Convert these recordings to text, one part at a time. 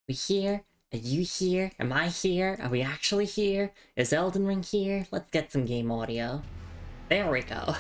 We here? Are you here? Am I here? Are we actually here? Is Elden Ring here? Let's get some game audio. There we go.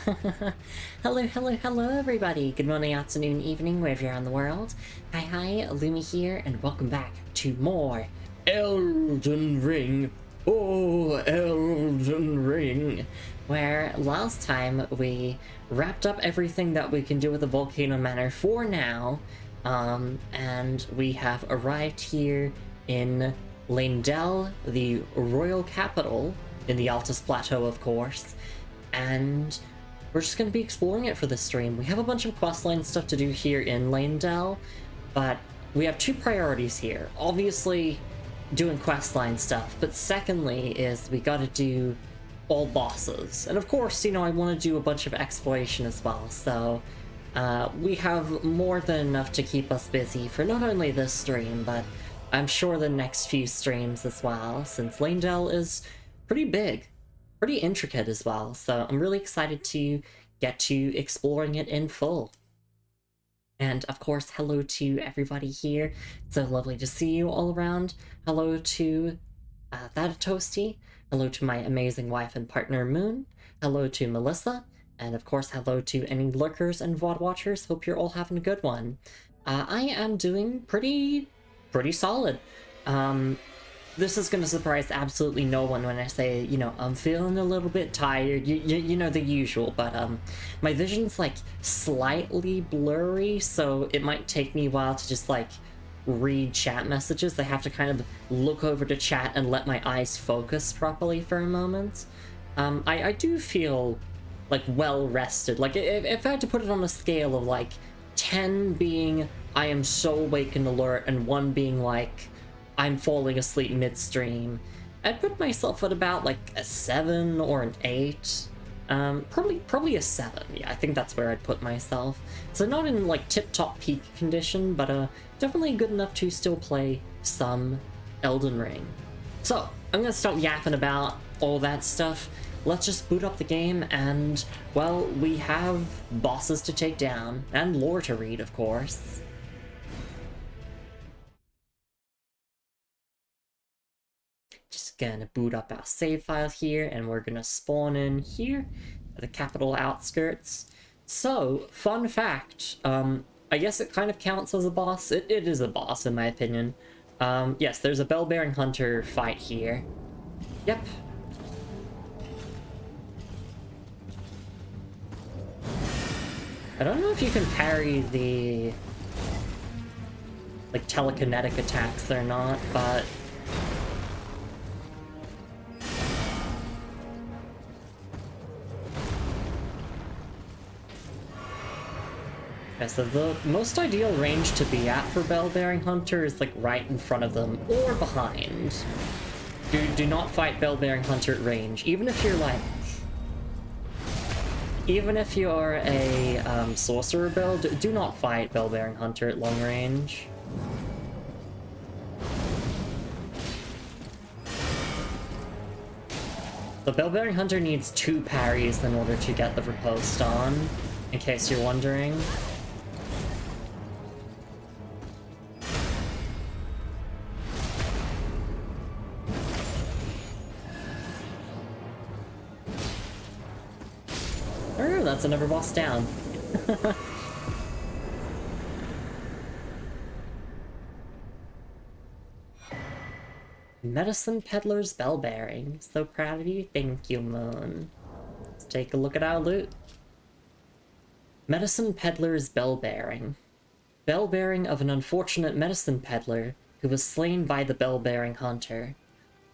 Hello everybody. Good morning, afternoon, evening, wherever you're in the world. Hi, Lumi here, and welcome back to more Elden Ring. Oh, Elden Ring. Where last time we wrapped up everything that we can do with the Volcano Manor for now, and we have arrived here in Leyndell, the royal capital, in the Altus Plateau, of course, and we're just going to be exploring it for this stream. We have a bunch of questline stuff to do here in Leyndell, but we have two priorities here. Obviously, doing questline stuff, but secondly is we gotta do all bosses. And of course, you know, I want to do a bunch of exploration as well, so we have more than enough to keep us busy for not only this stream, but I'm sure the next few streams as well, since Leyndell is pretty big, pretty intricate as well, so I'm really excited to get to exploring it in full. And of course, hello to everybody here. It's so lovely to see you all around. Hello to that Toasty. Hello to my amazing wife and partner Moon. Hello to Melissa. And of course, hello to any lurkers and VOD watchers. Hope you're all having a good one. I am doing pretty solid. This is going to surprise absolutely no one when I say, you know, I'm feeling a little bit tired, you know, the usual, but my vision's like slightly blurry, so it might take me a while to just like read chat messages. I have to kind of look over to chat and let my eyes focus properly for a moment. I do feel like well rested. Like if I had to put it on a scale of like 10 being I am so awake and alert and 1 being like I'm falling asleep midstream, I'd put myself at about like a 7 or an 8. Probably a 7. Yeah, I think that's where I'd put myself. So not in like tip-top peak condition, but definitely good enough to still play some Elden Ring. So I'm gonna stop yapping about all that stuff. Let's just boot up the game, and well, we have bosses to take down and lore to read, of course. Just gonna boot up our save file here, and we're gonna spawn in here at the capital outskirts. So, fun fact, I guess it kind of counts as a boss. It is a boss, in my opinion. Yes, there's a bell-bearing hunter fight here. Yep. I don't know if you can parry the like telekinetic attacks or not, but yeah, so the most ideal range to be at for Bell-Bearing Hunter is like right in front of them or behind. Do not fight Bell-Bearing Hunter at range, even if you're like... Even if you're a sorcerer build, do not fight Bell-Bearing Hunter at long range. The Bell-Bearing Hunter needs 2 parries in order to get the riposte on, in case you're wondering. Oh, that's another boss down. Medicine Peddler's Bell Bearing. So proud of you. Thank you, Moon. Let's take a look at our loot. Medicine Peddler's Bell Bearing. Bell bearing of an unfortunate medicine peddler who was slain by the bell-bearing hunter.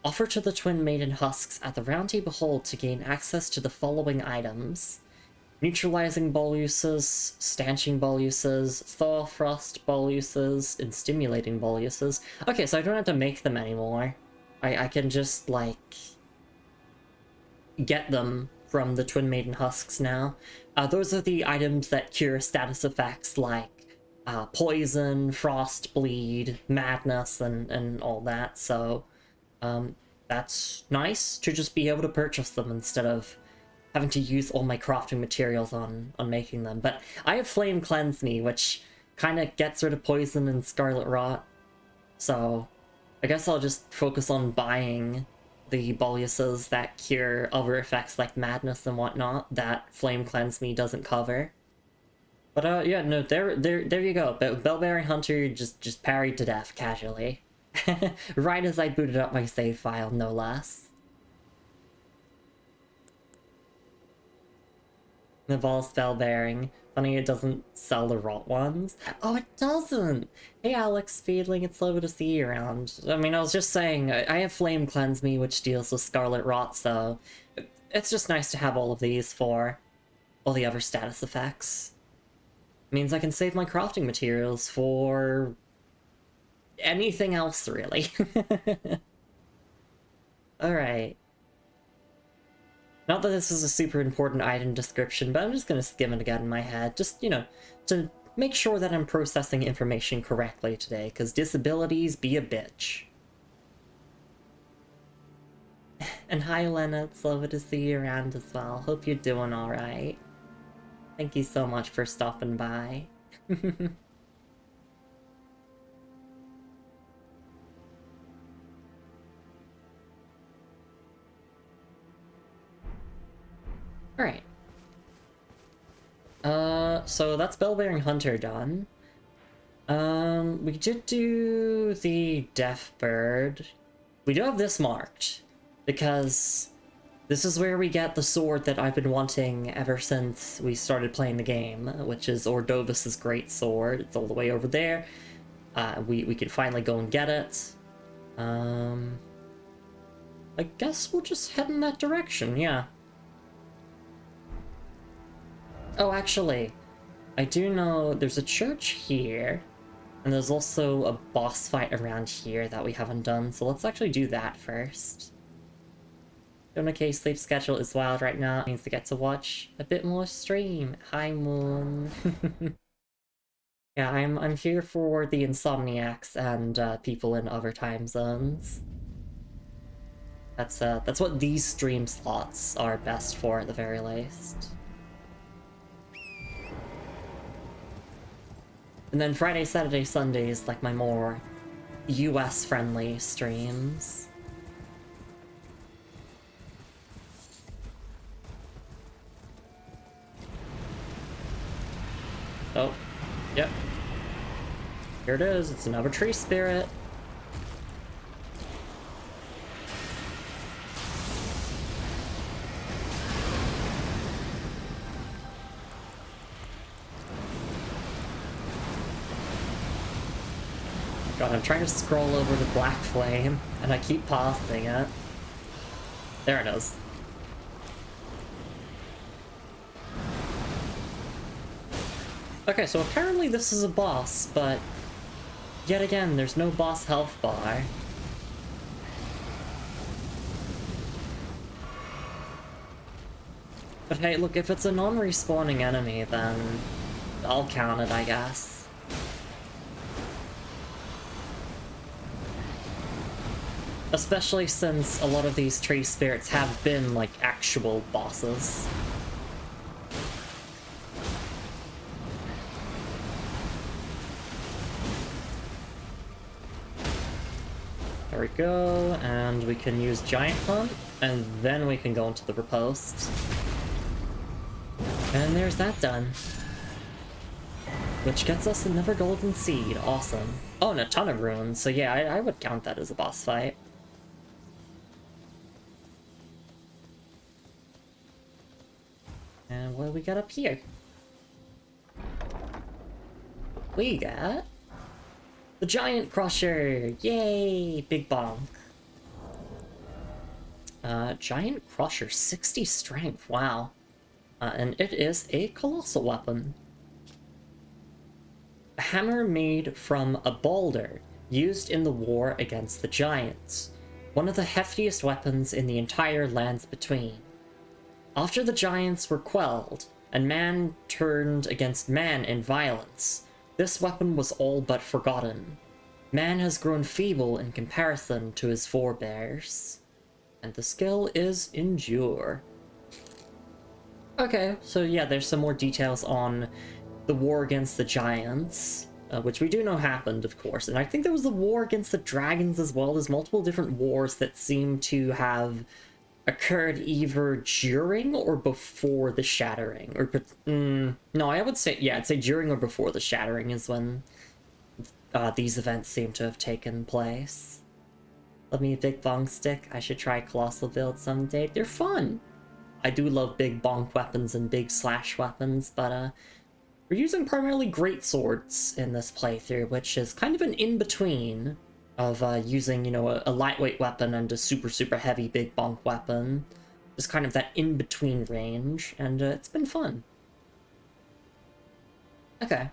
Offer to the Twin Maiden husks at the Round Table Hall to gain access to the following items: neutralizing boluses, stanching boluses, thaw frost boluses, and stimulating boluses. Okay, so I don't have to make them anymore. I can just, like, get them from the Twin Maiden husks now. Those are the items that cure status effects like poison, frost, bleed, madness, and all that, so that's nice to just be able to purchase them instead of having to use all my crafting materials on making them. But I have Flame Cleanse Me, which kind of gets rid of poison and scarlet rot. So I guess I'll just focus on buying the boluses that cure other effects like madness and whatnot that Flame Cleanse Me doesn't cover. But yeah, no, there you go. Bellbearing Hunter just parried to death casually. Right as I booted up my save file, no less. The ball spellbearing. Funny it doesn't sell the rot ones. Oh, it doesn't! Hey Alex, feeling it's lovely to see you around. I mean, I was just saying, I have Flame Cleanse Me, which deals with Scarlet Rot, so it's just nice to have all of these for all the other status effects. It means I can save my crafting materials for anything else, really. Alright. Not that this is a super important item description, but I'm just gonna skim it again in my head, just, you know, to make sure that I'm processing information correctly today, because disabilities be a bitch. And hi Lena, it's lovely to see you around as well. Hope you're doing alright. Thank you so much for stopping by. Alright. So that's Bellbearing Hunter done. We did do the Death Bird. We do have this marked, because this is where we get the sword that I've been wanting ever since we started playing the game, which is Ordovis's Great Sword. It's all the way over there. We can finally go and get it. I guess we'll just head in that direction, yeah. Oh, actually, I do know there's a church here, and there's also a boss fight around here that we haven't done, so let's actually do that first. Donak's sleep schedule is wild right now. It means to get to watch a bit more stream. Hi, Moon. Yeah, I'm here for the insomniacs and people in other time zones. That's what these stream slots are best for at the very least. And then Friday, Saturday, Sundays, like my more US-friendly streams. Oh, yep. Here it is, it's another tree spirit. God, I'm trying to scroll over the Black Flame, and I keep pausing it. There it is. Okay, so apparently this is a boss, but yet again, there's no boss health bar. But hey, look, if it's a non-respawning enemy, then I'll count it, I guess. Especially since a lot of these tree spirits have been, like, actual bosses. There we go, and we can use Giant Hunt, and then we can go into the riposte. And there's that done. Which gets us another golden seed, awesome. Oh, and a ton of runes, so yeah, I would count that as a boss fight. And what do we got up here? We got the Giant Crusher! Yay! Big bonk. Giant Crusher, 60 strength, wow. And it is a colossal weapon. A hammer made from a boulder, used in the war against the giants. One of the heftiest weapons in the entire Lands Between. After the giants were quelled, and man turned against man in violence, this weapon was all but forgotten. Man has grown feeble in comparison to his forebears. And the skill is Endure. Okay, so yeah, there's some more details on the war against the giants. which we do know happened, of course. And I think there was a war against the dragons as well. There's multiple different wars that seem to have occurred either during or before the Shattering. Or, no, I would say, yeah, I'd say during or before the Shattering is when these events seem to have taken place. Love me a big bonk stick. I should try colossal build someday. They're fun. I do love big bonk weapons and big slash weapons, but we're using primarily great swords in this playthrough, which is kind of an in-between of using, you know, a lightweight weapon and a super heavy big bonk weapon. Just kind of that in-between range, and it's been fun. Okay.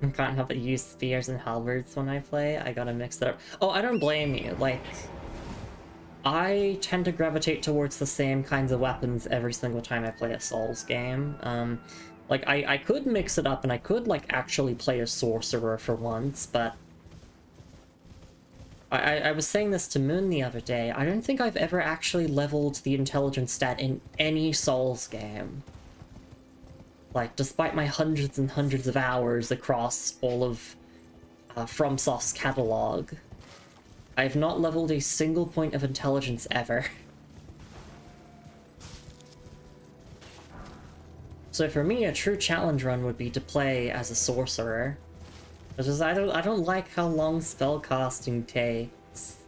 I can't help but use spears and halberds when I play. I gotta mix it up. Oh, I don't blame you. Like, I tend to gravitate towards the same kinds of weapons every single time I play a Souls game. Like, I could mix it up and I could, like, actually play a sorcerer for once, but I was saying this to Moon the other day. I don't think I've ever actually leveled the intelligence stat in any Souls game. Like, despite my hundreds and hundreds of hours across all of FromSoft's catalog, I have not leveled a single point of intelligence ever. So for me, a true challenge run would be to play as a sorcerer. Because I don't like how long spellcasting takes.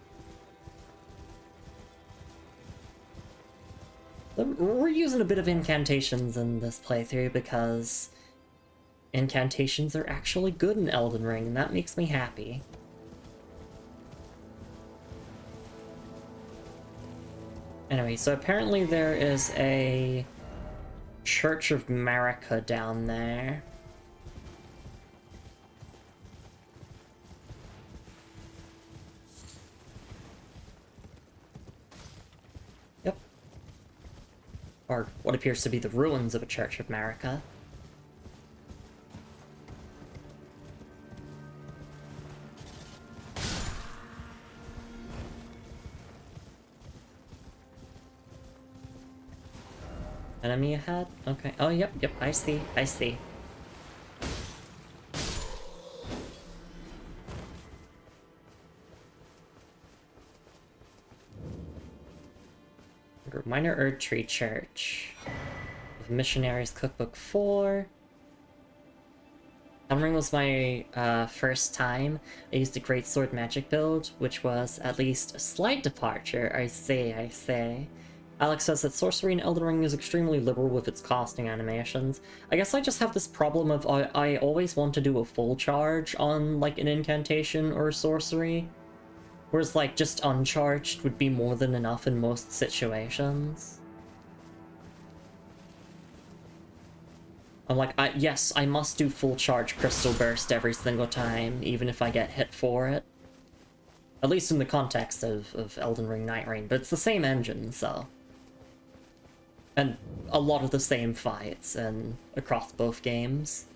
We're using a bit of incantations in this playthrough because incantations are actually good in Elden Ring, and that makes me happy. Anyway, so apparently there is a Church of Marika down there. Yep. Or what appears to be the ruins of a Church of Marika. Enemy ahead? Okay. Oh, yep, I see, I see. Minor Erd Tree Church. Missionaries Cookbook 4. Elden Ring was my first time. I used a greatsword magic build, which was at least a slight departure, I say. Alex says that sorcery in Elden Ring is extremely liberal with its casting animations. I guess I just have this problem of I always want to do a full charge on, like, an incantation or a sorcery. Whereas, like, just uncharged would be more than enough in most situations. I'm like, yes, I must do full charge Crystal Burst every single time, even if I get hit for it. At least in the context of Elden Ring Night Rain, but it's the same engine, so... And a lot of the same fights and across both games.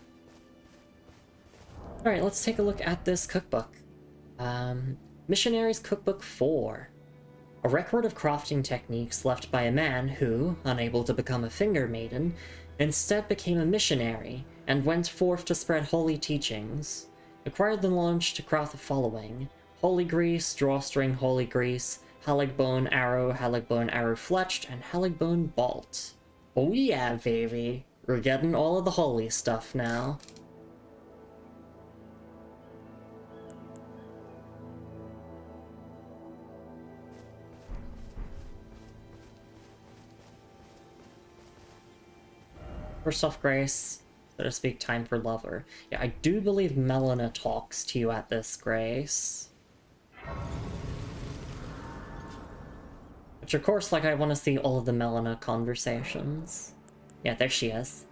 Alright, let's take a look at this cookbook. Missionaries Cookbook 4. A record of crafting techniques left by a man who, unable to become a finger maiden, instead became a missionary and went forth to spread holy teachings. Acquired the knowledge to craft the following: holy grease, drawstring, holy grease, haligbone arrow fletched, and haligbone bolt. Oh yeah, baby. We're getting all of the holy stuff now. First off, Grace, so to speak, time for lover. Yeah, I do believe Melina talks to you at this, Grace. Which, of course, like, I want to see all of the Melina conversations. Yeah, there she is.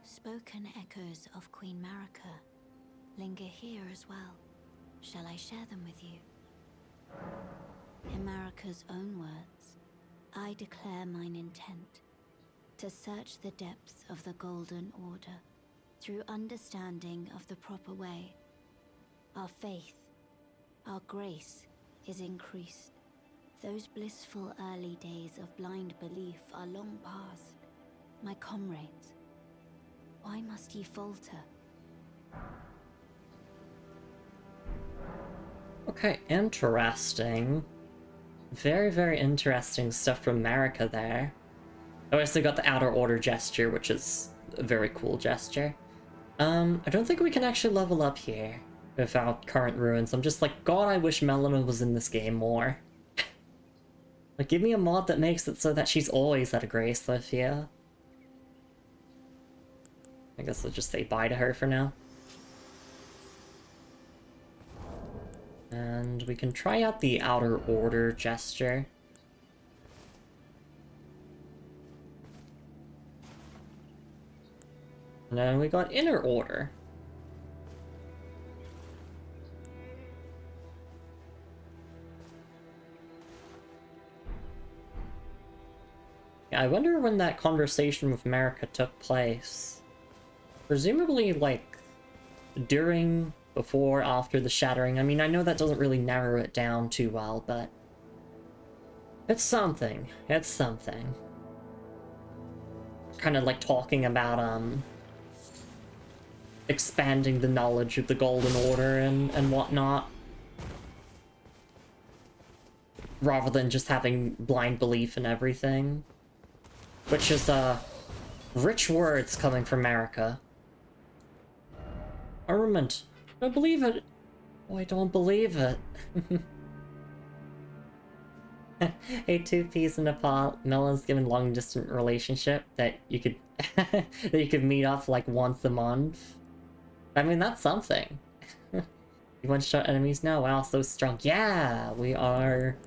Spoken echoes of Queen Marika linger here as well. Shall I share them with you? In Marika's own words, I declare mine intent to search the depths of the Golden Order through understanding of the proper way. Our faith, our grace is increased. Those blissful early days of blind belief are long past. My comrades, why must ye falter? Okay, interesting. Very, very interesting stuff from America there. I also got the Outer Order gesture, which is a very cool gesture. I don't think we can actually level up here without current ruins. I'm just like, God, I wish Melina was in this game more. Like, give me a mod that makes it so that she's always at a grace with you. I guess I'll just say bye to her for now. And we can try out the Outer Order gesture. And then we got Inner Order. Yeah, I wonder when that conversation with America took place. Presumably, like, during, before, after the shattering. I mean, I know that doesn't really narrow it down too well, but it's something. It's something. Kind of like talking about, expanding the knowledge of the Golden Order and whatnot. Rather than just having blind belief in everything. Which is, rich words coming from America. Armament. I don't believe it. Oh, I don't believe it. Hey, two peas in a pot. Melon's given long-distance relationship that you could that you could meet up like once a month. I mean, that's something. You one-shot enemies now. Wow, so strong. Yeah, we are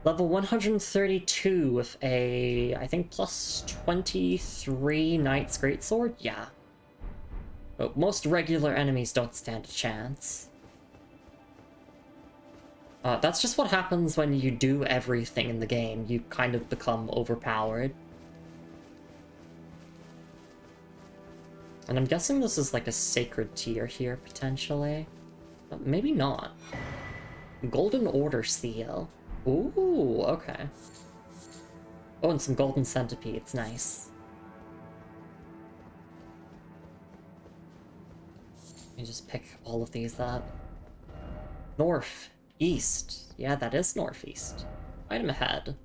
level 132 with a, I think, plus 23 Knight's Greatsword? Yeah. But most regular enemies don't stand a chance. That's just what happens when you do everything in the game. You kind of become overpowered. And I'm guessing this is like a sacred tier here, potentially. But maybe not. Golden Order Seal. Ooh, okay. Oh, and some golden centipedes, nice. Let me just pick all of these up. North, east. Yeah, that is northeast. Item ahead.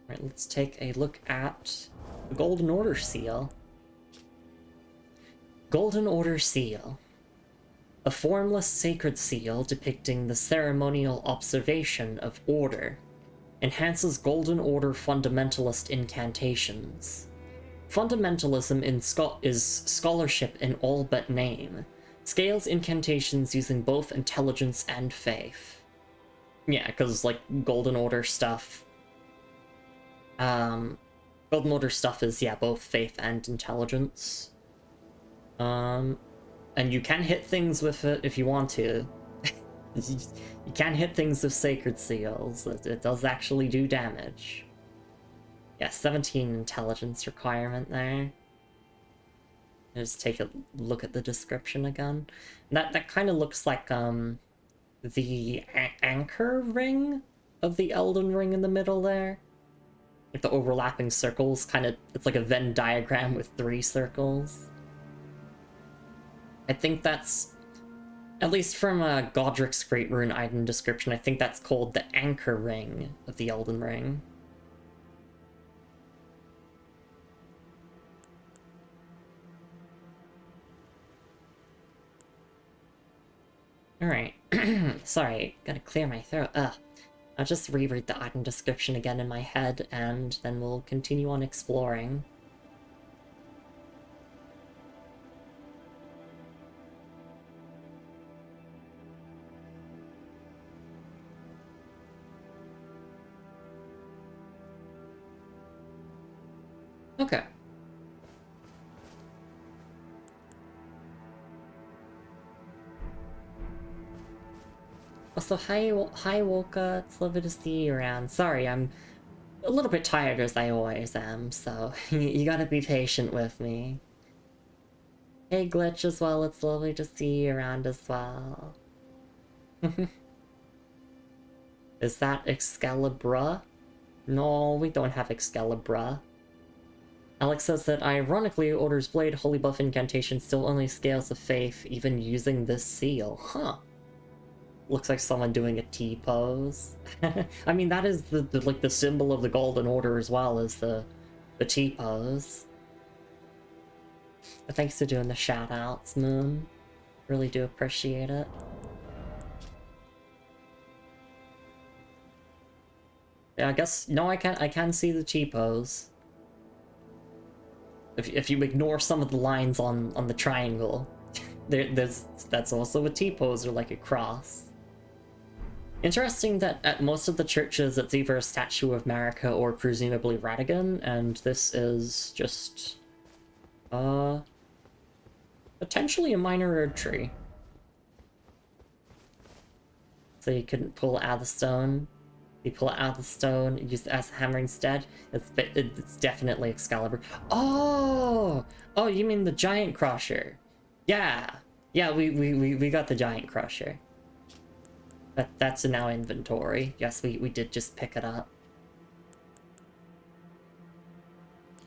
Alright, let's take a look at the Golden Order Seal. Golden Order Seal. A formless sacred seal depicting the ceremonial observation of order. Enhances Golden Order fundamentalist incantations. Fundamentalism is scholarship in all but name. Scales incantations using both intelligence and faith. Yeah, because, like, Golden Order stuff... Golden Order stuff is, yeah, both faith and intelligence. And you can hit things with it if you want to. You can hit things with Sacred Seals. It does actually do damage. Yeah, 17 intelligence requirement there. Just take a look at the description again. That kind of looks like the anchor ring of the Elden Ring in the middle there. Like the overlapping circles, kind of, it's like a Venn diagram with 3 circles. I think that's, at least from Godric's Great Rune item description, I think that's called the anchor ring of the Elden Ring. Alright, sorry, gotta clear my throat. I'll just reread the item description again in my head, and then we'll continue on exploring. Okay. Also, hi, hi, Wolka. It's lovely to see you around. Sorry, I'm a little bit tired as I always am, so you gotta be patient with me. Hey, Glitch as well. It's lovely to see you around as well. Is that Excalibur? No, we don't have Excalibur. Alex says that ironically, Order's Blade Holy Buff Incantation still only scales of faith even using this seal. Huh. Looks like someone doing a T-pose. I mean, that is like the symbol of the Golden Order as well as the T-pose. But thanks for doing the shout-outs, Moon. Really do appreciate it. Yeah, I guess no, I can see the T-pose. If you ignore some of the lines on the triangle, that's also a T-pose or like a cross. Interesting that at most of the churches it's either a statue of Marika or presumably Radigan, and this is just potentially a minor erd tree. So you couldn't pull it out of the stone. You pull it out of the stone, use it as a hammer instead. It's definitely Excalibur. Oh, you mean the giant crusher? Yeah, we got the giant crusher. That's in our inventory. Yes, we did just pick it up.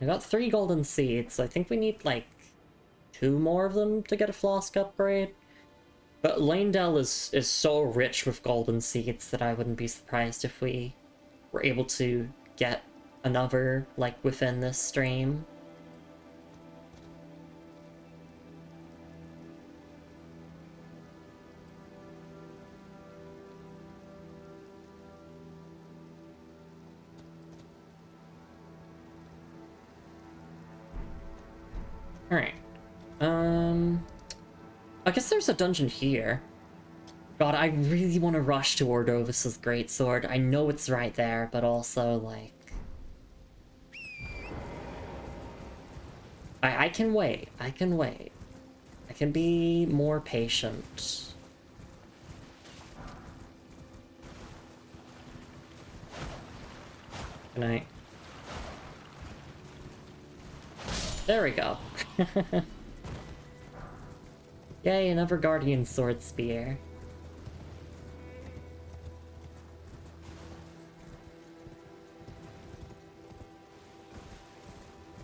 I got 3 golden seeds, so I think we need like 2 more of them to get a flask upgrade. But Leyndell is so rich with golden seeds that I wouldn't be surprised if we were able to get another, like, within this stream. Alright. I guess there's a dungeon here. God, I really want to rush to Ordovis's greatsword. I know it's right there, but also, like... I can wait. I can wait. I can be more patient. Good night. There we go. Yay, another Guardian Sword Spear.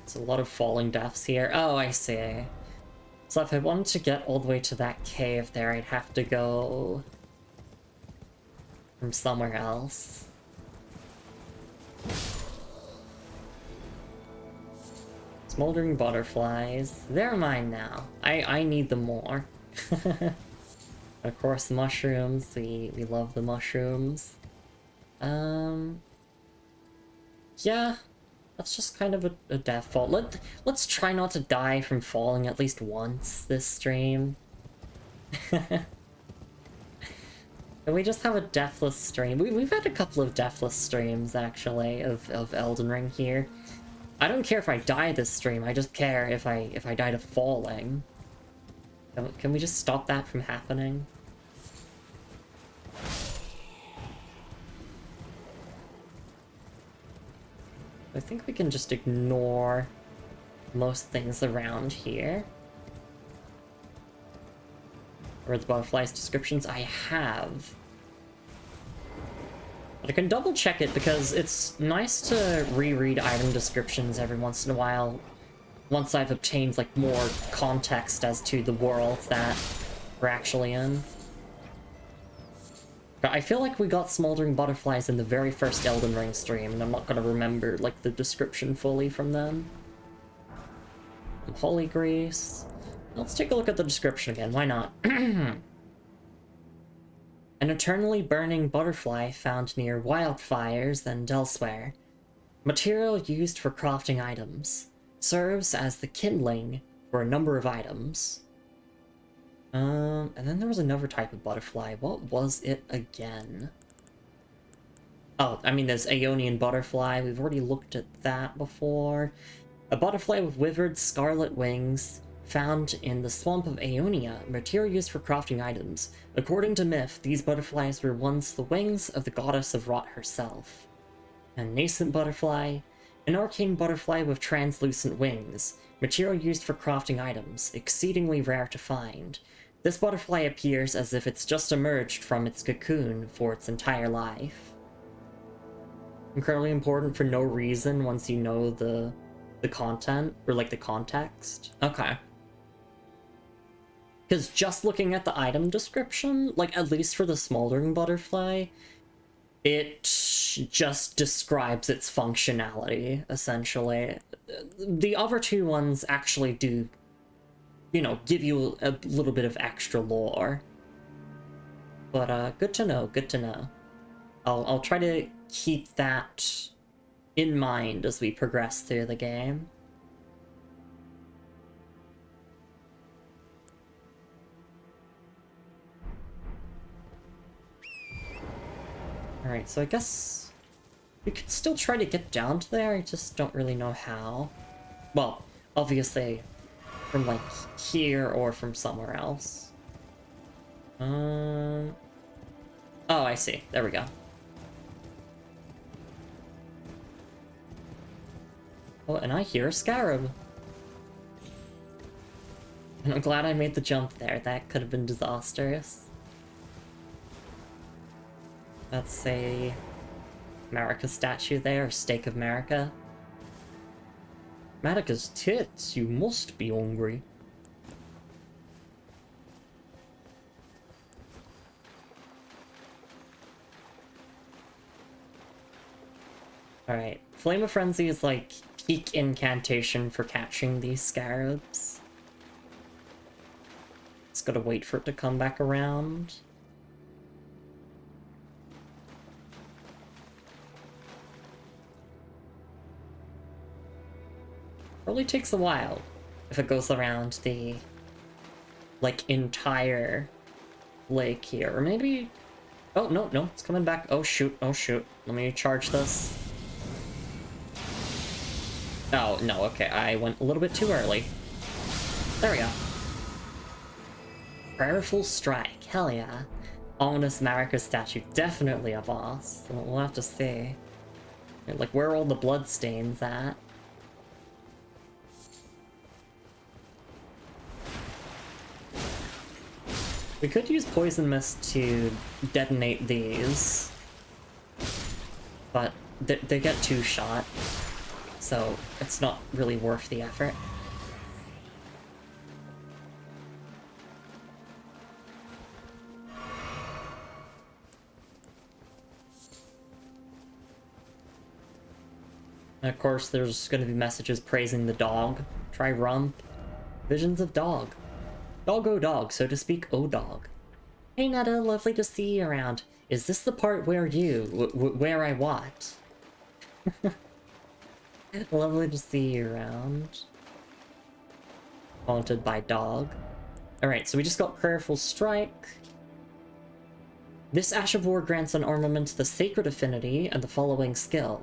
It's a lot of falling deaths here. Oh, I see. So if I wanted to get all the way to that cave there, I'd have to go from somewhere else. Smoldering butterflies. They're mine now. I need them more. Of course, mushrooms. We love the mushrooms. Yeah. That's just kind of a death fall. Let's try not to die from falling at least once this stream. Can we just have a deathless stream? We've had a couple of deathless streams, actually, of Elden Ring here. I don't care if I die this stream, I just care if I die to falling. Can we just stop that from happening? I think we can just ignore most things around here. Or the butterflies descriptions I have. But I can double check it because it's nice to reread item descriptions every once in a while once I've obtained like more context as to the world that we're actually in. But I feel like we got smoldering butterflies in the very first Elden Ring stream, and I'm not gonna remember like the description fully from them. Holy Grease. Let's take a look at the description again, why not? An eternally burning butterfly found near wildfires and elsewhere. Material used for crafting items. Serves as the kindling for a number of items. And then there was another type of butterfly. What was it again? Oh, I mean, there's Aeonian butterfly. We've already looked at that before. A butterfly with withered scarlet wings, found in the swamp of Aeonia, material used for crafting items. According to myth, these butterflies were once the wings of the goddess of rot herself. A nascent butterfly, an arcane butterfly with translucent wings, material used for crafting items, exceedingly rare to find. This butterfly appears as if it's just emerged from its cocoon for its entire life. Incredibly important for no reason once you know the content, or like the context. Okay. Because just looking at the item description, like at least for the smoldering butterfly, it just describes its functionality, essentially. The other two ones actually do, you know, give you a little bit of extra lore. But good to know, good to know. I'll try to keep that in mind as we progress through the game. Alright, so I guess we could still try to get down to there, I just don't really know how. Well, obviously from like here or from somewhere else. Oh, I see. There we go. Oh, and I hear a scarab. And I'm glad I made the jump there. That could have been disastrous. That's a Marika statue there, Stake of Marika. Marika's tits, you must be hungry. Alright, Flame of Frenzy is like peak incantation for catching these scarabs. Just gotta wait for it to come back around. Probably takes a while if it goes around the like entire lake here. Or maybe... Oh, no, no, it's coming back. Oh, shoot, oh, shoot. Let me charge this. Oh, no, okay, I went a little bit too early. There we go. Prayerful Strike, hell yeah. Ominous Marika statue, definitely a boss. We'll have to see. Like, where are all the bloodstains at? We could use Poison Mist to detonate these, but they get two-shot, so it's not really worth the effort. And of course, there's going to be messages praising the dog. Try Rump. Visions of dog. Dog oh dog, so to speak, oh dog. Hey Netta, lovely to see you around. Is this the part where where I what? Lovely to see you around. Haunted by dog. Alright, so we just got Prayerful Strike. This Ash of War grants an armament the Sacred Affinity and the following skill.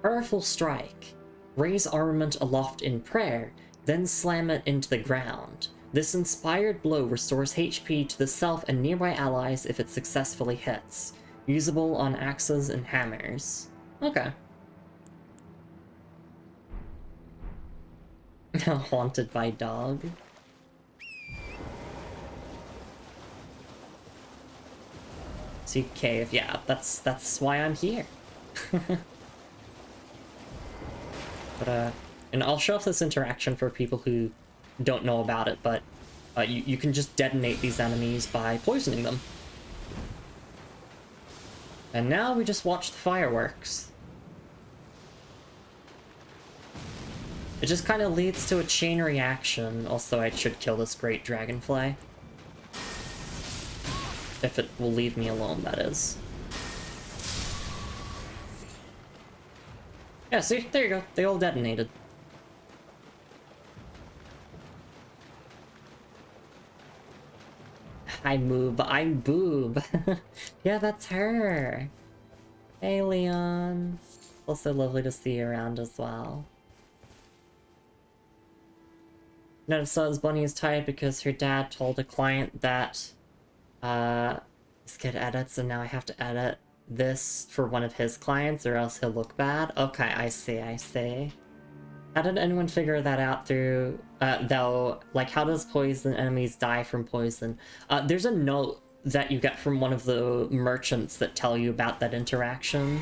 Prayerful Strike. Raise armament aloft in prayer, then slam it into the ground. This inspired blow restores HP to the self and nearby allies if it successfully hits. Usable on axes and hammers. Okay. Haunted by dog. Seek cave, yeah, that's why I'm here. But and I'll show off this interaction for people who don't know about it, but you can just detonate these enemies by poisoning them. And now we just watch the fireworks. It just kind of leads to a chain reaction. Also, I should kill this great dragonfly. If it will leave me alone, that is. Yeah, see? There you go. They all detonated. I'm Boob. Yeah, that's her. Hey, Leon. Also lovely to see you around as well. Netta says Bunny is tired because her dad told a client that this kid edits and now I have to edit this for one of his clients or else he'll look bad. Okay, I see, I see. How did anyone figure that out through, though, like how does poison enemies die from poison? There's a note that you get from one of the merchants that tell you about that interaction.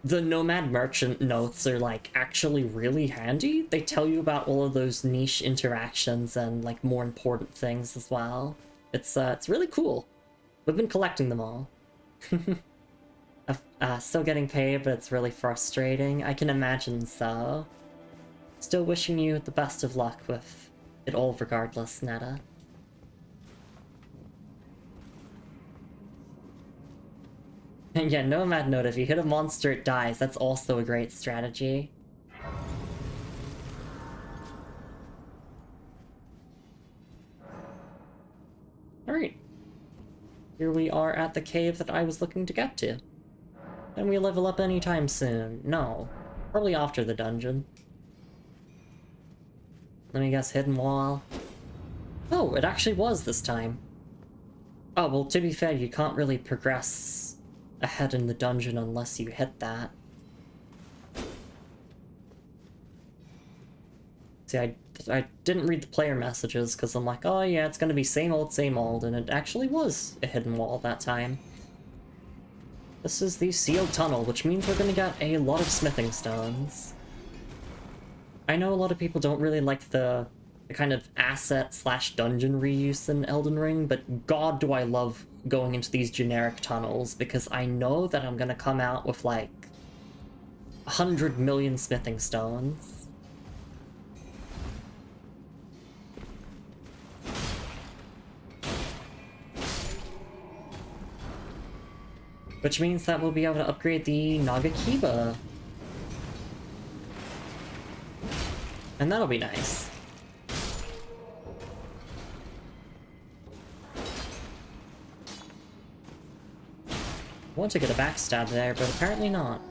The Nomad Merchant notes are, like, actually really handy. They tell you about all of those niche interactions and, like, more important things as well. It's really cool. We've been collecting them all. Still getting paid, but it's really frustrating. I can imagine so. Still wishing you the best of luck with it all regardless, Netta. And yeah, Nomad note, if you hit a monster, it dies. That's also a great strategy. Alright. Here we are at the cave that I was looking to get to. Can we level up anytime soon? No. Probably after the dungeon. Let me guess, hidden wall. Oh, it actually was this time. Oh, well, to be fair, you can't really progress ahead in the dungeon unless you hit that. See, I didn't read the player messages because I'm like, oh yeah, it's gonna be same old, and it actually was a hidden wall that time. This is the sealed tunnel, which means we're gonna get a lot of smithing stones. I know a lot of people don't really like the kind of asset/dungeon reuse in Elden Ring, but god do I love going into these generic tunnels, because I know that I'm gonna come out with like 100 million smithing stones. Which means that we'll be able to upgrade the Nagakiba. And that'll be nice. I want to get a backstab there, but apparently not.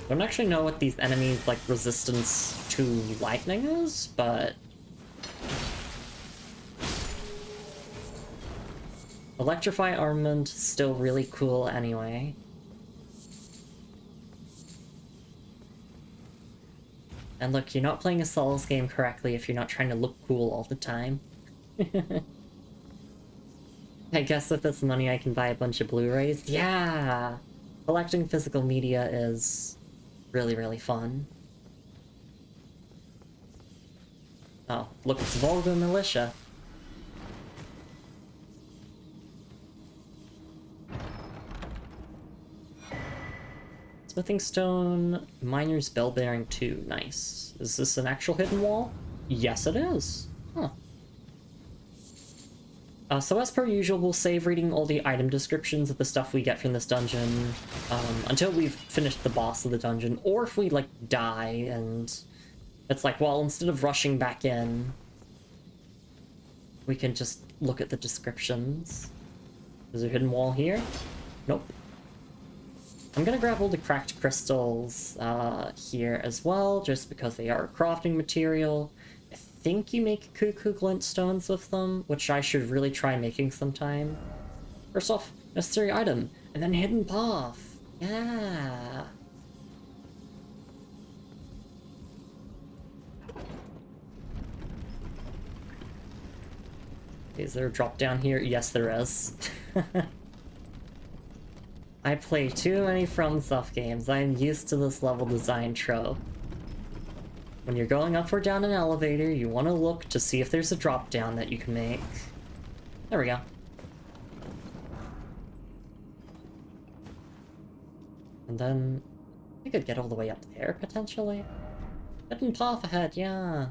Don't actually know what these enemies' like resistance to lightning is, but electrify armament still really cool anyway. And look, you're not playing a Souls game correctly if you're not trying to look cool all the time. I guess with this money I can buy a bunch of Blu-rays. Yeah! Collecting physical media is really, really fun. Oh, look, it's Volga Militia. Smithing Stone, Miner's Bell Bearing 2, nice. Is this an actual hidden wall? Yes, it is. Huh. So as per usual, we'll save reading all the item descriptions of the stuff we get from this dungeon until we've finished the boss of the dungeon, or if we, like, die and it's like, well, instead of rushing back in, we can just look at the descriptions. Is there a hidden wall here? Nope. I'm gonna grab all the cracked crystals here as well, just because they are crafting material. I think you make cuckoo glint stones with them, which I should really try making sometime. First off, necessary item, and then hidden path. Yeah. Is there a drop down here? Yes, there is. I play too many FromSoft games. I'm used to this level design trope. When you're going up or down an elevator, you want to look to see if there's a drop down that you can make. There we go. And then I could get all the way up there, potentially. Hidden path ahead, yeah.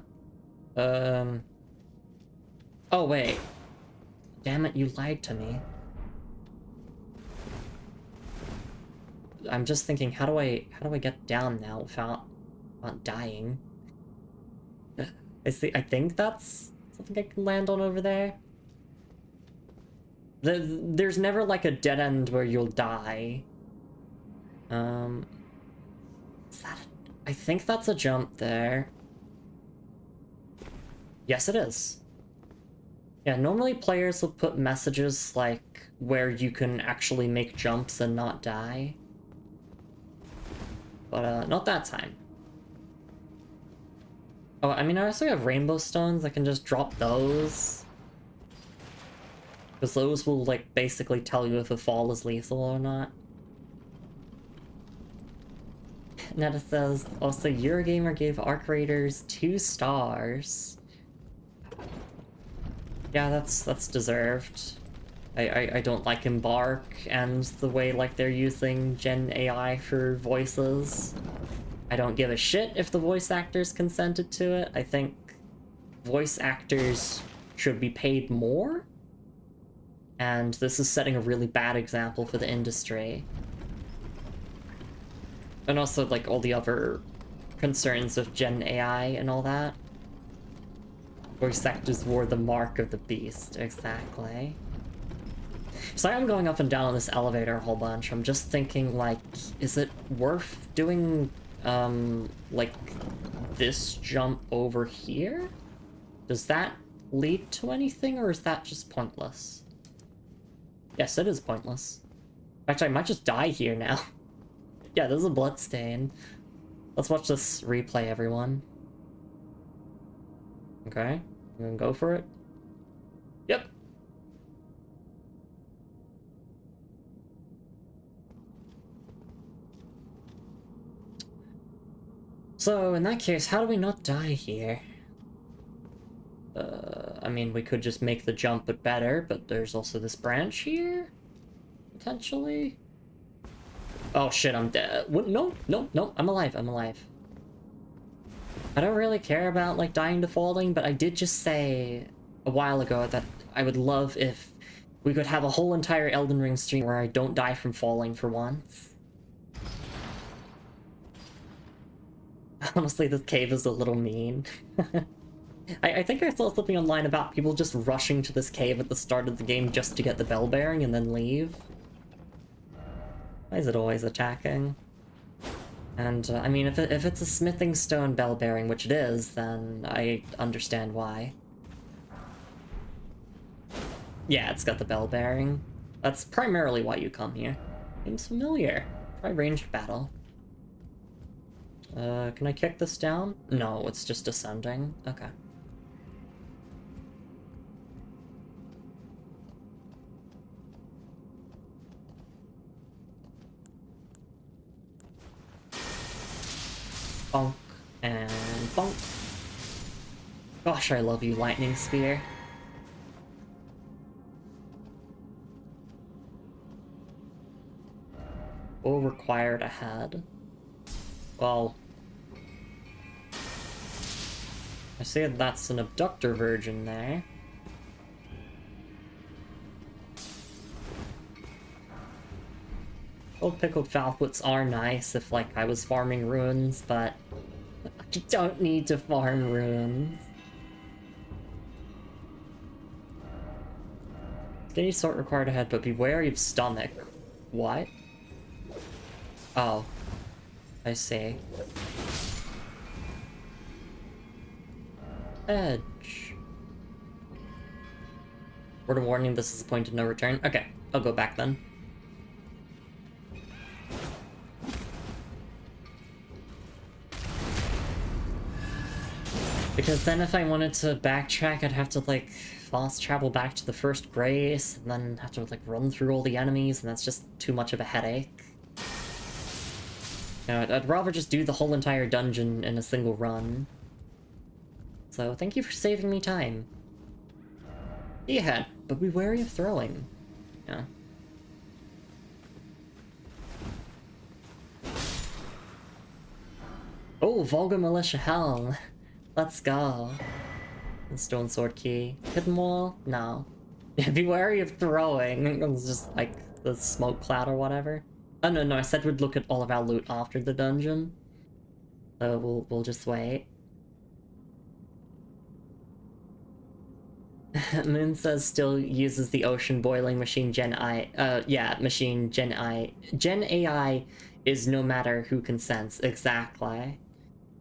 Oh, wait. Damn it, you lied to me. I'm just thinking, how do I get down now without dying? I think that's something I can land on over there. There's never like a dead end where you'll die. Is that I think that's a jump there. Yes, it is. Yeah, normally players will put messages like where you can actually make jumps and not die. But not that time. Oh, I mean, I also have rainbow stones. I can just drop those. Because those will, like, basically tell you if a fall is lethal or not. Netta says, also, Eurogamer gave Arc Raiders 2 stars. Yeah, that's deserved. I don't like Embark and the way, like, they're using Gen AI for voices. I don't give a shit if the voice actors consented to it. I think voice actors should be paid more. And this is setting a really bad example for the industry. And also, like, all the other concerns of Gen AI and all that. Voice actors wore the mark of the beast, exactly. Sorry I'm going up and down on this elevator a whole bunch. I'm just thinking, like, is it worth doing, like, this jump over here? Does that lead to anything, or is that just pointless? Yes, it is pointless. Actually, I might just die here now. Yeah, there's a bloodstain. Let's watch this replay, everyone. Okay, I'm gonna go for it. Yep. So, in that case, how do we not die here? I mean, we could just make the jump but better, but there's also this branch here? Potentially? Oh shit, I'm dead. What? No, no, no, I'm alive, I'm alive. I don't really care about, like, dying to falling, but I did just say a while ago that I would love if we could have a whole entire Elden Ring stream where I don't die from falling for once. Honestly, this cave is a little mean. I think I saw something online about people just rushing to this cave at the start of the game just to get the bell bearing and then leave. Why is it always attacking? And, I mean, if it's a smithing stone bell bearing, which it is, then I understand why. Yeah, it's got the bell bearing. That's primarily why you come here. Seems familiar. Try ranged battle. Can I kick this down? No, it's just descending. Okay. Bonk and bonk. Gosh, I love you, Lightning Spear. All required ahead. Well, I see that's an abductor virgin there. Old pickled falfoots are nice if, like, I was farming runes, but I don't need to farm runes. Any sort required ahead, but be wary of stomach. What? Oh. I see. Edge. Word of warning, this is a point of no return. Okay, I'll go back then. Because then if I wanted to backtrack, I'd have to, like, fast travel back to the first Grace, and then have to, like, run through all the enemies, and that's just too much of a headache. You know, I'd rather just do the whole entire dungeon in a single run. So, thank you for saving me time. Yeah, but be wary of throwing. Yeah. Oh, Volga Militia Helm! Let's go. The Stone Sword Key. Hidden Wall? No. Be wary of throwing. It's just like the smoke cloud or whatever. Oh no, I said we'd look at all of our loot after the dungeon. So we'll just wait. Moon says still uses the ocean boiling machine Gen AI. Yeah, machine Gen AI is no matter who consents. Exactly.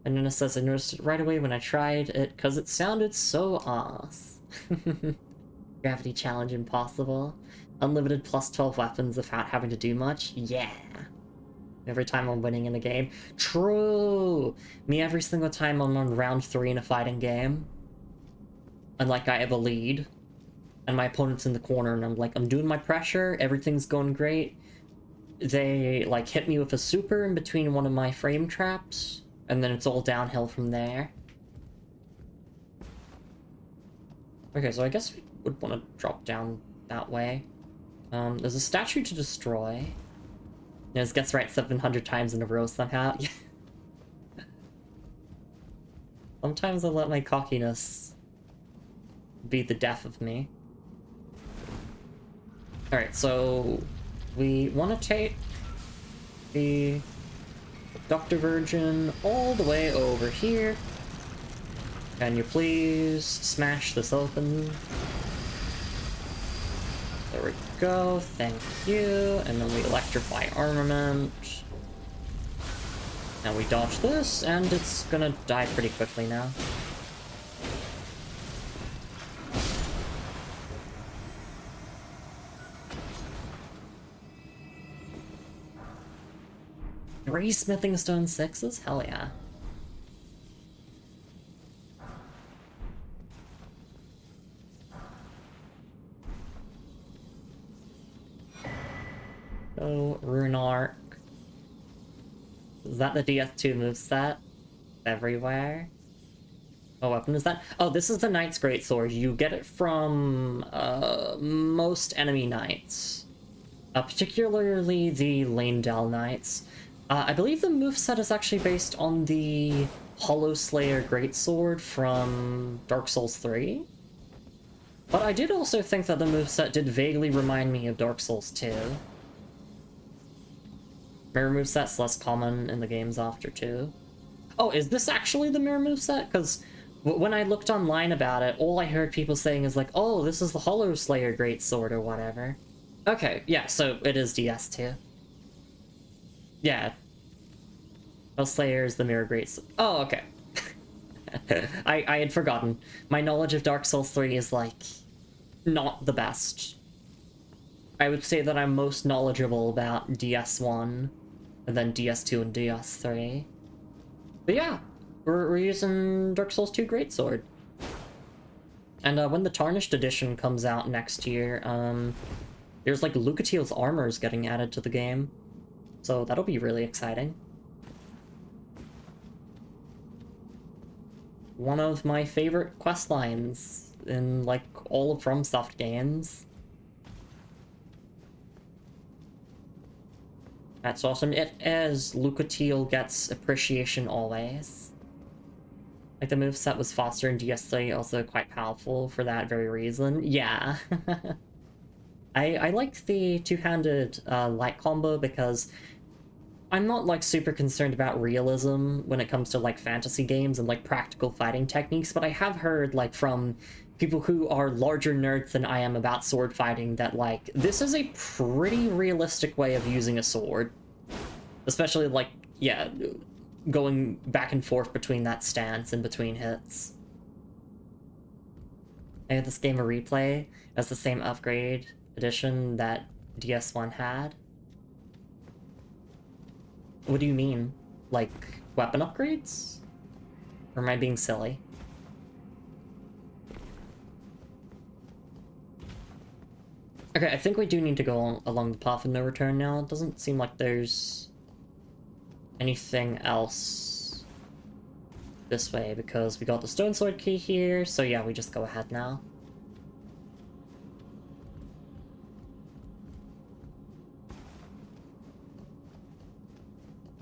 And then it says, I noticed it right away when I tried it, because it sounded so ass. Gravity challenge impossible. Unlimited plus 12 weapons without having to do much? Yeah. Every time I'm winning in a game. True! Me every single time I'm on round 3 in a fighting game. And like I have a lead. And my opponent's in the corner and I'm like, I'm doing my pressure, everything's going great. They like hit me with a super in between one of my frame traps. And then it's all downhill from there. Okay, so I guess we would want to drop down that way. There's a statue to destroy. This gets right 700 times in a row somehow. Sometimes I let my cockiness be the death of me. Alright, so we want to take the Dr. Virgin all the way over here. Can you please smash this open? There we go, thank you. And then we electrify armament. Now we dodge this, and it's gonna die pretty quickly now. Three smithing stone 6s? Hell yeah. Oh, Rune Arc. Is that the DS2 moveset? Everywhere? What weapon is that? Oh, this is the Knight's Greatsword. You get it from most enemy knights. Particularly the Leyndell knights. I believe the moveset is actually based on the Hollow Slayer Greatsword from Dark Souls 3. But I did also think that the moveset did vaguely remind me of Dark Souls 2. Mirror moveset's less common in the games after 2. Oh, is this actually the mirror moveset? Because when I looked online about it, all I heard people saying is like, oh, this is the Hollow Slayer Greatsword or whatever. Okay, yeah, so it is DS2. Yeah. Hollow Slayer is the mirror Greatsword. Oh, okay. I had forgotten. My knowledge of Dark Souls 3 is, like, not the best. I would say that I'm most knowledgeable about DS1, and then DS2 and DS3. But yeah, we're using Dark Souls 2 Greatsword. And when the Tarnished Edition comes out next year, there's like Lucatiel's armors getting added to the game. So that'll be really exciting. One of my favorite questlines in like all of FromSoft games. That's awesome. It as Lucatiel gets appreciation always. Like the moveset was faster in DS3, also quite powerful for that very reason. Yeah. I like the two-handed light combo because I'm not like super concerned about realism when it comes to like fantasy games and like practical fighting techniques, but I have heard like from people who are larger nerds than I am about sword fighting that like this is a pretty realistic way of using a sword. Especially like, yeah, going back and forth between that stance and between hits. I had this game a replay as the same upgrade edition that DS1 had. What do you mean? Like, weapon upgrades? Or am I being silly? Okay, I think we do need to go along the path of no return now. It doesn't seem like there's anything else this way, because we got the stone sword key here, so yeah, we just go ahead now.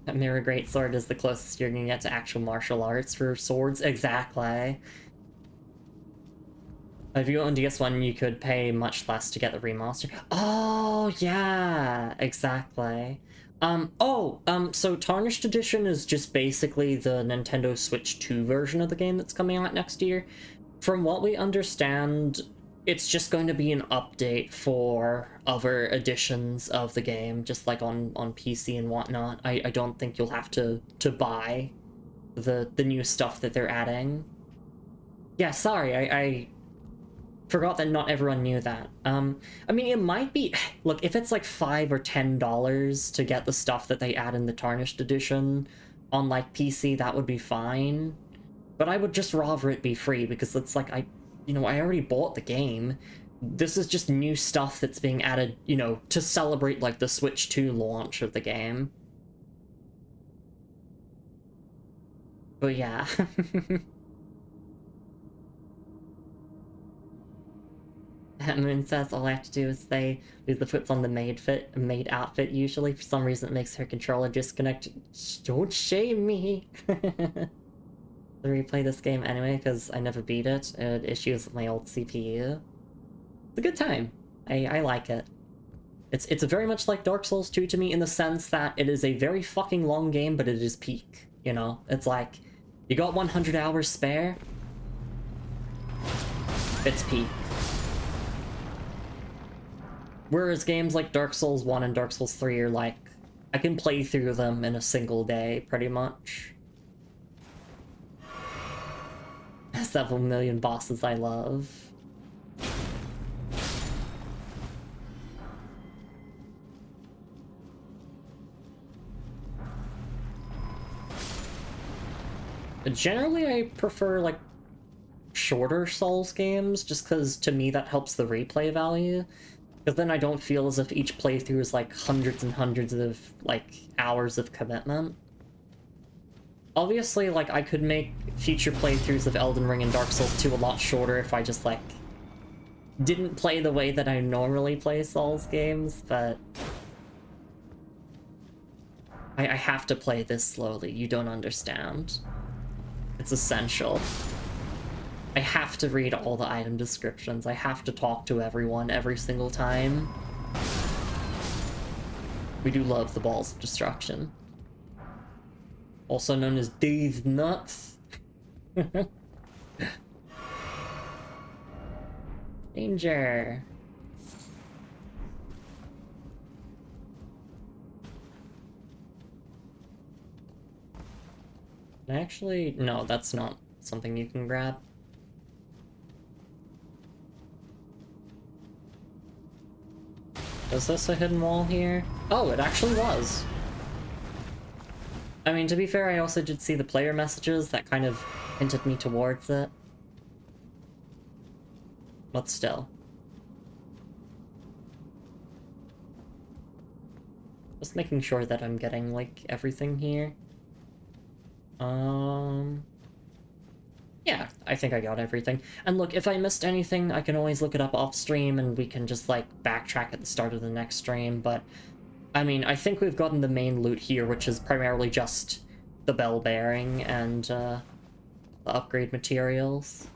That mirror greatsword is the closest you're gonna get to actual martial arts for swords. Exactly. If you own DS1, you could pay much less to get the remaster. Oh, yeah, exactly. So Tarnished Edition is just basically the Nintendo Switch 2 version of the game that's coming out next year. From what we understand, it's just going to be an update for other editions of the game, just like on PC and whatnot. I don't think you'll have to buy the new stuff that they're adding. Yeah, sorry, I forgot that not everyone knew that. I mean, it might be... Look, if it's like $5 or $10 to get the stuff that they add in the Tarnished Edition on, like, PC, that would be fine. But I would just rather it be free, because it's like, I already bought the game. This is just new stuff that's being added, you know, to celebrate, like, the Switch 2 launch of the game. But yeah. Moon says all I have to do is say lose the foots on the maid outfit usually. For some reason it makes her controller disconnect. Don't shame me. I replay this game anyway because I never beat it. I had issues with my old CPU. It's a good time. I like it. It's very much like Dark Souls 2 to me in the sense that it is a very fucking long game, but it is peak, you know? It's like, you got 100 hours spare? It's peak. Whereas games like Dark Souls 1 and Dark Souls 3 are like, I can play through them in a single day, pretty much. Several million bosses I love. But generally I prefer, like, shorter Souls games, just because to me that helps the replay value. Because then I don't feel as if each playthrough is like hundreds and hundreds of, like, hours of commitment. Obviously, like, I could make future playthroughs of Elden Ring and Dark Souls 2 a lot shorter if I just, like, didn't play the way that I normally play Souls games, but... I have to play this slowly, you don't understand. It's essential. I have to read all the item descriptions. I have to talk to everyone every single time. We do love the balls of destruction. Also known as Dazed Nuts. Danger. Actually, no, that's not something you can grab. Was this a hidden wall here? Oh, it actually was. I mean, to be fair, I also did see the player messages that kind of hinted me towards it. But still. Just making sure that I'm getting, like, everything here. Yeah, I think I got everything. And look, if I missed anything, I can always look it up off stream and we can just, like, backtrack at the start of the next stream, but... I mean, I think we've gotten the main loot here, which is primarily just the bell bearing and, the upgrade materials.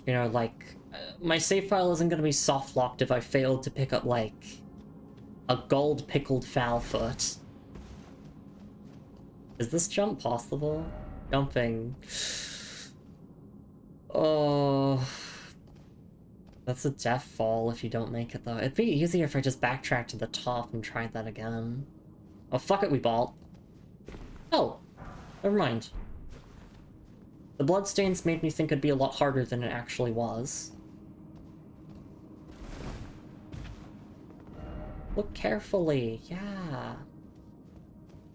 You know, like, my save file isn't gonna be soft-locked if I failed to pick up, like, a gold pickled fowl foot. Is this jump possible? Jumping. Oh... That's a death fall if you don't make it, though. It'd be easier if I just backtracked to the top and tried that again. Oh, fuck it, we ball. Oh, never mind. The bloodstains made me think it'd be a lot harder than it actually was. Look carefully, yeah.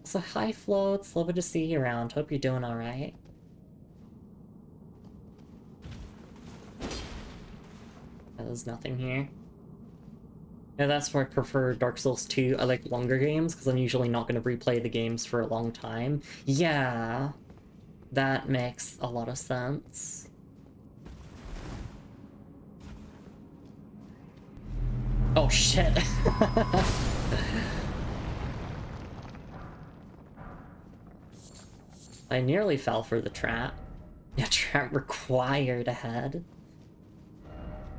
So hi, Floats. Lovely to see you around. Hope you're doing alright. There's nothing here. Yeah, that's why I prefer Dark Souls 2. I like longer games, because I'm usually not going to replay the games for a long time. Yeah, that makes a lot of sense. Oh, shit. I nearly fell for the trap. Yeah, trap required ahead.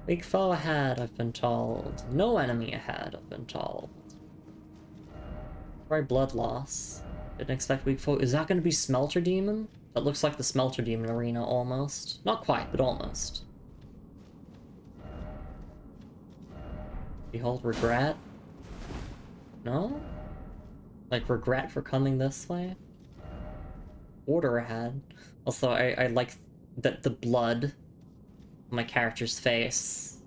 Big foe ahead, I've been told. No enemy ahead, I've been told. Try blood loss. Didn't expect weak foe. Is that going to be Smelter Demon? That looks like the Smelter Demon Arena, almost. Not quite, but almost. Behold regret? No? Like, regret for coming this way? Order ahead. Also, I like that the blood on my character's face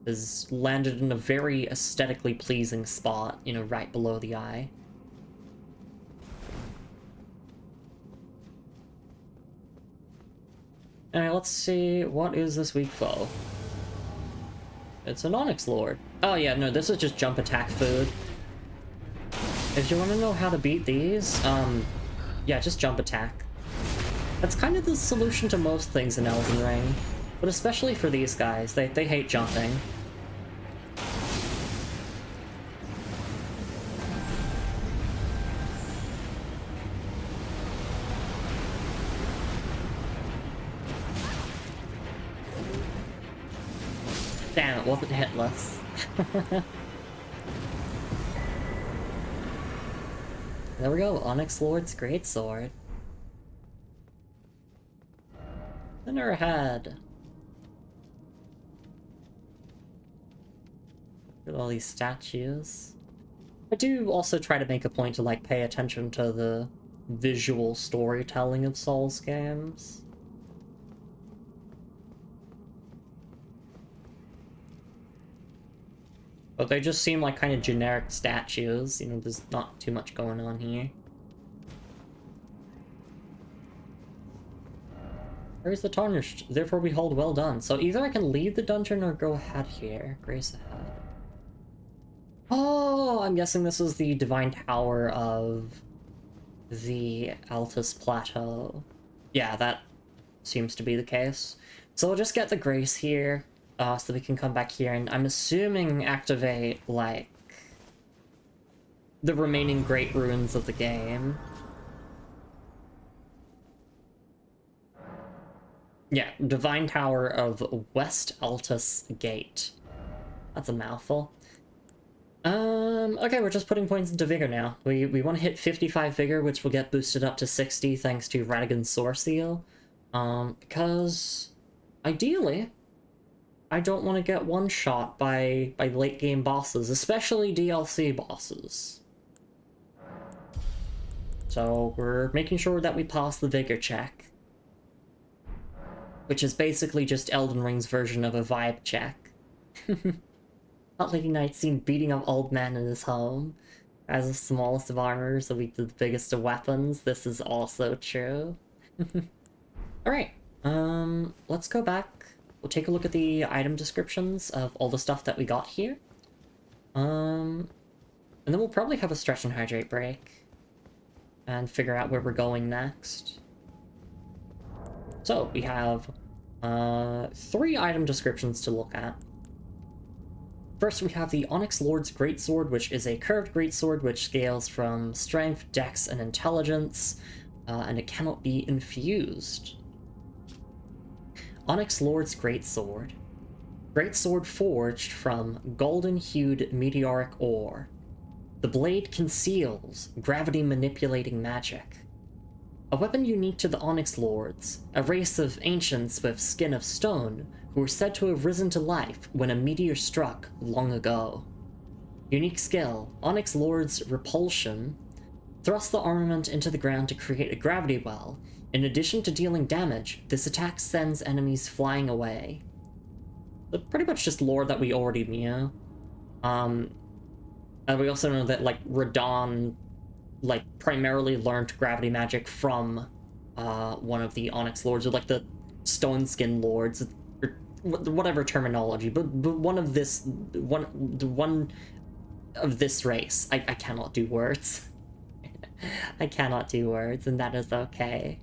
is landed in a very aesthetically pleasing spot, you know, right below the eye. Alright, let's see, what is this week foe? It's an Onyx Lord. Oh yeah, no, this is just jump attack food. If you want to know how to beat these, yeah, just jump attack. That's kind of the solution to most things in Elden Ring, but especially for these guys, they hate jumping. Damn, it wasn't hitless. There we go, Onyx Lord's Greatsword. Thinner ahead. Look at all these statues. I do also try to make a point to, like, pay attention to the visual storytelling of Souls games. But they just seem like kind of generic statues, you know, there's not too much going on here. Where's the Tarnished? Therefore we hold well done. So either I can leave the dungeon or go ahead here. Grace ahead. Oh, I'm guessing this is the Divine Tower of the Altus Plateau. Yeah, that seems to be the case. So we'll just get the Grace here. So we can come back here, and I'm assuming activate, like, the remaining Great Ruins of the game. Yeah, Divine Tower of West Altus Gate. That's a mouthful. Okay, we're just putting points into Vigor now. We want to hit 55 Vigor, which will get boosted up to 60 thanks to Radagon's Source Seal. Because, ideally, I don't want to get one-shot by late-game bosses, especially DLC bosses. So we're making sure that we pass the Vigor check. Which is basically just Elden Ring's version of a vibe check. Hot Lady Knight seen beating up old man in his home. As the smallest of armors, the weak to the biggest of weapons. This is also true. Alright, let's go back. We'll take a look at the item descriptions of all the stuff that we got here. And then we'll probably have a stretch and hydrate break. And figure out where we're going next. So, we have 3 item descriptions to look at. First, we have the Onyx Lord's Greatsword, which is a curved greatsword which scales from strength, dex, and intelligence, and it cannot be infused. Onyx Lord's Greatsword. Greatsword forged from golden-hued meteoric ore. The blade conceals gravity-manipulating magic. A weapon unique to the Onyx Lords, a race of ancients with skin of stone who were said to have risen to life when a meteor struck long ago. Unique skill, Onyx Lord's Repulsion. Thrust the armament into the ground to create a gravity well. In addition to dealing damage, this attack sends enemies flying away. So pretty much just lore that we already knew. And we also know that, like, Radon, like, primarily learned gravity magic from one of the Onyx Lords, or like the Stone Skin Lords, or whatever terminology, but one of this race. I cannot do words. I cannot do words, and that is okay.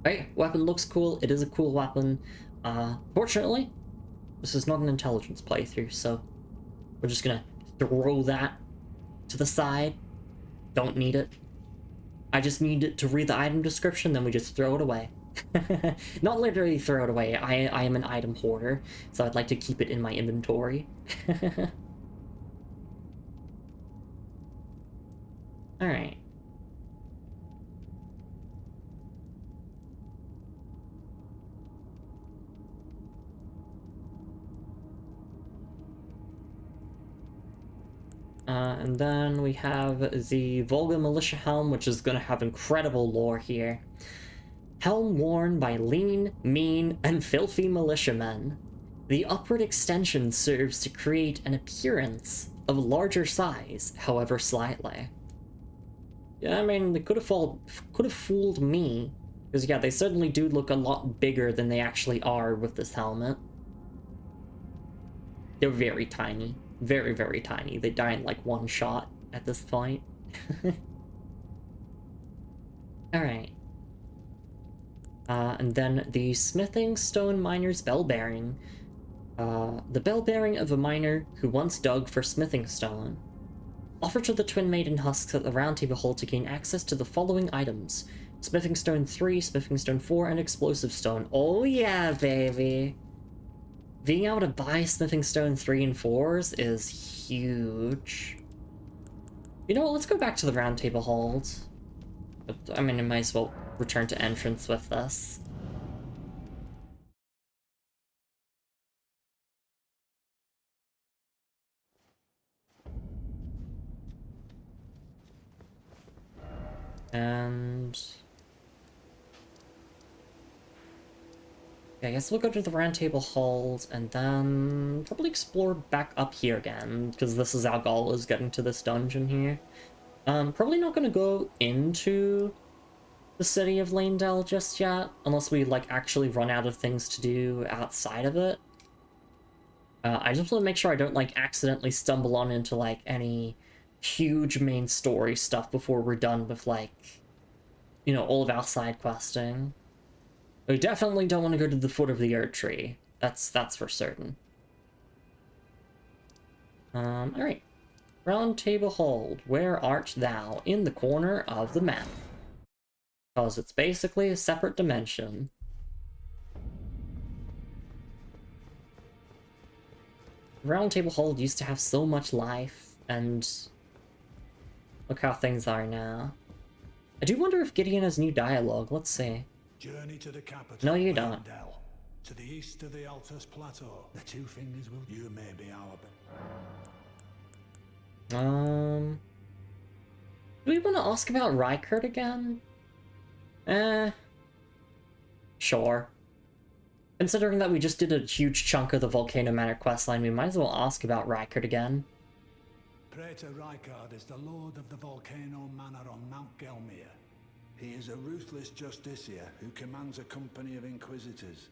Right, weapon looks cool. It is a cool weapon. Fortunately, this is not an intelligence playthrough, so we're just gonna throw that to the side. Don't need it. I just need it to read the item description, then we just throw it away. Not literally throw it away. I am an item hoarder, so I'd like to keep it in my inventory. Alright. And then we have the Volga Militia Helm, which is gonna have incredible lore here. Helm worn by lean, mean, and filthy militiamen. The upward extension serves to create an appearance of larger size, however slightly. Yeah, I mean, they could have fooled me, because yeah, they certainly do look a lot bigger than they actually are with this helmet. They're very tiny. Very, very tiny. They die in like one shot at this point. Alright. And then the Smithing Stone Miner's Bell Bearing. The bell bearing of a miner who once dug for smithing stone. Offer to the Twin Maiden husks at the Round Table Hall to gain access to the following items. Smithing Stone 3, Smithing Stone 4, and Explosive Stone. Oh yeah, baby! Being able to buy Smithing Stone 3 and 4s is huge. You know what, let's go back to the Round Table Hold. I mean, I might as well return to entrance with this. And yeah, I guess we'll go to the Round Table Hold and then probably explore back up here again, because this is our goal, is getting to this dungeon here. Probably not gonna go into the city of Leyndell just yet, unless we like actually run out of things to do outside of it. I just want to make sure I don't like accidentally stumble on into like any huge main story stuff before we're done with like, you know, all of our side questing. We definitely don't want to go to the foot of the Erd Tree. That's for certain. Alright. Round Table Hold, where art thou? In the corner of the map. Because it's basically a separate dimension. Round Table Hold used to have so much life, and look how things are now. I do wonder if Gideon has new dialogue. Let's see. Journey to the capital. No, you don't. Leyndell, to the east of the Altus Plateau. The two fingers will. You may be our. Do we want to ask about Rykert again? Sure. Considering that we just did a huge chunk of the Volcano Manor questline, we might as well ask about Rykert again. Praetor Rykard is the lord of the Volcano Manor on Mount Gelmir. He is a ruthless justiciar who commands a company of inquisitors,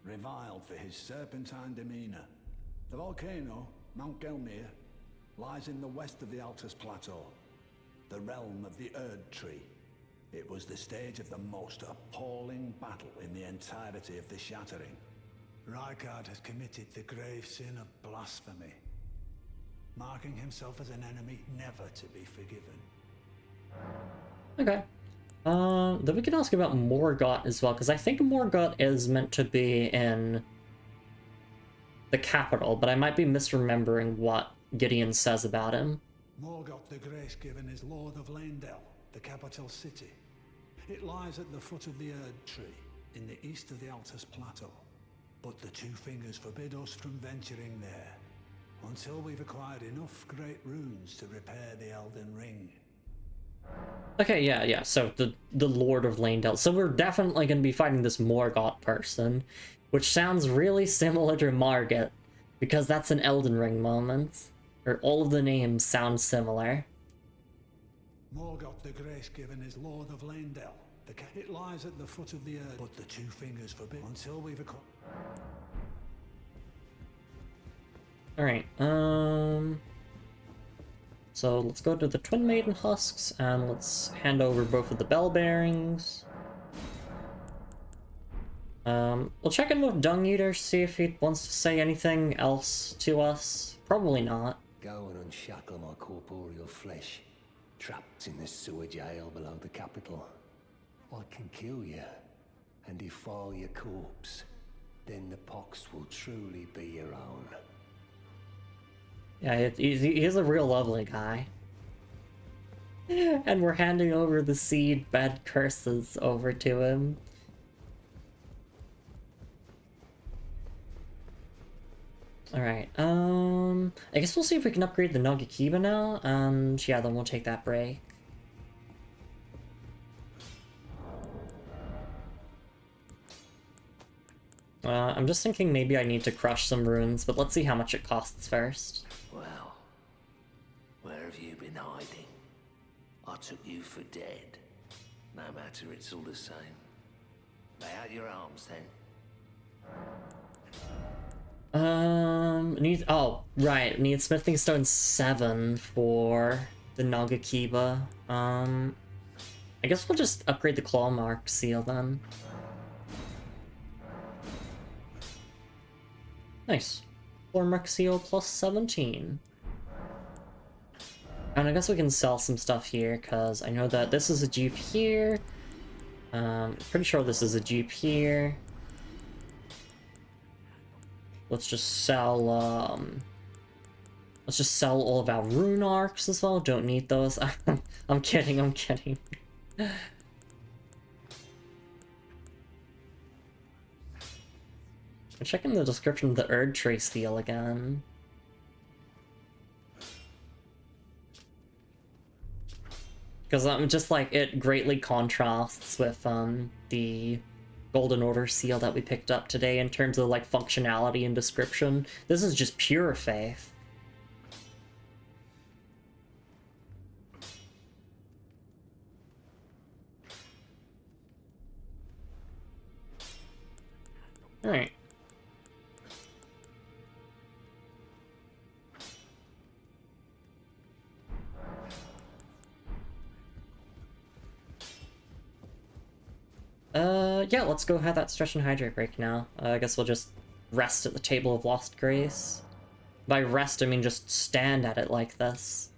reviled for his serpentine demeanor. The volcano, Mount Gelmir, lies in the west of the Altus Plateau, the realm of the Erd Tree. It was the stage of the most appalling battle in the entirety of the Shattering. Rykard has committed the grave sin of blasphemy, marking himself as an enemy never to be forgiven. Okay. Then we can ask about Morgott as well, because I think Morgott is meant to be in the capital, but I might be misremembering what Gideon says about him. Morgott the Grace-Given is Lord of Leyndell, the capital city. It lies at the foot of the Erd Tree, in the east of the Altus Plateau. But the two fingers forbid us from venturing there, until we've acquired enough great runes to repair the Elden Ring. Okay, yeah, so the Lord of Leyndell. So we're definitely going to be fighting this Morgott person, which sounds really similar to Margit, because that's an Elden Ring moment. Or all of the names sound similar. Morgott the Grace-Given is Lord of Leyndell. It lies at the foot of the Erd, but the two fingers forbid until we've acquired... Alright, so let's go to the Twin Maiden husks, and let's hand over both of the bell bearings. We'll check in with Dung Eater, see if he wants to say anything else to us. Probably not. Go and unshackle my corporeal flesh, trapped in this sewer jail below the capital. I can kill you and defile your corpse. Then the pox will truly be your own. Yeah, he is a real lovely guy. And we're handing over the seed bed curses over to him. Alright, I guess we'll see if we can upgrade the Nagakiba now, and yeah, then we'll take that break. I'm just thinking maybe I need to crush some runes, but let's see how much it costs first. Well, where have you been hiding? I took you for dead. No matter, it's all the same. Lay out your arms then. Oh, right, need Smithing Stone 7 for the Nagakiba. I guess we'll just upgrade the Claw Mark seal then. Nice. Claw Mark seal plus 17. And I guess we can sell some stuff here, because I know that this is a Jeep here. Pretty sure this is a Jeep here. Let's just sell, let's just sell all of our rune arcs as well. Don't need those. I'm kidding, I'm kidding. I'm checking the description of the Erd Tree seal again. Because just like it greatly contrasts with the Golden Order seal that we picked up today in terms of like functionality and description. This is just pure faith. Alright. Yeah, let's go have that stretch and hydrate break now. I guess we'll just rest at the Table of Lost Grace. By rest, I mean just stand at it like this.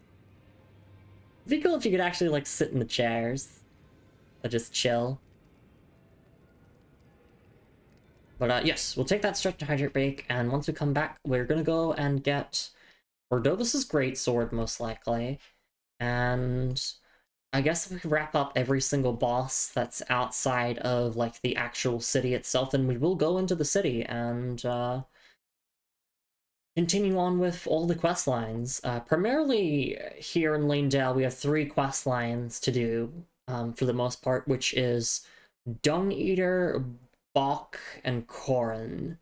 It'd be cool if you could actually, like, sit in the chairs. Or just chill. But, yes, we'll take that stretch and hydrate break, and once we come back, we're gonna go and get Ordovis's Greatsword, most likely. And I guess if we wrap up every single boss that's outside of, like, the actual city itself, then we will go into the city and, continue on with all the quest lines. Primarily here in Leyndell, we have 3 quest lines to do, for the most part, which is Dung Eater, Bok, and Corrin,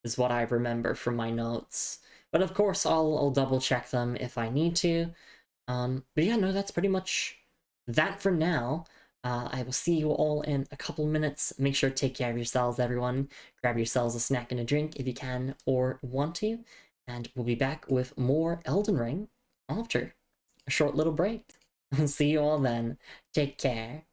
is what I remember from my notes. But of course, I'll double check them if I need to. But yeah, no, that's pretty much that for now. I will see you all in a couple minutes. Make sure to take care of yourselves, everyone. Grab yourselves a snack and a drink if you can or want to. And we'll be back with more Elden Ring after a short little break. See you all then. Take care.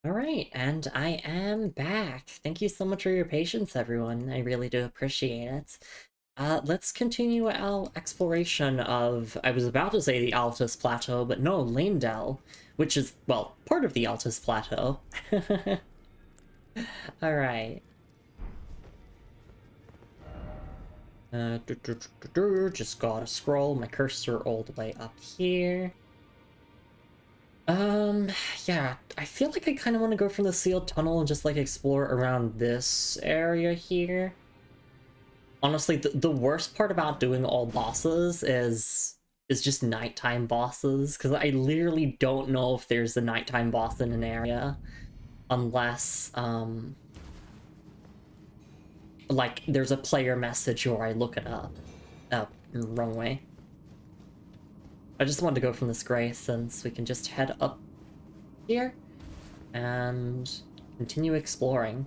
Alright, and I am back. Thank you so much for your patience, everyone. I really do appreciate it. Let's continue our exploration of, I was about to say the Altus Plateau, but no, Leyndell, which is, well, part of the Altus Plateau. Alright. Just gotta scroll my cursor all the way up here. Yeah, I feel like I kind of want to go for the sealed tunnel and just, like, explore around this area here. Honestly, the worst part about doing all bosses is just nighttime bosses, because I literally don't know if there's a nighttime boss in an area, unless, like, there's a player message or I look it up. Oh, wrong way. I just wanted to go from this gray since we can just head up here and continue exploring.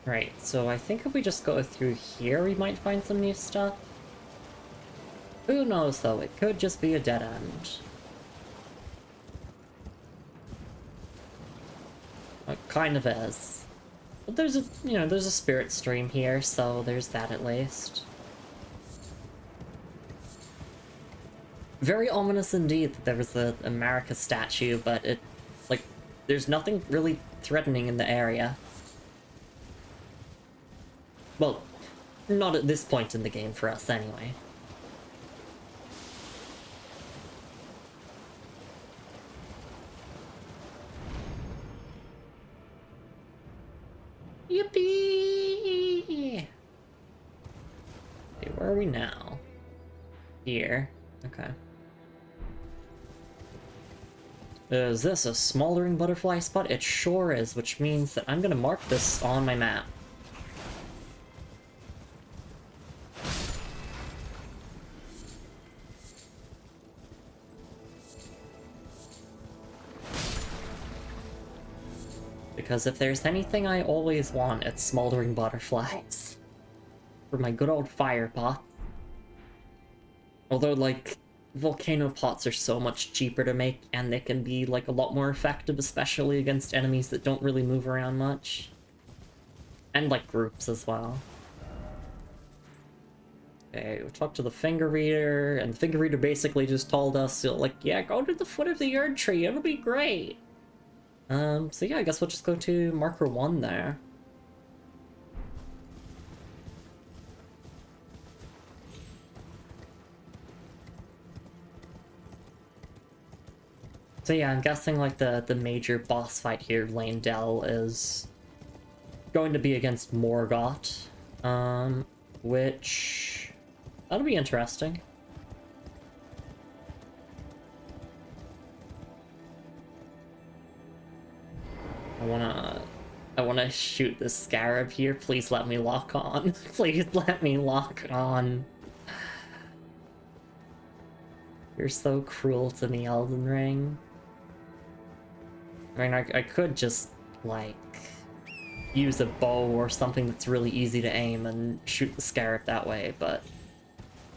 Right, so I think if we just go through here, we might find some new stuff. Who knows, though? It could just be a dead end. It kind of is. But there's a, there's a spirit stream here, so there's that at least. Very ominous indeed that there was the America statue, but it, like, there's nothing really threatening in the area. Well, not at this point in the game for us, anyway. Yippee! Okay, where are we now? Here. Okay. Is this a smoldering butterfly spot? It sure is, which means that I'm gonna mark this on my map. Because if there's anything I always want, it's smoldering butterflies. For my good old fire pots. Although, like, volcano pots are so much cheaper to make, and they can be, like, a lot more effective, especially against enemies that don't really move around much. And, like, groups as well. Okay, we talked to the finger reader, and the finger reader basically just told us, like, yeah, go to the foot of the Erd tree, it'll be great. So yeah, I guess we'll just go to marker 1 there. So yeah, I'm guessing like the major boss fight here, Leyndell, is going to be against Morgott, which that'll be interesting. I wanna shoot this scarab here. Please let me lock on. Please let me lock on. You're so cruel to me, Elden Ring. I mean, I could just, like, use a bow or something that's really easy to aim and shoot the scarab that way, but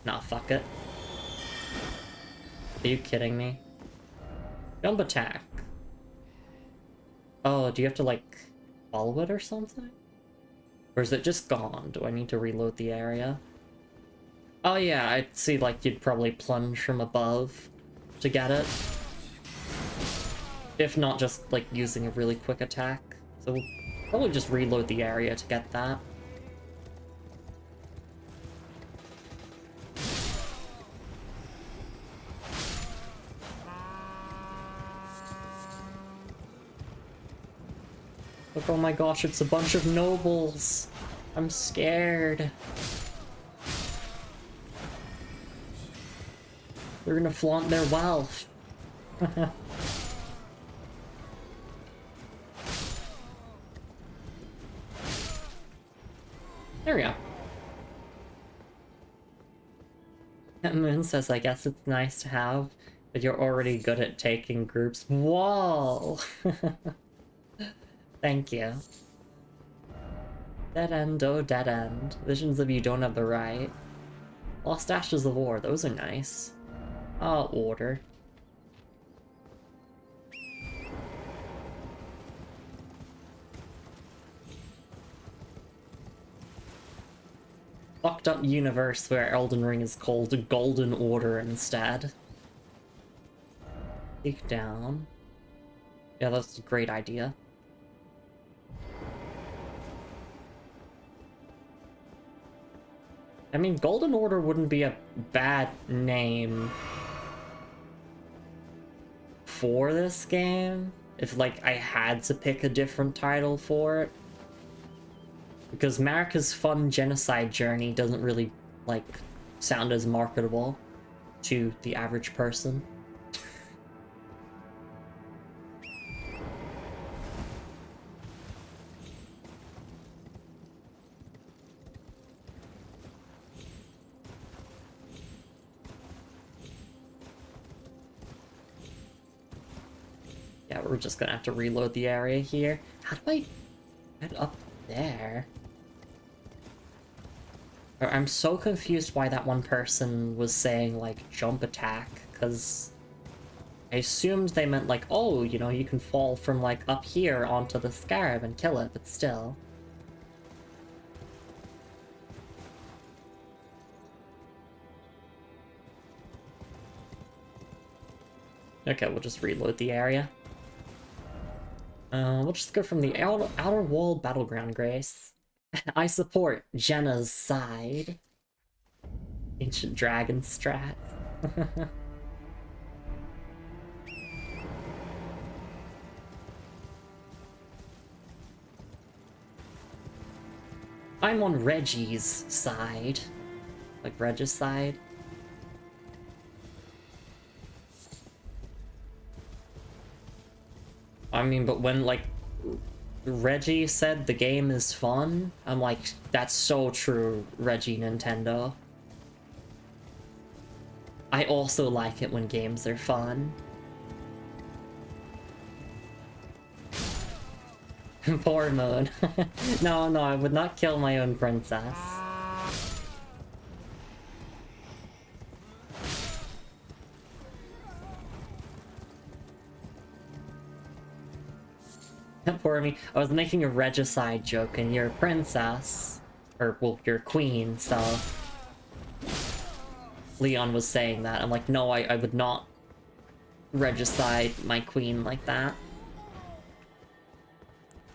nah, fuck it. Are you kidding me? Jump attack. Oh, do you have to, like, follow it or something? Or is it just gone? Do I need to reload the area? Oh yeah, I see, like, you'd probably plunge from above to get it. If not, just, like, using a really quick attack. So we'll probably just reload the area to get that. Look, oh my gosh, it's a bunch of nobles. I'm scared. They're gonna flaunt their wealth. There we go. Moon says, I guess it's nice to have, but you're already good at taking groups. Whoa! Thank you. Dead end, oh dead end. Visions of you don't have the right. Lost Ashes of War, those are nice. Order. Fucked up universe where Elden Ring is called Golden Order instead. Take down. Yeah, that's a great idea. I mean, Golden Order wouldn't be a bad name for this game if, like, I had to pick a different title for it. Because Marika's fun genocide journey doesn't really, like, sound as marketable to the average person. Yeah, we're just gonna have to reload the area here. How do I get up there? I'm so confused why that one person was saying, like, jump attack, because I assumed they meant, like, oh, you know, you can fall from, like, up here onto the scarab and kill it, but still. Okay, we'll just reload the area. We'll just go from the outer wall battleground, Grace. I support Jenna's side. Ancient dragon strat. I'm on Reggie's side. Like Reggie's side. I mean, but when, like, Reggie said the game is fun, I'm like, that's so true, Reggie Nintendo. I also like it when games are fun. Poor Moon. No, I would not kill my own princess. Poor me. I was making a regicide joke and you're a princess. Or, well, you're a queen, so... Leon was saying that. I'm like, no, I would not regicide my queen like that.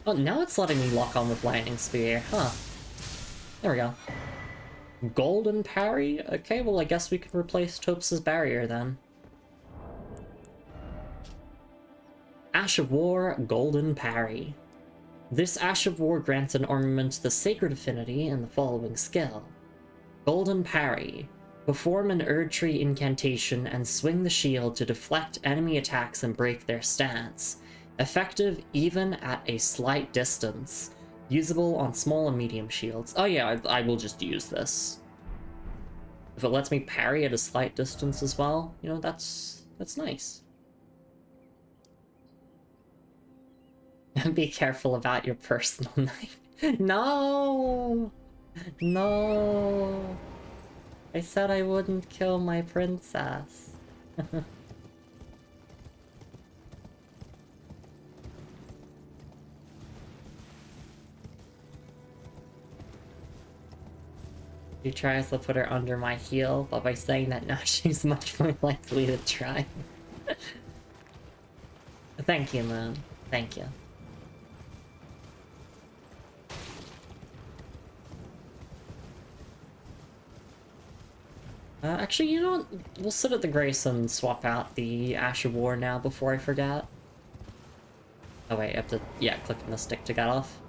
Oh, now it's letting me lock on with Lightning Spear. Huh. There we go. Golden Parry? Okay, well, I guess we can replace Tops's barrier then. Ash of War, Golden Parry. This Ash of War grants an ornament the Sacred Affinity in the following skill. Golden Parry. Perform an Erdtree incantation and swing the shield to deflect enemy attacks and break their stance. Effective even at a slight distance. Usable on small and medium shields. Oh yeah, I will just use this. If it lets me parry at a slight distance as well, you know, that's nice. Be careful about your personal knife. No! No! I said I wouldn't kill my princess. She tries to put her under my heel, but by saying that now she's much more likely to try. Thank you, Moon. Thank you. Actually, you know what? We'll sit at the Grace and swap out the Ash of War now before I forget. Oh wait, I have to, yeah, click on the stick to get off.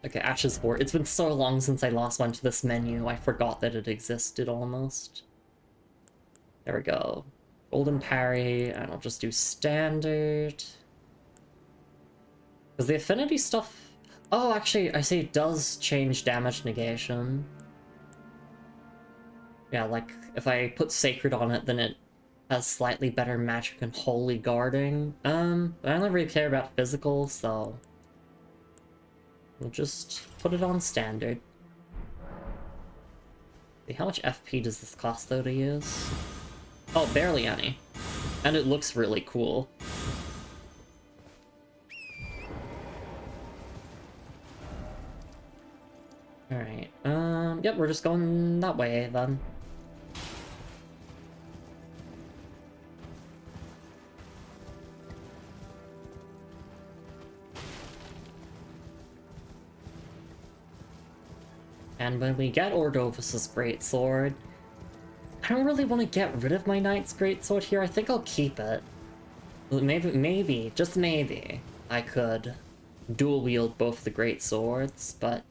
Okay, Ashes of War. It's been so long since I last went to this menu, I forgot that it existed almost. There we go. Golden Parry, and I'll just do standard. Because the affinity stuff... Oh, actually, I see it does change damage negation. Yeah, like, if I put Sacred on it, then it has slightly better magic and Holy Guarding. But I don't really care about physical, so... we'll just put it on standard. See, how much FP does this cost, though, to use? Oh, barely any. And it looks really cool. Alright, yep, we're just going that way, then. And when we get Ordovus's Greatsword, I don't really want to get rid of my Knight's Greatsword here. I think I'll keep it. Maybe, just maybe, I could dual wield both the Greatswords, but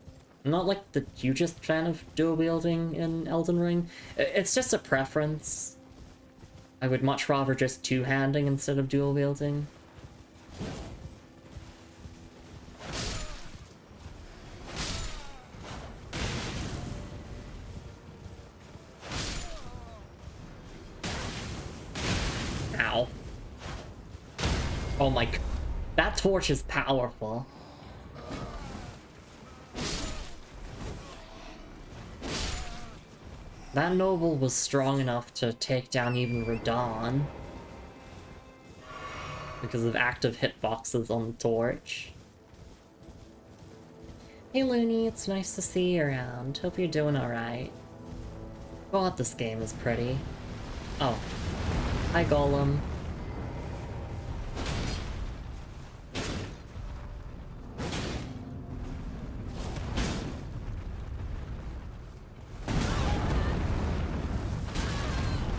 I'm not like the hugest fan of dual wielding in Elden Ring. It's just a preference. I would much rather just two-handing instead of dual wielding. Ow. Oh my god. That torch is powerful. That noble was strong enough to take down even Radahn. Because of active hitboxes on the torch. Hey Looney, it's nice to see you around. Hope you're doing alright. God, this game is pretty. Oh. Hi, Golem.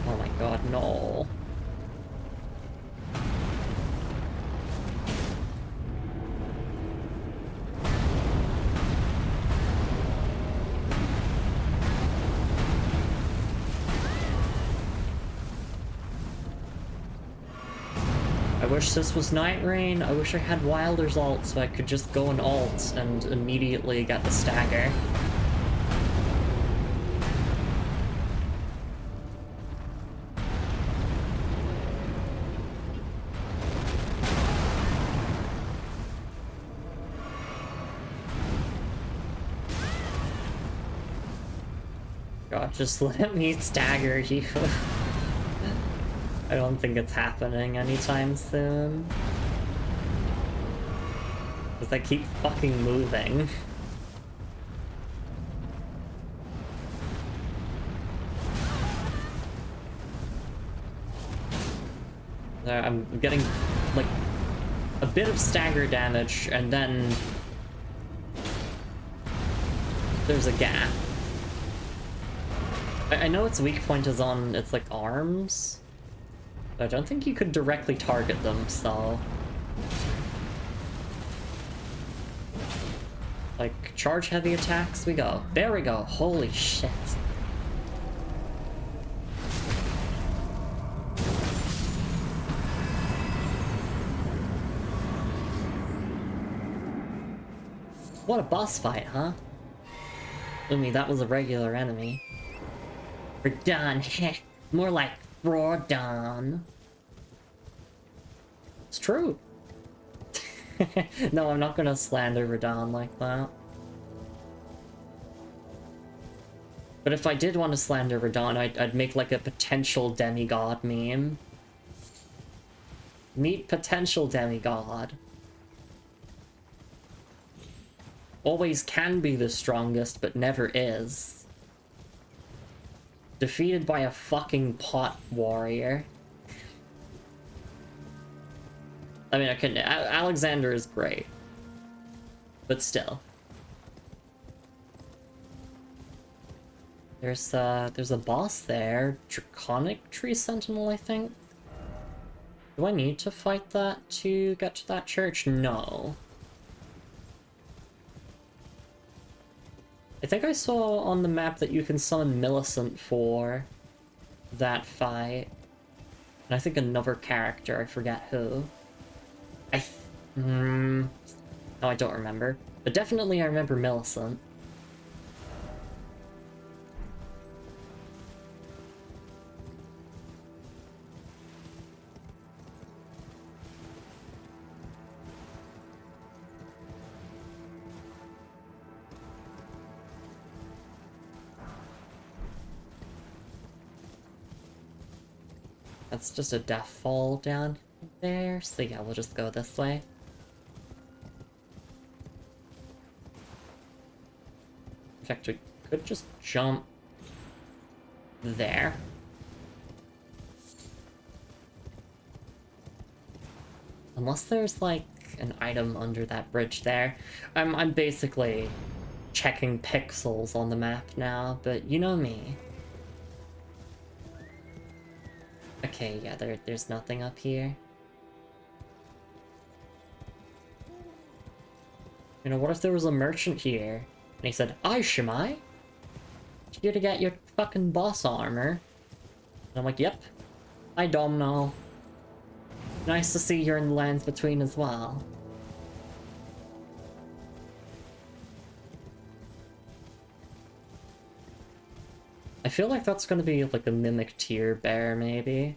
Oh my god, no. I wish this was Night Rain. I wish I had Wilder's ult so I could just go and ult and immediately get the stagger. God, just let me stagger you. I don't think it's happening anytime soon. Because I keep fucking moving. I'm getting, like, a bit of stagger damage, and then there's a gap. I know its weak point is on its, like, arms. I don't think you could directly target them, so... like, charge heavy attacks, we go. There we go, holy shit. What a boss fight, huh? Lumi, that was a regular enemy. Radahn, heh. More like Radahn. It's true. No, I'm not gonna slander Radahn like that. But if I did want to slander Radahn, I'd make like a potential demigod meme. Meet potential demigod. Always can be the strongest, but never is. Defeated by a fucking pot warrior. I mean, Alexander is great. But still. There's a boss there. Draconic Tree Sentinel, I think. Do I need to fight that to get to that church? No. I think I saw on the map that you can summon Millicent for that fight. And I think another character, I forget who. No, I don't remember. But definitely I remember Millicent. That's just a death fall down there, so yeah, we'll just go this way. In fact, we could just jump there. Unless there's like an item under that bridge there. I'm basically checking pixels on the map now, but you know me. Okay, yeah, there's nothing up here. You know, what if there was a merchant here? And he said, "Aye, Shemai, here to get your fucking boss armor." And I'm like, "Yep. Hi, Domino. Nice to see you're in the lands between as well." I feel like that's gonna be like a mimic tier bear, maybe.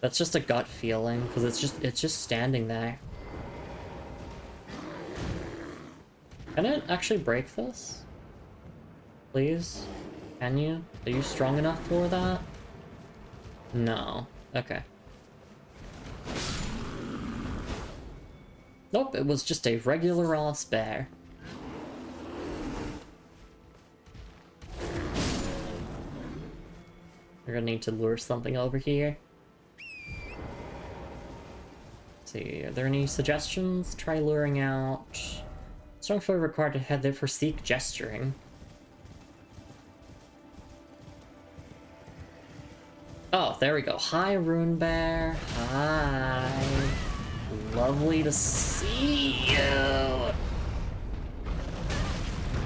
That's just a gut feeling, because it's just standing there. Can it actually break this? Please? Can you? Are you strong enough for that? No. Okay. Nope, it was just a regular ass bear. We're gonna need to lure something over here. Let's see, are there any suggestions? Try luring out. Strong foe required to head there for seek gesturing. Oh, there we go. Hi, Rune Bear. Hi. Lovely to see you.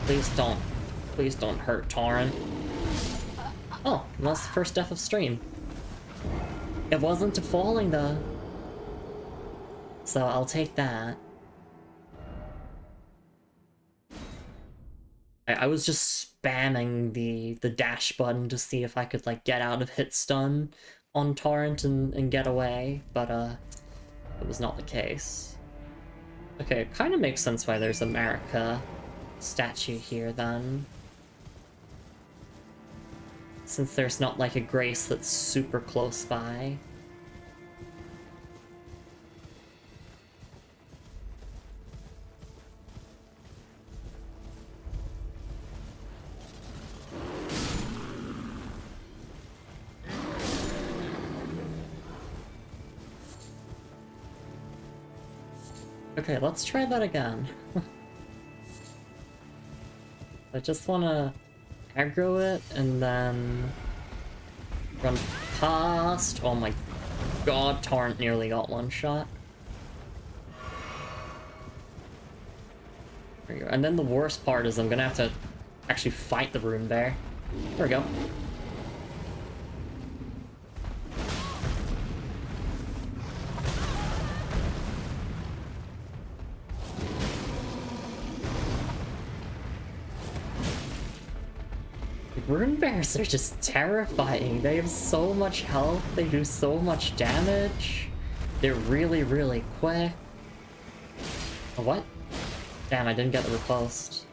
Please don't hurt Torrent. Oh, and that's the first death of stream. It wasn't to falling though. So I'll take that. I was just spamming the dash button to see if I could like get out of hit stun on Torrent and get away, but it was not the case. Okay, it kind of makes sense why there's a Marika statue here then. Since there's not like a Grace that's super close by. Okay, let's try that again. I just wanna aggro it and then run past. Oh my god, Torrent nearly got one shot. There you go. And then the worst part is I'm gonna have to actually fight the Rune Bear. There we go. Rune Bears are just terrifying. They have so much health, they do so much damage. They're really, really quick. Oh, what? Damn, I didn't get the riposte.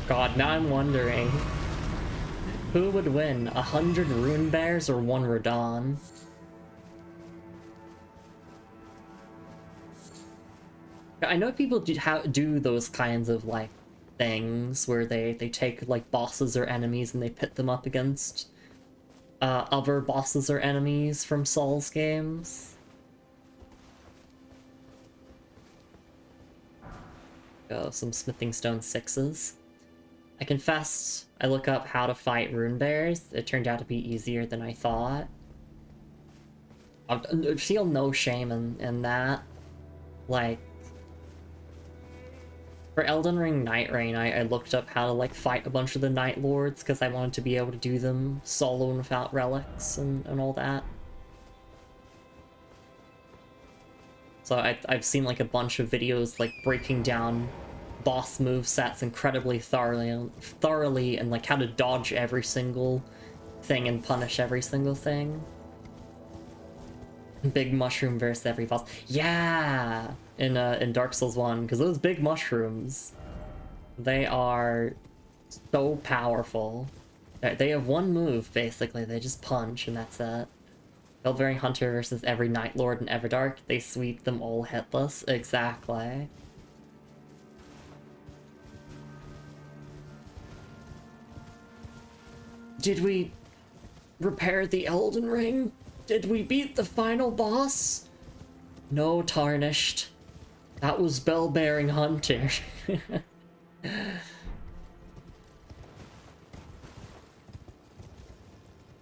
God, now I'm wondering who would win, 100 Rune Bears or 1 Radon? I know people do those kinds of like things where they take like bosses or enemies and they pit them up against other bosses or enemies from Souls games. Oh, some Smithing Stone 6s. I confess, I look up how to fight Rune Bears. It turned out to be easier than I thought. I feel no shame in that. Like, For Elden Ring Night Rain, I looked up how to like fight a bunch of the Night Lords because I wanted to be able to do them solo and without relics and all that. So I've seen like a bunch of videos like breaking down boss movesets incredibly thoroughly and like how to dodge every single thing and punish every single thing. Big mushroom versus every boss. Yeah! In Dark Souls 1, because those big mushrooms, they are so powerful. They have one move, basically. They just punch, and that's it. Bellberry Hunter versus every Night Lord in Everdark. They sweep them all hitless. Exactly. Did we repair the Elden Ring? Did we beat the final boss? No, Tarnished. That was Bell-bearing Hunter.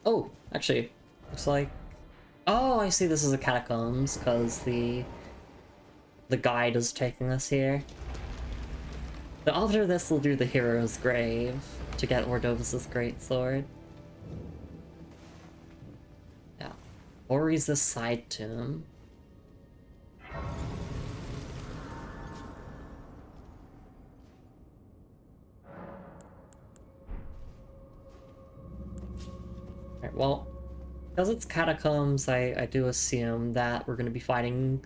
Oh, actually, looks like... Oh, I see this is a catacombs, because the guide is taking us here. So after this, we'll do the hero's grave to get Ordovis's greatsword. Yeah. Ori's the side tomb. Alright, well, because it's catacombs, I do assume that we're going to be fighting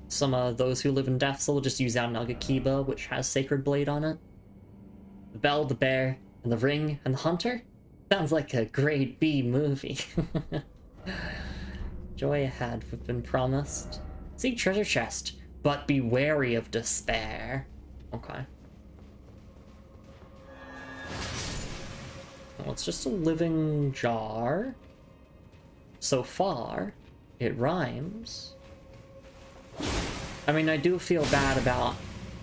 some of those who live in death, so we'll just use our Nagakiba, which has Sacred Blade on it. The Bell, the Bear, and the Ring, and the Hunter? Sounds like a grade B movie. Joy ahead, we've been promised. Seek treasure chest, but be wary of despair. Okay. Well, it's just a living jar. So far, it rhymes. I mean, I do feel bad about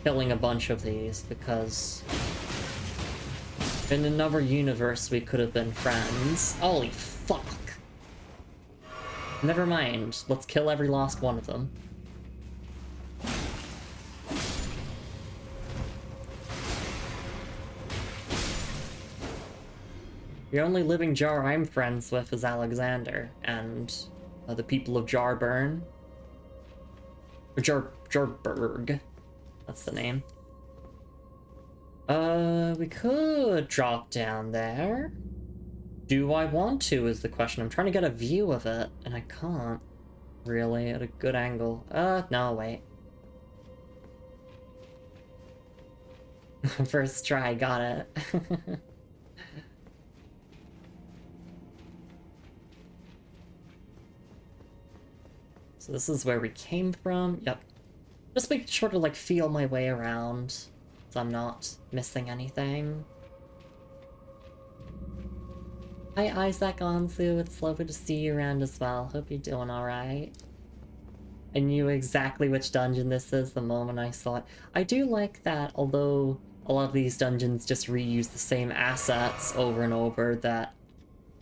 killing a bunch of these, because in another universe we could have been friends. Holy fuck. Never mind, let's kill every last one of them. The only living jar I'm friends with is Alexander, and the people of Jarburn. Jarburg. That's the name. We could drop down there. Do I want to is the question. I'm trying to get a view of it, and I can't. Really, at a good angle. No, wait. First try, got it. So this is where we came from. Yep. Just making sure to like feel my way around so I'm not missing anything. Hi Isaac Anzu, it's lovely to see you around as well. Hope you're doing alright. I knew exactly which dungeon this is the moment I saw it. I do like that, although a lot of these dungeons just reuse the same assets over and over, that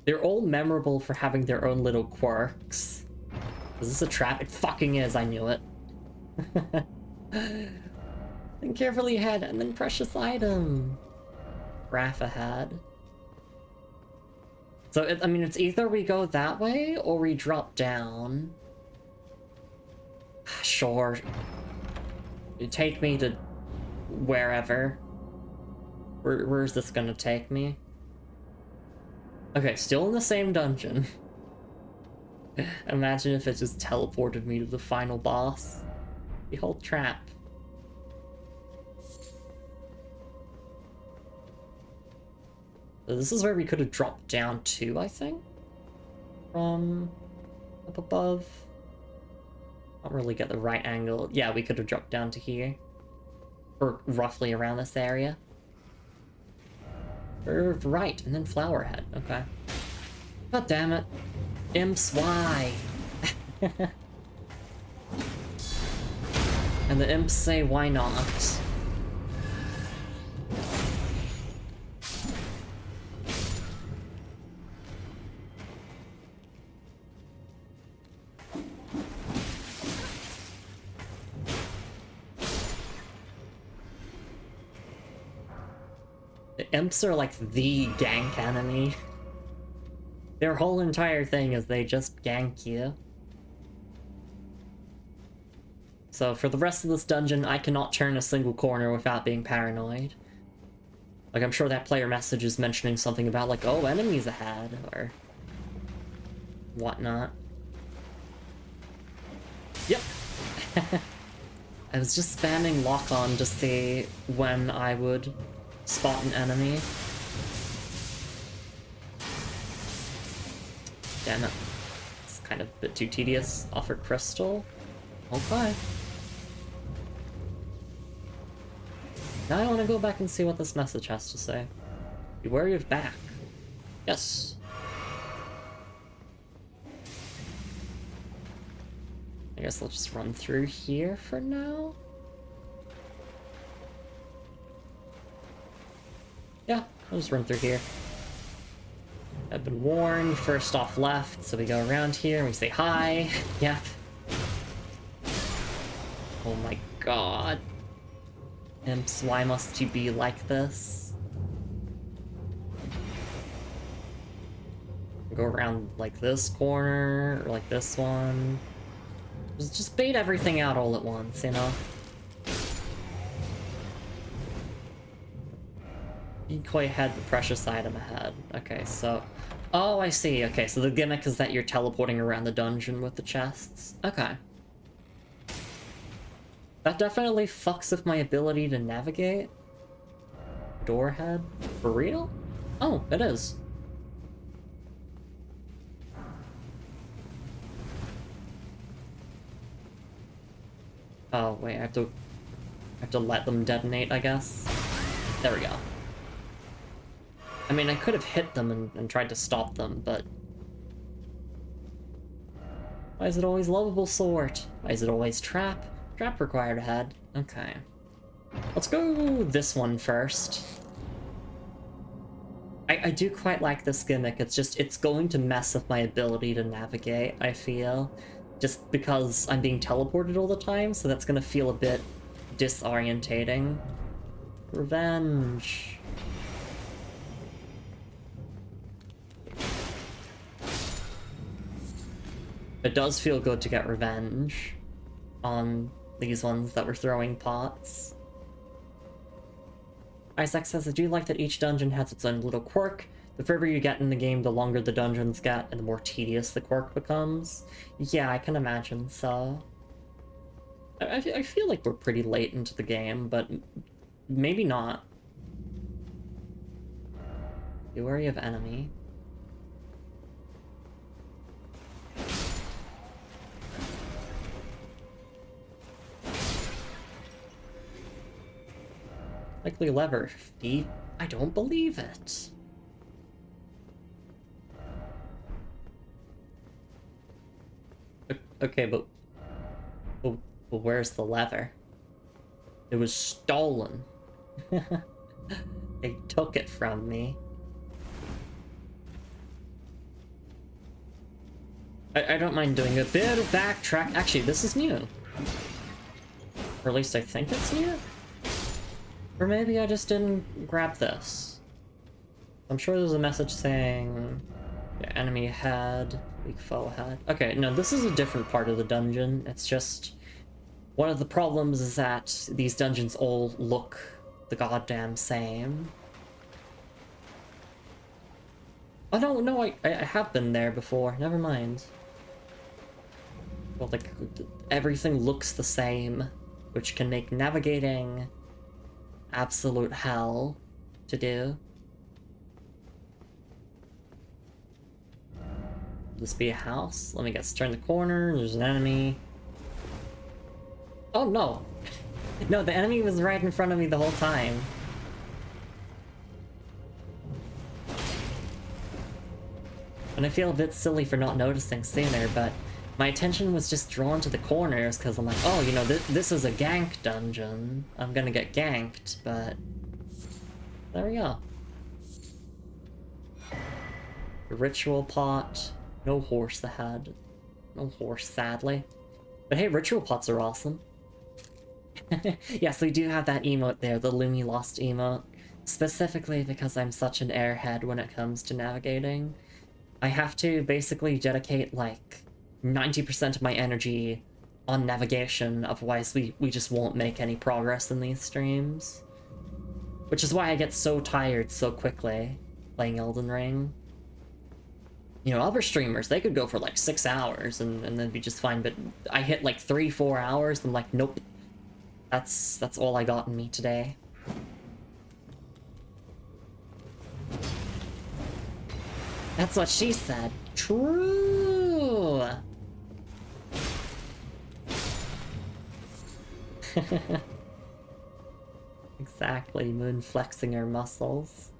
they're all memorable for having their own little quirks. Is this a trap? It fucking is, I knew it. Think carefully ahead, and then precious item. Graph ahead. So, I mean, it's either we go that way, or we drop down. Sure. You take me to wherever. Where is this gonna take me? Okay, still in the same dungeon. Imagine if it just teleported me to the final boss. The whole trap. So this is where we could have dropped down to, I think? From up above. Not really get the right angle. Yeah, we could have dropped down to here. Or roughly around this area. Curve right, and then flower head. Okay. God damn it. Imps, why? And the imps say, why not? The imps are like the gank enemy. Their whole entire thing is they just gank you. So for the rest of this dungeon, I cannot turn a single corner without being paranoid. Like, I'm sure that player message is mentioning something about, like, oh, enemies ahead, or whatnot. Yep. I was just spamming lock-on to see when I would spot an enemy. Damn it. It's kind of a bit too tedious. Offer crystal. Okay. Now I want to go back and see what this message has to say. Be wary of back. Yes. I guess I'll just run through here for now. Yeah, I'll just run through here. I've been warned, first off left, so we go around here and we say hi. Yep. Oh my god. Imps, why must you be like this? Go around like this corner, or like this one. Just bait everything out all at once, you know? Decoy had the precious item ahead. Okay, so... Oh, I see. Okay, so the gimmick is that you're teleporting around the dungeon with the chests. Okay. That definitely fucks with my ability to navigate. Door head? For real? Oh, it is. Oh, wait, I have to let them detonate, I guess. There we go. I mean, I could have hit them and tried to stop them, but... Why is it always lovable sort? Why is it always trap? Trap required ahead. Okay. Let's go this one first. I do quite like this gimmick. It's just, it's going to mess with my ability to navigate, I feel. Just because I'm being teleported all the time, so that's gonna feel a bit disorientating. Revenge. It does feel good to get revenge on these ones that were throwing pots. Isaac says, I do like that each dungeon has its own little quirk. The further you get in the game, the longer the dungeons get, and the more tedious the quirk becomes. Yeah, I can imagine so. I feel like we're pretty late into the game, but maybe not. Be wary of enemy. Likely lever. Thief? I don't believe it. Okay, but where's the lever? It was stolen. They took it from me. I don't mind doing a bit of backtrack. Actually, this is new. Or at least I think it's new. Or maybe I just didn't grab this. I'm sure there's a message saying... Yeah, enemy ahead, weak foe ahead. Okay, no, this is a different part of the dungeon. It's just... One of the problems is that these dungeons all look the goddamn same. Oh, no, I have been there before. Never mind. Well, like, everything looks the same, which can make navigating absolute hell to do. This be a house? Let me guess. Turn the corner, there's an enemy. Oh no! No, the enemy was right in front of me the whole time. And I feel a bit silly for not noticing sooner, but my attention was just drawn to the corners because I'm like, oh, you know, this is a gank dungeon. I'm gonna get ganked, but... There we go. The ritual pot. No horse ahead. No horse, sadly. But hey, ritual pots are awesome. Yes, we do have that emote there, the Lumi lost emote. Specifically because I'm such an airhead when it comes to navigating. I have to basically dedicate like 90% of my energy on navigation, otherwise we just won't make any progress in these streams. Which is why I get so tired so quickly playing Elden Ring. You know, other streamers, they could go for like 6 hours and then be just fine, but I hit like 3-4 hours, and I'm like, nope. That's all I got in me today. That's what she said. True! Exactly, Moon flexing her muscles.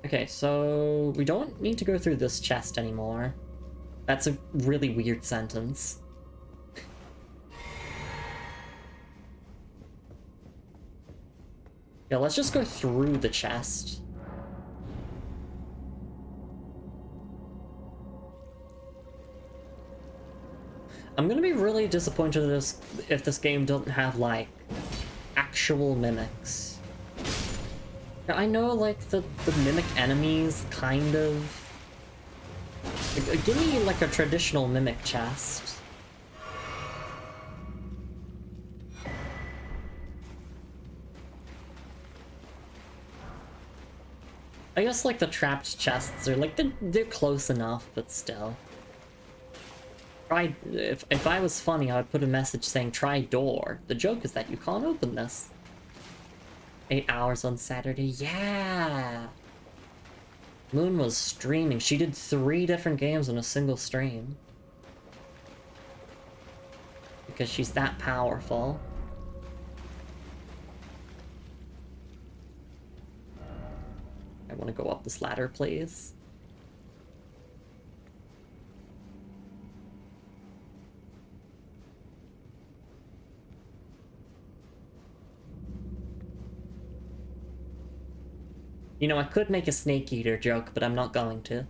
Okay, so we don't need to go through this chest anymore. That's a really weird sentence. Yeah, let's just go through the chest. I'm gonna be really disappointed if this game doesn't have, like, actual mimics. Yeah, I know, like, the mimic enemies, kind of... Give me, like, a traditional mimic chest. I guess, like, the trapped chests are, like, they're close enough, but still. Try, if I was funny, I would put a message saying, try door. The joke is that you can't open this. 8 hours on Saturday, yeah! Moon was streaming. She did 3 different games in a single stream. Because she's that powerful. I want to go up this ladder, please. You know, I could make a snake eater joke, but I'm not going to.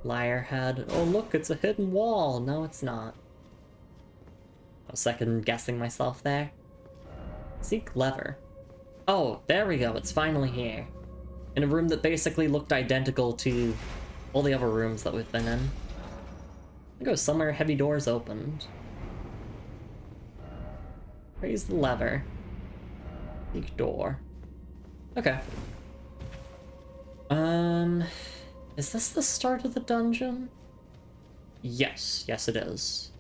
Liar head. Oh look, it's a hidden wall. No, it's not. I was second guessing myself there. Seek lever. Oh, there we go. It's finally here. In a room that basically looked identical to all the other rooms that we've been in. I go somewhere heavy doors opened. Raise the lever. Seek door. Okay. Is this the start of the dungeon? Yes, yes it is.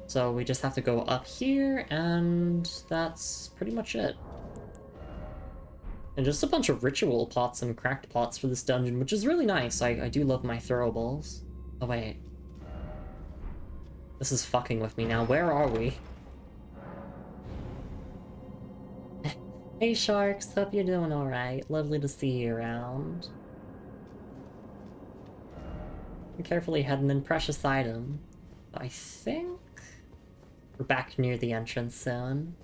So we just have to go up here, and that's pretty much it. And just a bunch of ritual pots and cracked pots for this dungeon, which is really nice. I do love my throwables. Oh wait. This is fucking with me now. Where are we? Hey sharks, hope you're doing alright. Lovely to see you around. I'm carefully heading in precious item. I think we're back near the entrance soon.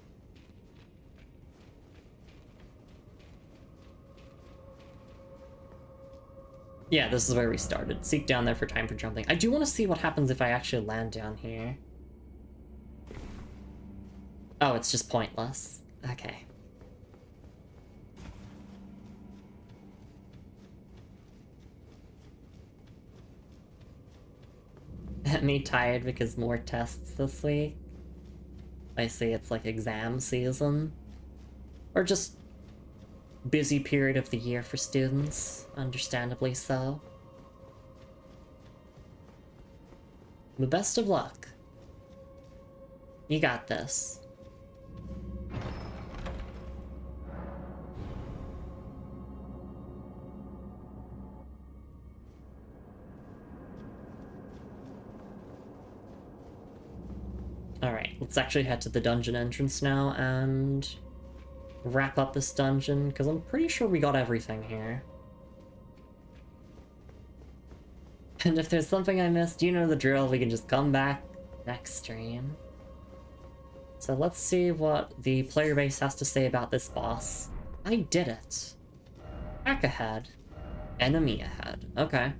Yeah, this is where we started. Seek down there for time for jumping. I do want to see what happens if I actually land down here. Oh, it's just pointless. Okay. Me tired because more tests this week. I see it's like exam season. Or just busy period of the year for students, understandably so. The best of luck. You got this. Alright, let's actually head to the dungeon entrance now and wrap up this dungeon, because I'm pretty sure we got everything here. And if there's something I missed, you know the drill, we can just come back next stream. So let's see what the player base has to say about this boss. I did it. Back ahead. Enemy ahead. Okay.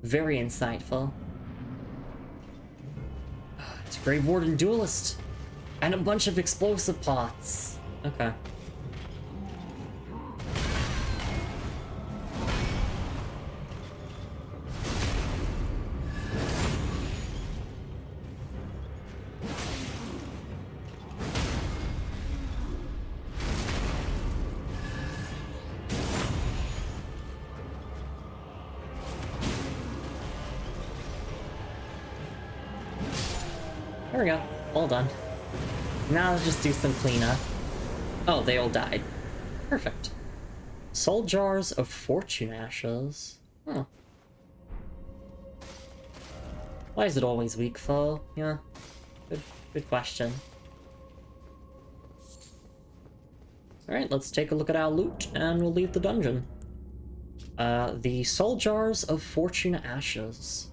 Very insightful. It's a Grave Warden Duelist! And a bunch of explosive pots! Okay. There we go. All done. Now let's just do some cleanup. Oh, they all died. Perfect. Soul Jars of Fortune Ashes. Huh. Why is it always weak foe? Yeah. Good question. Alright, let's take a look at our loot, and we'll leave the dungeon. The Soul Jars of Fortune Ashes.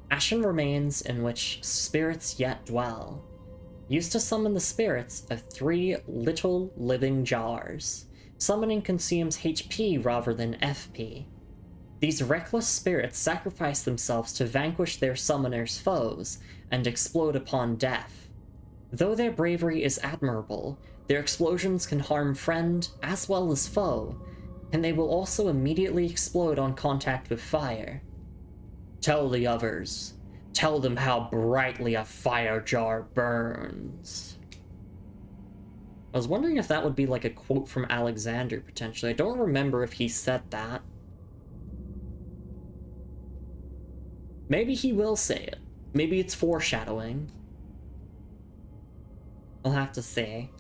Ashen remains in which spirits yet dwell. Used to summon the spirits of 3 little living jars. Summoning consumes HP rather than FP. These reckless spirits sacrifice themselves to vanquish their summoner's foes and explode upon death. Though their bravery is admirable, their explosions can harm friend as well as foe, and they will also immediately explode on contact with fire. Tell the others. Tell them how brightly a fire jar burns. I was wondering if that would be like a quote from Alexander, potentially. I don't remember if he said that. Maybe he will say it. Maybe it's foreshadowing. I'll have to say.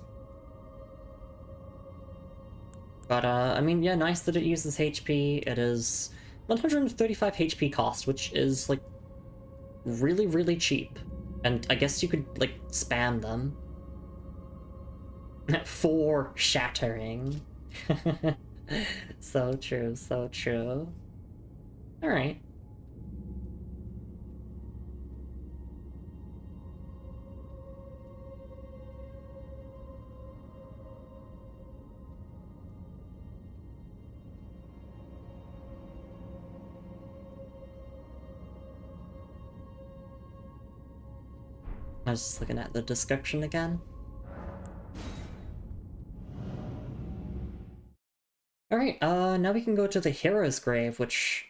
But, I mean, yeah, nice that it uses HP. It is 135 HP cost, which is, like, really, really cheap. And I guess you could, like, spam them. Shattering. So true, so true. Alright. I was just looking at the description again. Alright, now we can go to the Hero's Grave, which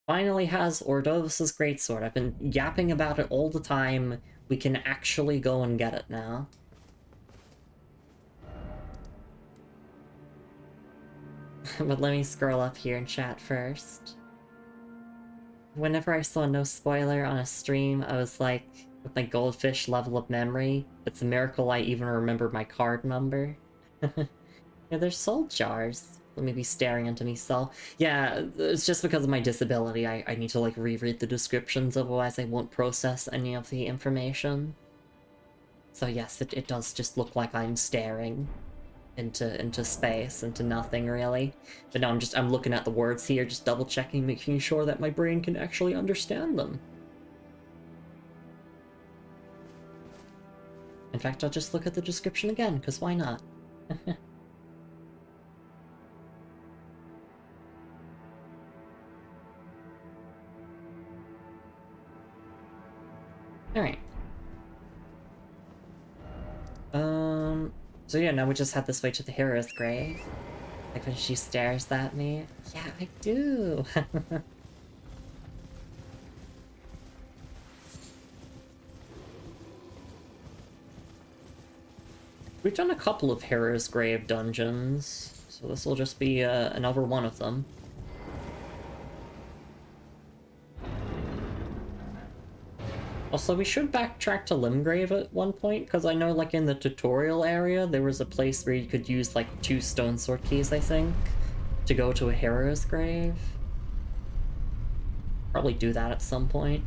finally has Ordovus' Greatsword. I've been yapping about it all the time. We can actually go and get it now. But let me scroll up here and chat first. Whenever I saw no spoiler on a stream, I was like, with my goldfish level of memory, it's a miracle I even remember my card number. Yeah, there's soul jars. Let me be staring into me soul. Yeah, it's just because of my disability. I need to like reread the descriptions, otherwise I won't process any of the information. So yes, it does just look like I'm staring into space, into nothing really. But no, I'm looking at the words here, just double checking, making sure that my brain can actually understand them. In fact, I'll just look at the description again, because why not? Alright. So yeah, now we just head this way to the hero's grave. Like when she stares at me. Yeah, I do! We've done a couple of Hero's Grave dungeons, so this will just be another one of them. Also, we should backtrack to Limgrave at one point, because I know, like, in the tutorial area, there was a place where you could use, like, 2 stone sword keys, I think, to go to a Hero's Grave. Probably do that at some point.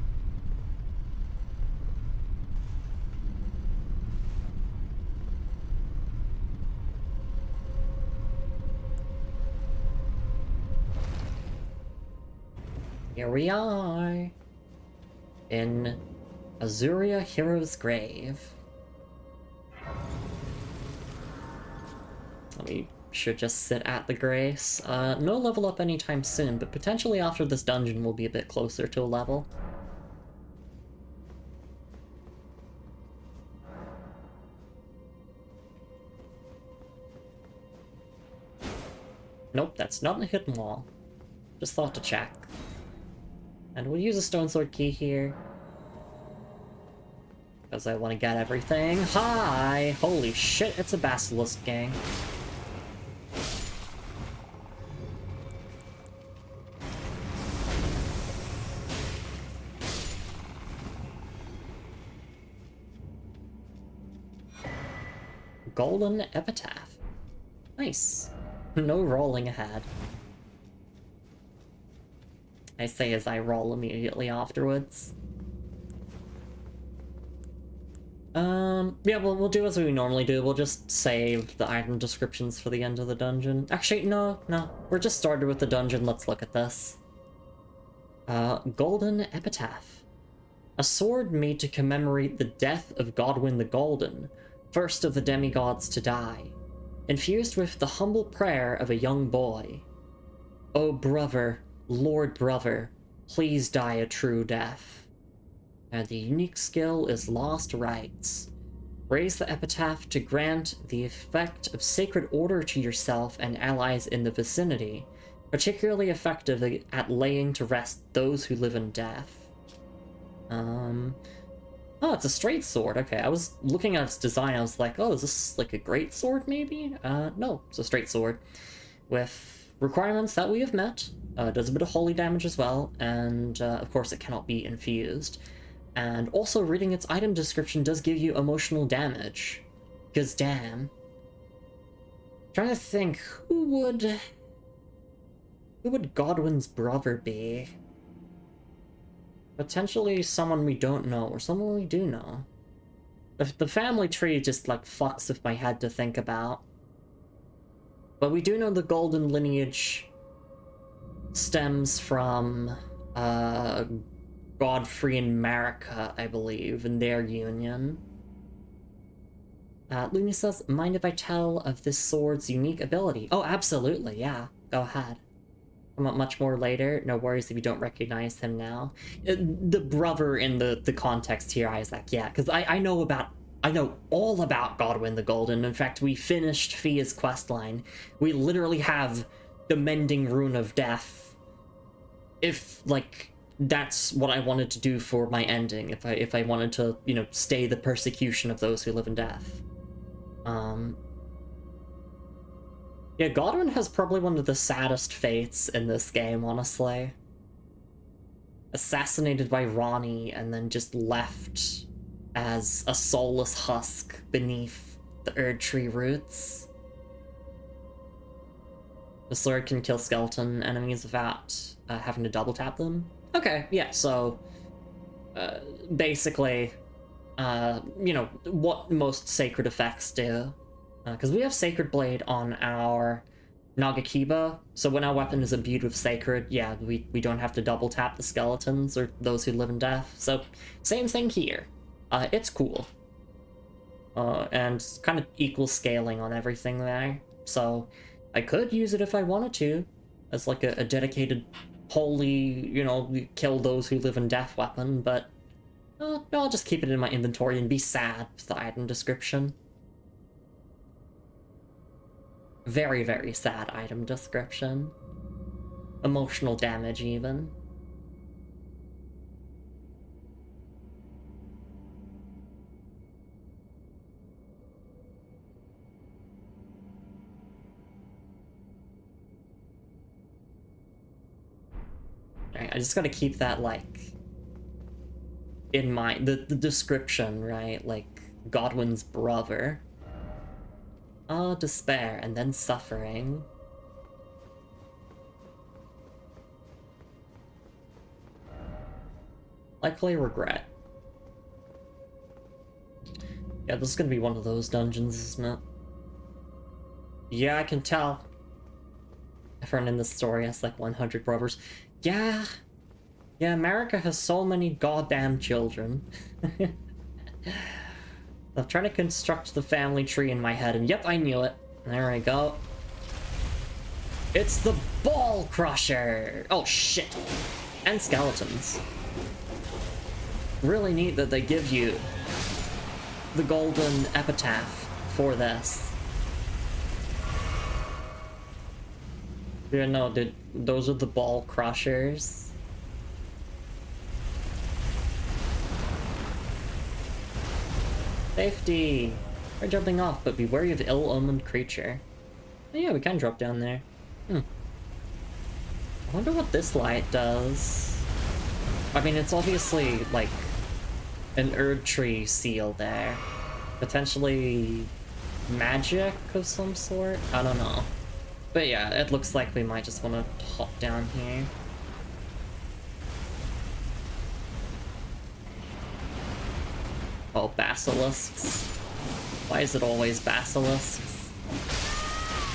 Here we are, in Azuria Hero's Grave. Let me should just sit at the Grace. No level up anytime soon, but potentially after this dungeon we'll be a bit closer to a level. Nope, that's not a hidden wall. Just thought to check. And we'll use a stone sword key here. Because I want to get everything. Hi! Holy shit, it's a basilisk gang. Golden epitaph. Nice. No rolling ahead. I say as I roll immediately afterwards. Yeah, we'll do as we normally do. We'll just save the item descriptions for the end of the dungeon. Actually, no. We're just started with the dungeon. Let's look at this. Golden epitaph. A sword made to commemorate the death of Godwyn the Golden, first of the demigods to die, infused with the humble prayer of a young boy. O brother, Lord brother, please die a true death. And the unique skill is Lost Rites. Raise the epitaph to grant the effect of sacred order to yourself and allies in the vicinity, particularly effective at laying to rest those who live in death. Oh, it's a straight sword. Okay, I was looking at its design, I was like, oh, is this like a great sword maybe? No, it's a straight sword. With requirements that we have met. It does a bit of holy damage as well, and of course it cannot be infused. And also reading its item description does give you emotional damage. Because damn. Trying to think, who would Godwyn's brother be? Potentially someone we don't know, or someone we do know. The family tree just, like, fucks with my head to think about. But we do know the golden lineage stems from, Godfrey and Marika, I believe, and their union. Lumi says, mind if I tell of this sword's unique ability? Oh, absolutely, yeah. Go ahead. Come up much more later. No worries if you don't recognize him now. The brother in the context here, Isaac, yeah, because I know all about Godwyn the Golden. In fact, we finished Fia's questline. We literally have the Mending Rune of Death. If, like, that's what I wanted to do for my ending, if I wanted to, you know, stay the persecution of those who live in death. Yeah, Godwyn has probably one of the saddest fates in this game, honestly. Assassinated by Ronnie and then just left as a soulless husk beneath the Erdtree roots. The sword can kill skeleton enemies without having to double tap them. Okay, yeah, so basically, you know, what most sacred effects do. Because we have Sacred Blade on our Nagakiba, so when our weapon is imbued with Sacred, yeah, we don't have to double tap the skeletons or those who live in death. So, same thing here. It's cool. And kind of equal scaling on everything there. So, I could use it if I wanted to, as like a dedicated, holy, you know, kill those who live in death weapon, but no, I'll just keep it in my inventory and be sad with the item description. Very, very sad item description. Emotional damage, even. Alright, I just gotta keep that, like, in mind. The description, right? Like, Godwyn's brother. Oh, despair, and then suffering. Likely regret. Yeah, this is gonna be one of those dungeons, isn't it? Yeah, I can tell. Everyone in this story has like 100 brothers. Yeah. Yeah, America has so many goddamn children. I'm trying to construct the family tree in my head, and yep, I knew it. There we go. It's the Ball Crusher! Oh shit! And skeletons. Really neat that they give you the golden epitaph for this. Yeah, no, dude, those are the Ball Crushers. Safety! We're jumping off, but be wary of ill-omened creature. Oh, yeah, we can drop down there. I wonder what this light does. I mean, it's obviously, like, an Erd Tree seal there. Potentially magic of some sort? I don't know. But yeah, it looks like we might just want to hop down here. Oh, basilisks. Why is it always basilisks?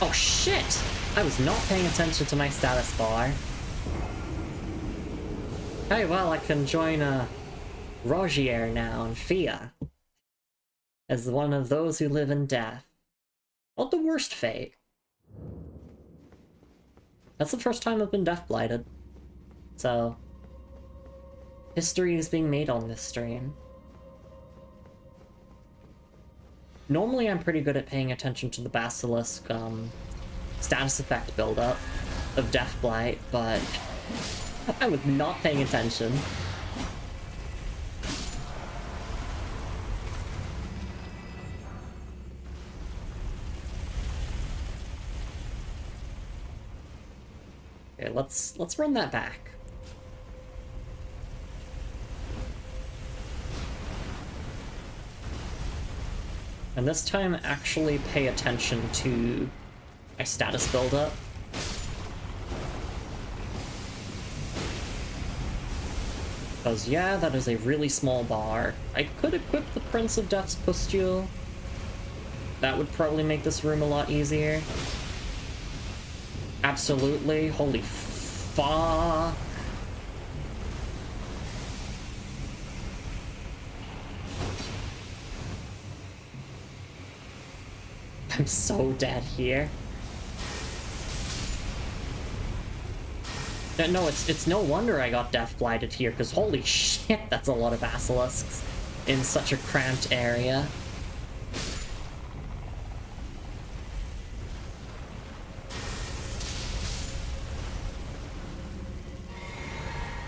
Oh shit! I was not paying attention to my status bar. Hey, well, I can join Rogier now and Fia as one of those who live in death. Not the worst fate. That's the first time I've been death blighted. So, history is being made on this stream. Normally I'm pretty good at paying attention to the basilisk status effect buildup of Death Blight, but I was not paying attention. Okay, let's run that back. And this time actually pay attention to my status buildup. Because yeah, that is a really small bar. I could equip the Prince of Death's Pustule. That would probably make this room a lot easier. Absolutely. Holy fuck. I'm so dead here. No, it's no wonder I got death blighted here, because holy shit, that's a lot of basilisks in such a cramped area.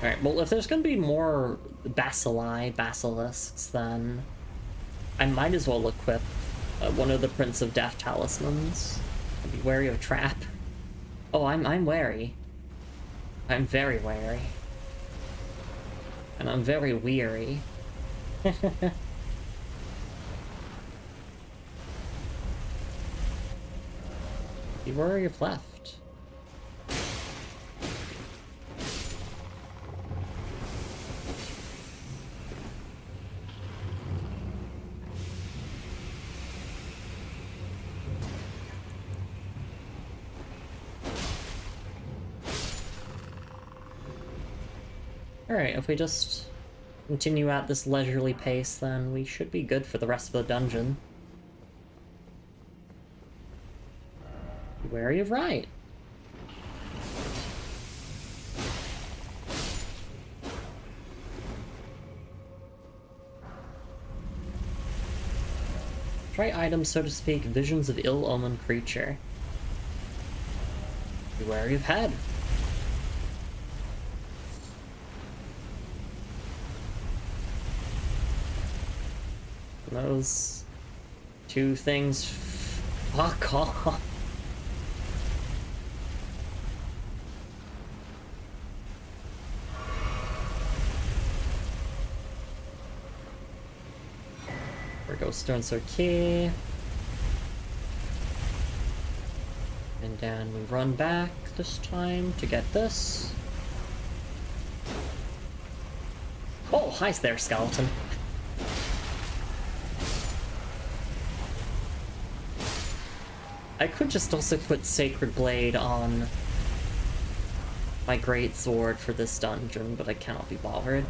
Alright, well, if there's gonna be more basilisks, then I might as well equip one of the Prince of Death talismans. Be wary of trap. Oh, I'm wary. I'm very wary. And I'm very weary. Be wary of left. Alright, if we just continue at this leisurely pace, then we should be good for the rest of the dungeon. Be wary of right. Try items, so to speak, visions of ill-omened creature. Be wary of head. Those two things fuck off. There goes Stone Sword Key. And then we run back this time to get this. Oh, hi there, skeleton. I could just also put Sacred Blade on my great sword for this dungeon, but I cannot be bothered.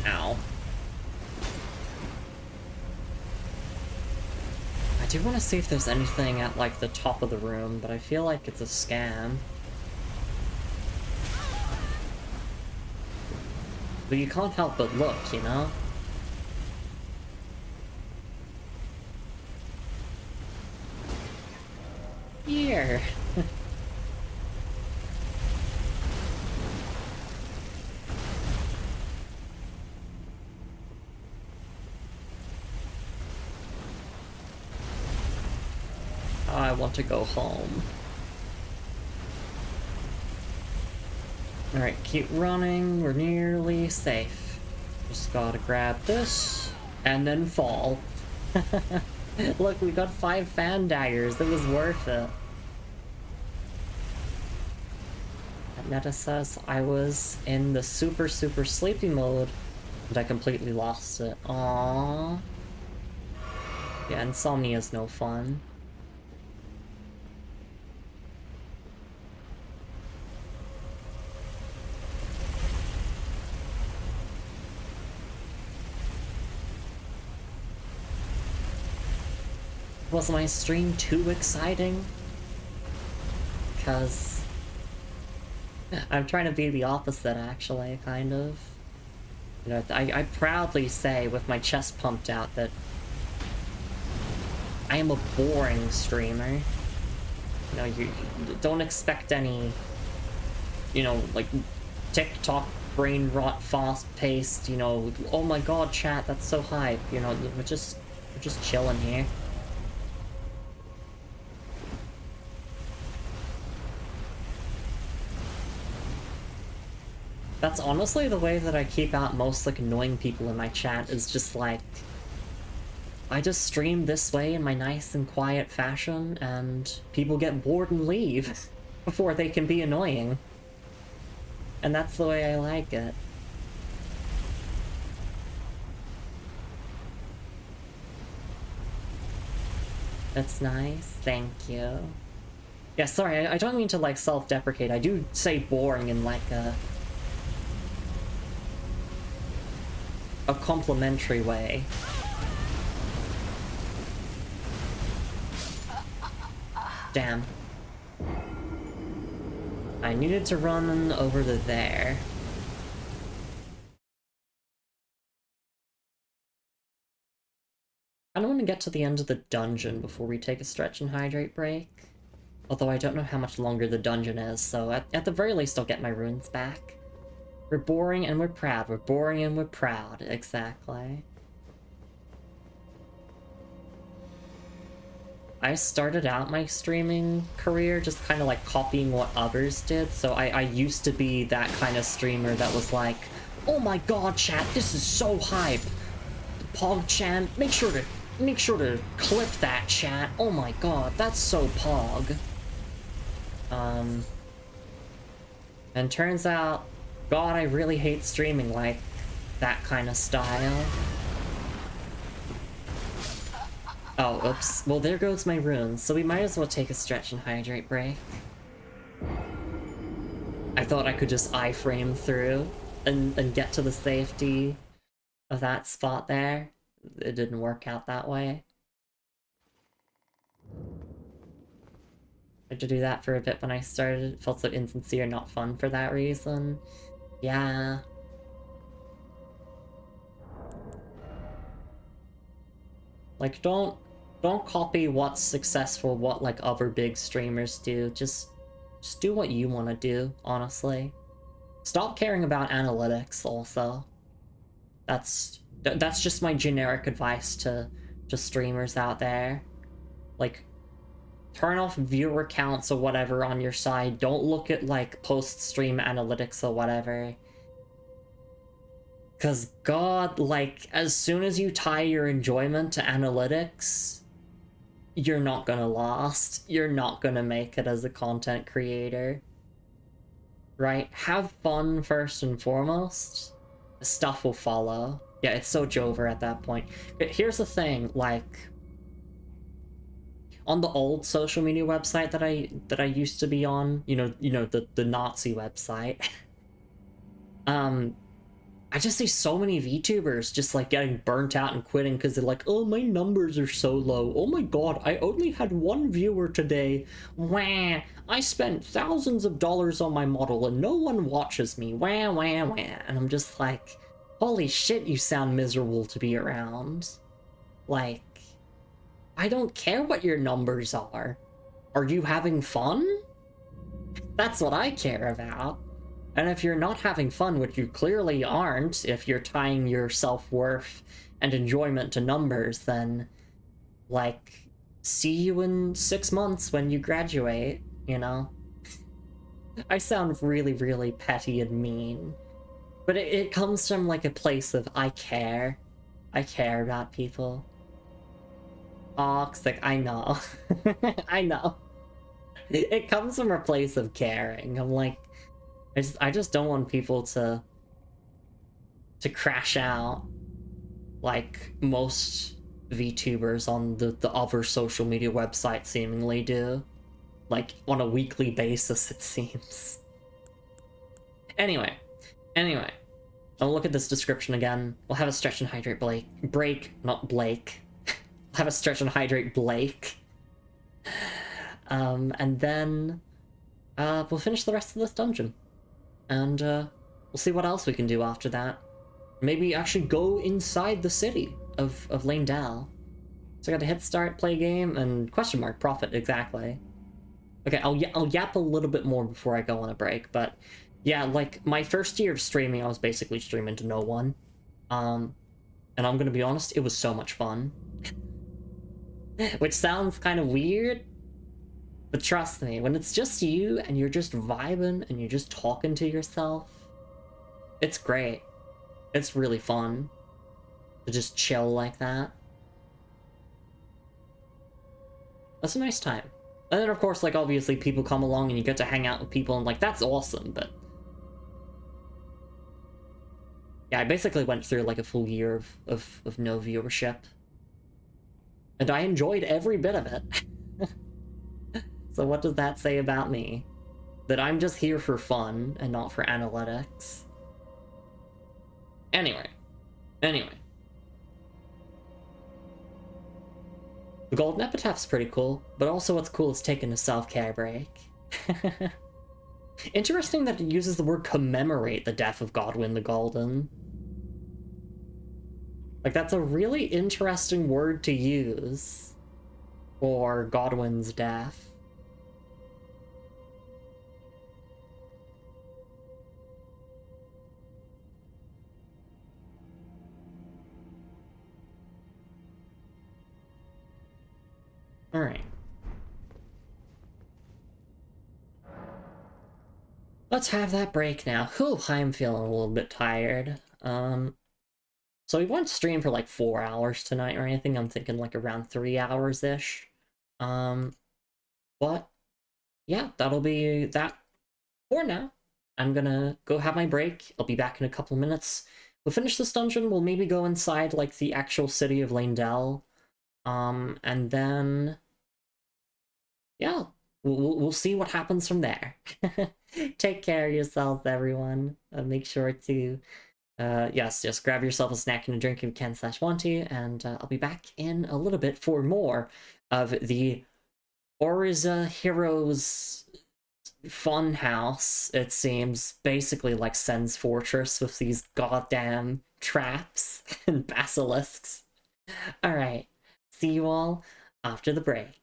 Ow. I do want to see if there's anything at, like, the top of the room, but I feel like it's a scam. But you can't help but look, you know? Here! I want to go home. Alright, keep running. We're nearly safe. Just gotta grab this and then fall. Look, we got 5 fan daggers. It was worth it. Netta says I was in the super sleepy mode and I completely lost it. Aww. Yeah, insomnia is no fun. Was my stream too exciting? Because I'm trying to be the opposite, actually, kind of. You know, I proudly say, with my chest pumped out, that I am a boring streamer. You know, you don't expect any, you know, like, TikTok brain rot, fast-paced, you know, oh my god, chat, that's so hype. You know, we're just chilling here. That's honestly the way that I keep out most, like, annoying people in my chat, is just, like, I just stream this way in my nice and quiet fashion, and people get bored and leave before they can be annoying. And that's the way I like it. That's nice, thank you. Yeah, sorry, I don't mean to, like, self-deprecate. I do say boring in, like, a complimentary way. Damn. I needed to run over to there. I don't want to get to the end of the dungeon before we take a stretch and hydrate break. Although I don't know how much longer the dungeon is, so at the very least I'll get my runes back. We're boring and we're proud. We're boring and we're proud. Exactly. I started out my streaming career just kind of like copying what others did. So I used to be that kind of streamer that was like, oh my god, chat, this is so hype. PogChan, make sure to clip that, chat. Oh my god, that's so pog. And turns out, God, I really hate streaming like that kind of style. Oh, oops. Well, there goes my runes, so we might as well take a stretch and hydrate break. I thought I could just iframe through and get to the safety of that spot there. It didn't work out that way. I had to do that for a bit when I started. It felt so insincere, not fun for that reason. Yeah. Like, don't copy what's successful, what, like, other big streamers do. Just do what you want to do, honestly. Stop caring about analytics, also. That's just my generic advice to streamers out there. Like, turn off viewer counts or whatever on your side. Don't look at, like, post-stream analytics or whatever. Because, God, like, as soon as you tie your enjoyment to analytics, you're not gonna last. You're not gonna make it as a content creator. Right? Have fun first and foremost. Stuff will follow. Yeah, it's so Jover at that point. But here's the thing, like, on the old social media website that I used to be on, you know the Nazi website. I just see so many VTubers just like getting burnt out and quitting because they're like, oh, my numbers are so low. Oh my god, I only had one viewer today. Wah, I spent thousands of dollars on my model and no one watches me. Wah, wah, wah. And I'm just like, holy shit, you sound miserable to be around. Like, I don't care what your numbers are. Are you having fun? That's what I care about. And if you're not having fun, which you clearly aren't, if you're tying your self-worth and enjoyment to numbers, then, like, see you in 6 months when you graduate, you know? I sound really, really petty and mean. But it comes from, like, a place of, I care. I care about people. Toxic, I know. I know. It comes from a place of caring. I'm like, I just don't want people to crash out like most VTubers on the other social media websites seemingly do. Like, on a weekly basis, it seems. Anyway. I'll look at this description again. We'll have a stretch and hydrate break, not Blake. We'll have a stretch and hydrate Blake. And then we'll finish the rest of this dungeon. And we'll see what else we can do after that. Maybe actually go inside the city of Leyndell. So I gotta hit start, play game, and question mark, profit, exactly. Okay, I'll yap a little bit more before I go on a break, but yeah, like, my first year of streaming, I was basically streaming to no one. And I'm gonna be honest, it was so much fun. Which sounds kind of weird, but trust me, when it's just you, and you're just vibing, and you're just talking to yourself, it's great. It's really fun to just chill like that. That's a nice time. And then, of course, like, obviously people come along and you get to hang out with people, and, like, that's awesome, but... yeah, I basically went through, like, a full year of no viewership. And I enjoyed every bit of it. So what does that say about me? That I'm just here for fun and not for analytics. Anyway. The Golden Epitaph's pretty cool, but also what's cool is taking a self-care break. Interesting that it uses the word commemorate the death of Godwyn the Golden. Like, that's a really interesting word to use for Godwyn's death. Alright. Let's have that break now. Whew, I'm feeling a little bit tired. So we won't stream for like 4 hours tonight or anything. I'm thinking like around 3 hours-ish. But yeah, that'll be that for now. I'm gonna go have my break. I'll be back in a couple minutes. We'll finish this dungeon. We'll maybe go inside like the actual city of Leyndell. And then... yeah, we'll see what happens from there. Take care of yourselves, everyone. Make sure to, yes, just grab yourself a snack and a drink if you can / want to, and I'll be back in a little bit for more of the Oriza Heroes fun house, it seems. Basically like Sen's Fortress with these goddamn traps and basilisks. Alright, see you all after the break.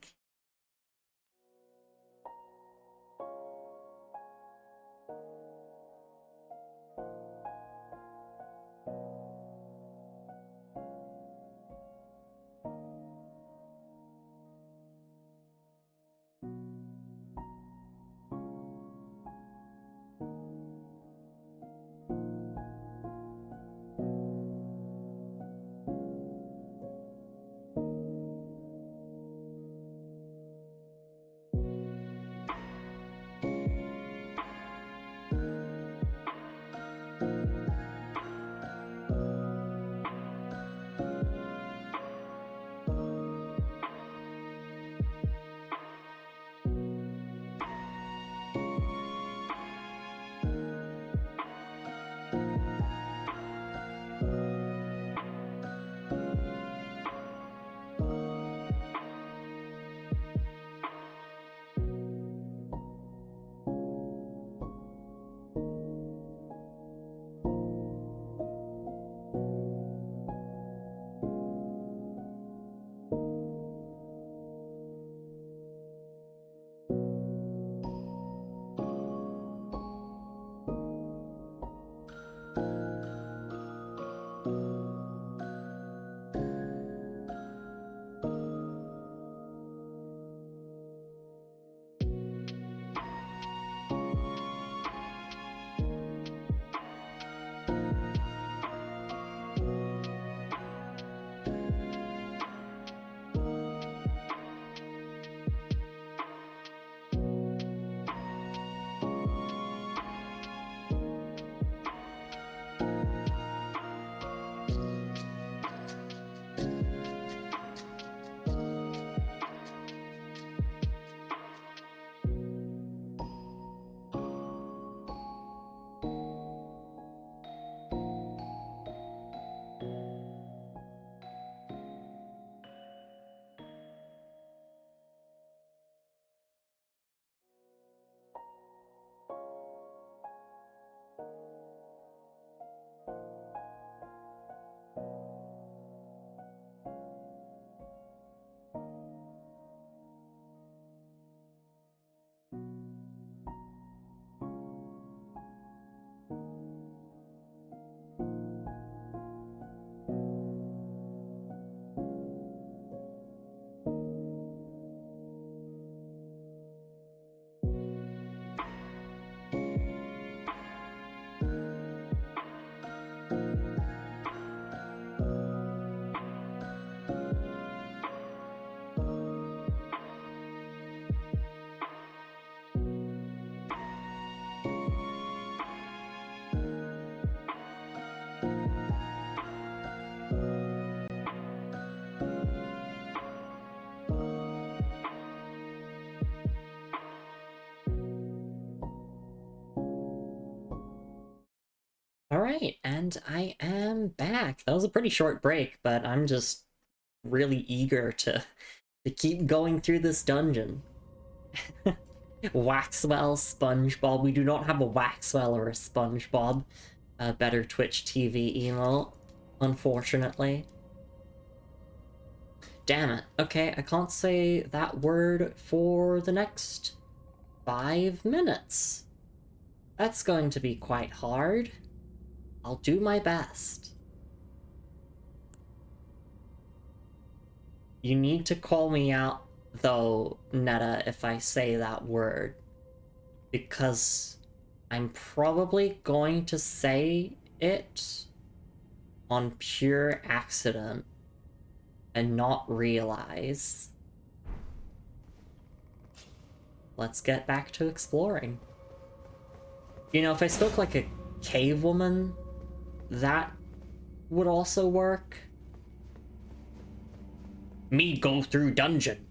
Alright, and I am back. That was a pretty short break, but I'm just really eager to keep going through this dungeon. Waxwell, SpongeBob. We do not have a Waxwell or a SpongeBob. A better Twitch TV emote, unfortunately. Damn it. Okay, I can't say that word for the next 5 minutes. That's going to be quite hard. I'll do my best. You need to call me out, though, Netta, if I say that word. Because I'm probably going to say it on pure accident and not realize. Let's get back to exploring. You know, if I spoke like a cave woman, that would also work. Me go through dungeon.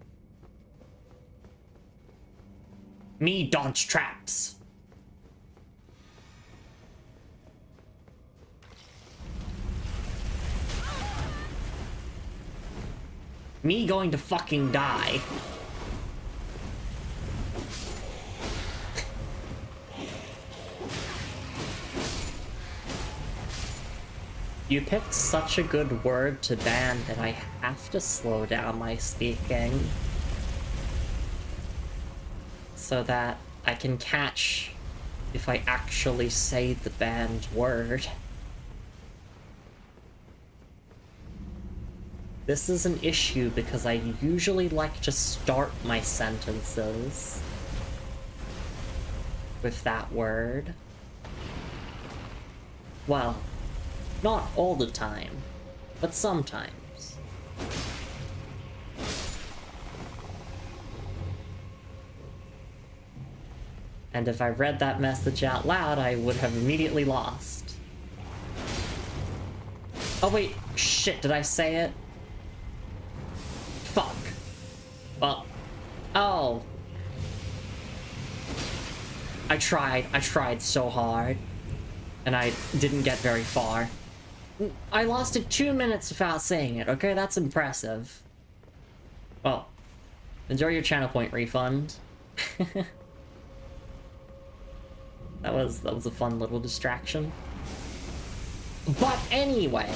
Me dodge traps. Me going to fucking die. You picked such a good word to ban that I have to slow down my speaking so that I can catch if I actually say the banned word. This is an issue because I usually like to start my sentences with that word. Well, not all the time, but sometimes. And if I read that message out loud, I would have immediately lost. Oh wait, shit, did I say it? Fuck. Well, oh. I tried so hard, and I didn't get very far. I lost it 2 minutes without saying it, okay? That's impressive. Well, enjoy your channel point refund. That was a fun little distraction. But anyway.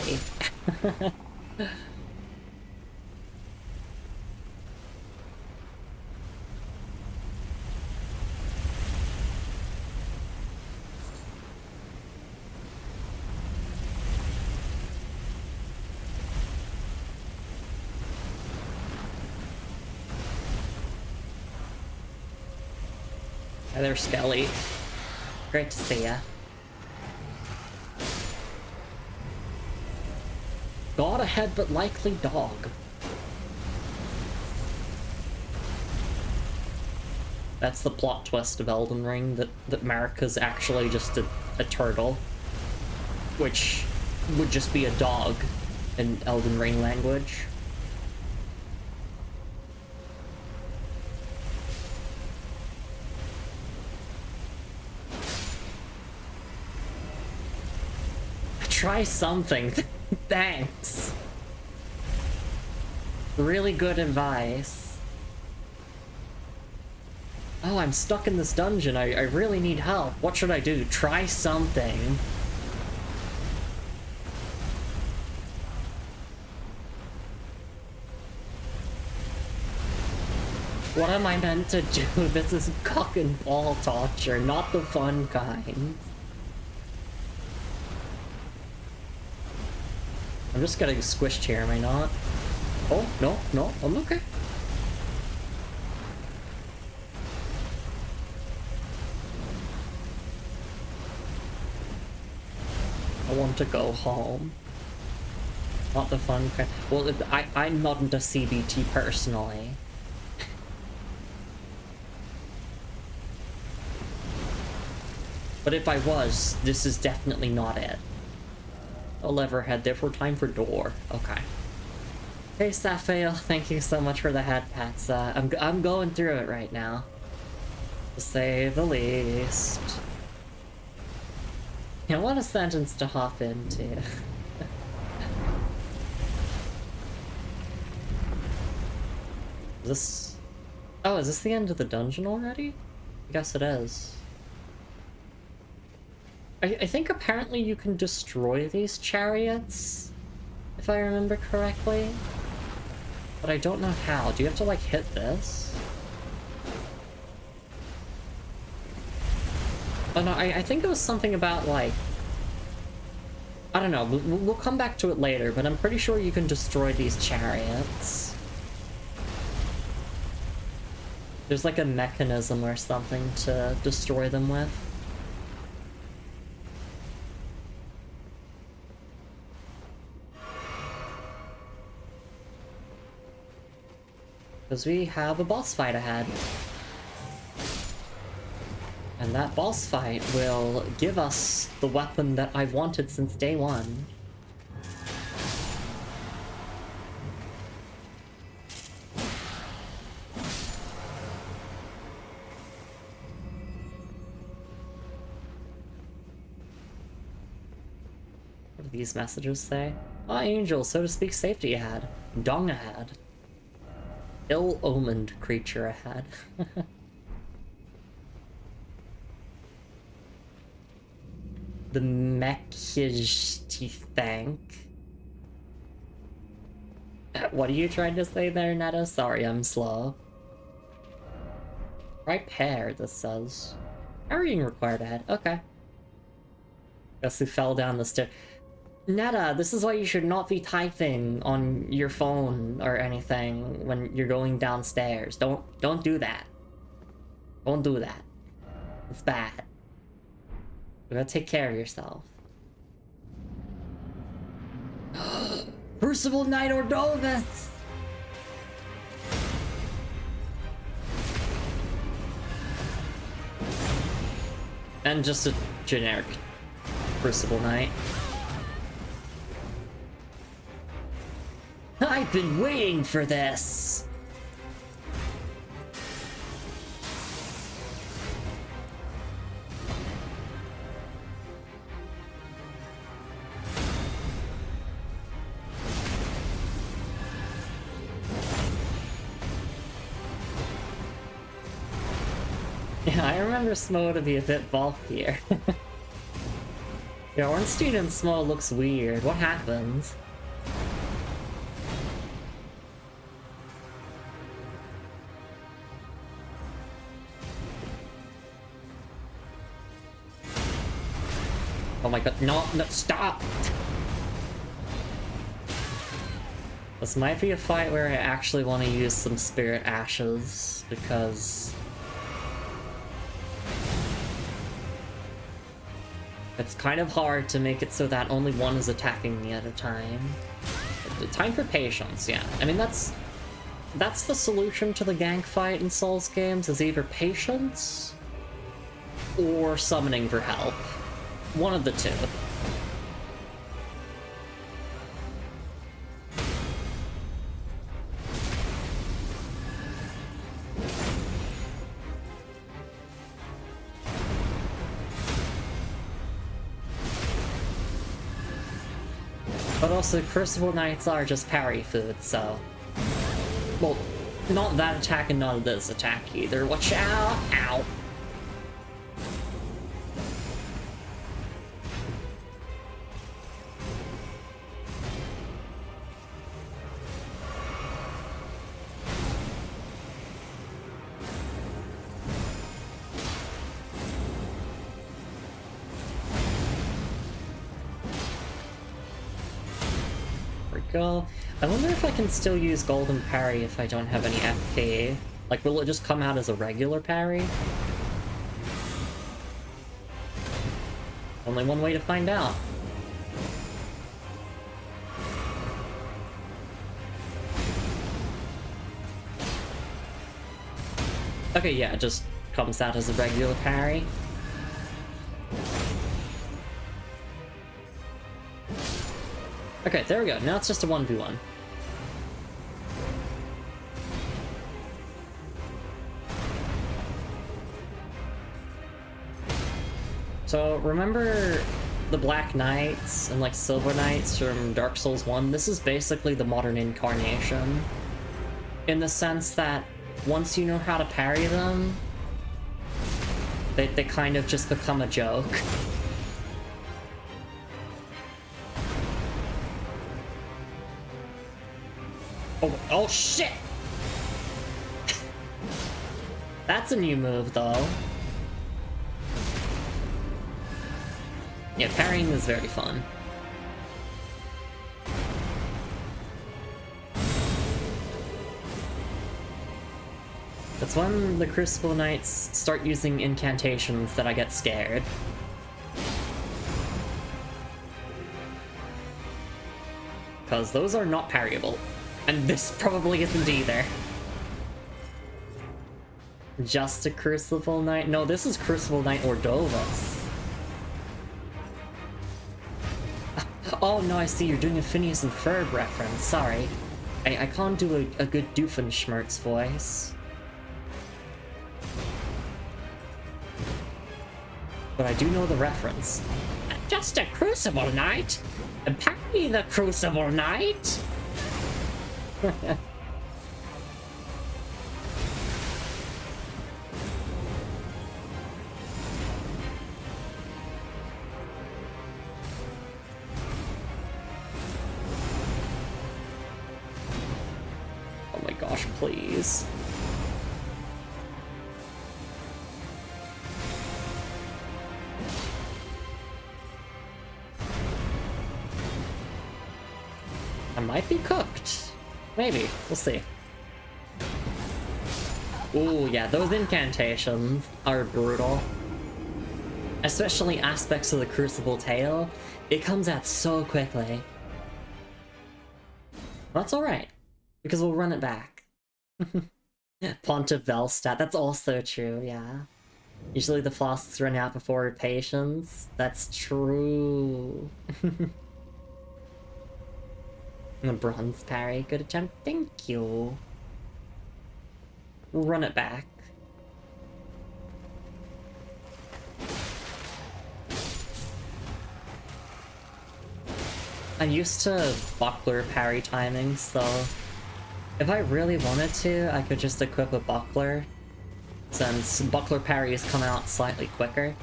Hi there, Skelly. Great to see ya. God ahead, but likely dog. That's the plot twist of Elden Ring, that Marika's actually just a turtle. Which would just be a dog in Elden Ring language. Try something. Thanks. Really good advice. Oh, I'm stuck in this dungeon. I really need help. What should I do? Try something. What am I meant to do? This is cock and ball torture, not the fun kind. I'm just getting squished here, am I not? Oh, no, I'm okay. I want to go home. Not the fun kind. Well, I'm not into CBT personally. But if I was, this is definitely not it. A leverhead, therefore time for door. Okay. Hey Sapphire, thank you so much for the hat pats. I'm going through it right now, to say the least. Yeah, what a sentence to hop into. Is this... Oh, is this the end of the dungeon already? I guess it is. I think apparently you can destroy these chariots, if I remember correctly. But I don't know how. Do you have to, like, hit this? Oh no, I think it was something about, like... I don't know, we'll come back to it later, but I'm pretty sure you can destroy these chariots. There's like a mechanism or something to destroy them with. Because we have a boss fight ahead. And that boss fight will give us the weapon that I've wanted since day one. What do these messages say? Ah, Angel, so to speak, safety ahead. Dong ahead. Ill-omened creature ahead. The Mekij thank. What are you trying to say there, Netta? Sorry, I'm slow. Right pair, this says. Carrying required ahead. Okay. Guess who fell down the stair. Netta, this is why you should not be typing on your phone or anything when you're going downstairs. Don't do that. Don't do that. It's bad. You gotta take care of yourself. Crucible Knight Ordovith! And just a generic Crucible Knight. I've been waiting for this! Yeah, I remember Smo to be a bit bulkier. Yeah, Ornstein Smo looks weird. What happened? Oh my god, no, stop! This might be a fight where I actually want to use some Spirit Ashes, because... it's kind of hard to make it so that only one is attacking me at a time. Time for patience, yeah. I mean, that's the solution to the gank fight in Souls games, is either patience or summoning for help. One of the two. But also, Crucible Knights are just parry food, so... well, not that attack and not this attack either. Watch out! Ow! Go. I wonder if I can still use Golden Parry if I don't have any FP. Like, will it just come out as a regular parry? Only one way to find out. Okay, yeah, it just comes out as a regular parry. Okay, there we go. Now it's just a 1v1. So, remember the Black Knights and like Silver Knights from Dark Souls 1, this is basically the modern incarnation. In the sense that once you know how to parry them, they kind of just become a joke. Oh shit! That's a new move, though. Yeah, parrying is very fun. That's when the Crucible Knights start using incantations that I get scared. Because those are not parryable. And this probably isn't either. Just a Crucible Knight? No, this is Crucible Knight Ordovas. Oh no, I see, you're doing a Phineas and Ferb reference, sorry. I can't do a good Doofenshmirtz voice. But I do know the reference. Just a Crucible Knight? Parry the Crucible Knight? Oh my gosh, please. I might be cooked. Maybe. We'll see. Ooh, yeah, those incantations are brutal. Especially aspects of the Crucible Tail. It comes out so quickly. That's alright, because we'll run it back. Pontiff Velstadt, that's also true, yeah. Usually the flasks run out before patience. That's true. The bronze parry, good attempt, thank you. We'll run it back. I'm used to buckler parry timings, so if I really wanted to, I could just equip a buckler, since buckler parries come out slightly quicker.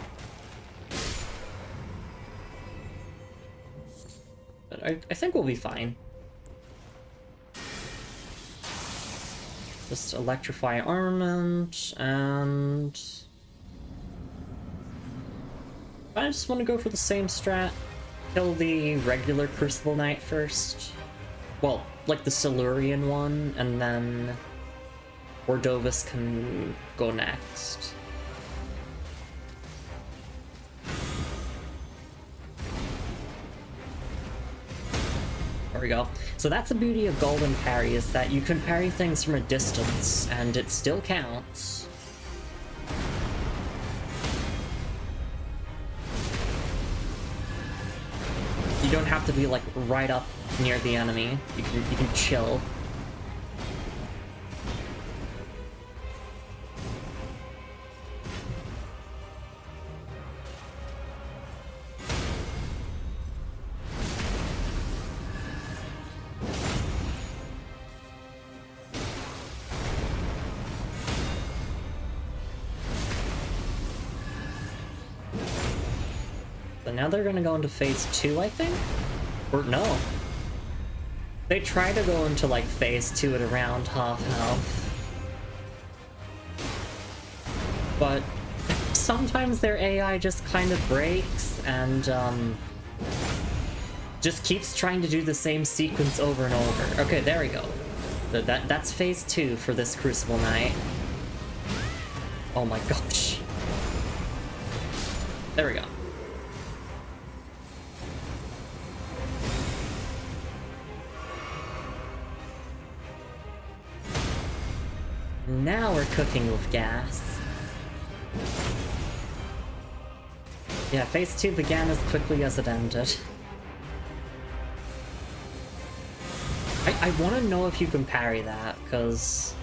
But I think we'll be fine. Just electrify armament, and I just want to go for the same strat. Kill the regular Crucible Knight first. Well, like the Silurian one, and then Ordovas can go next. There we go. So that's the beauty of Golden Parry, is that you can parry things from a distance, and it still counts. You don't have to be like right up near the enemy. You can chill. So now they're gonna go into phase 2, I think? Or no. They try to go into like phase 2 at around half health. But sometimes their AI just kind of breaks and just keeps trying to do the same sequence over and over. Okay, there we go. That's phase 2 for this Crucible Knight. Oh my gosh. There we go. Now we're cooking with gas. Yeah, phase 2 began as quickly as it ended. I want to know if you can parry that, because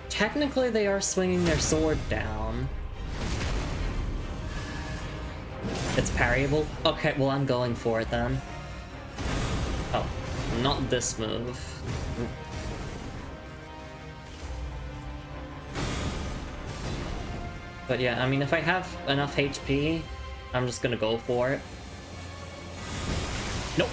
technically they are swinging their sword down. It's parryable? Okay, well I'm going for it then. Oh, not this move. But yeah, I mean, if I have enough HP, I'm just gonna go for it. Nope.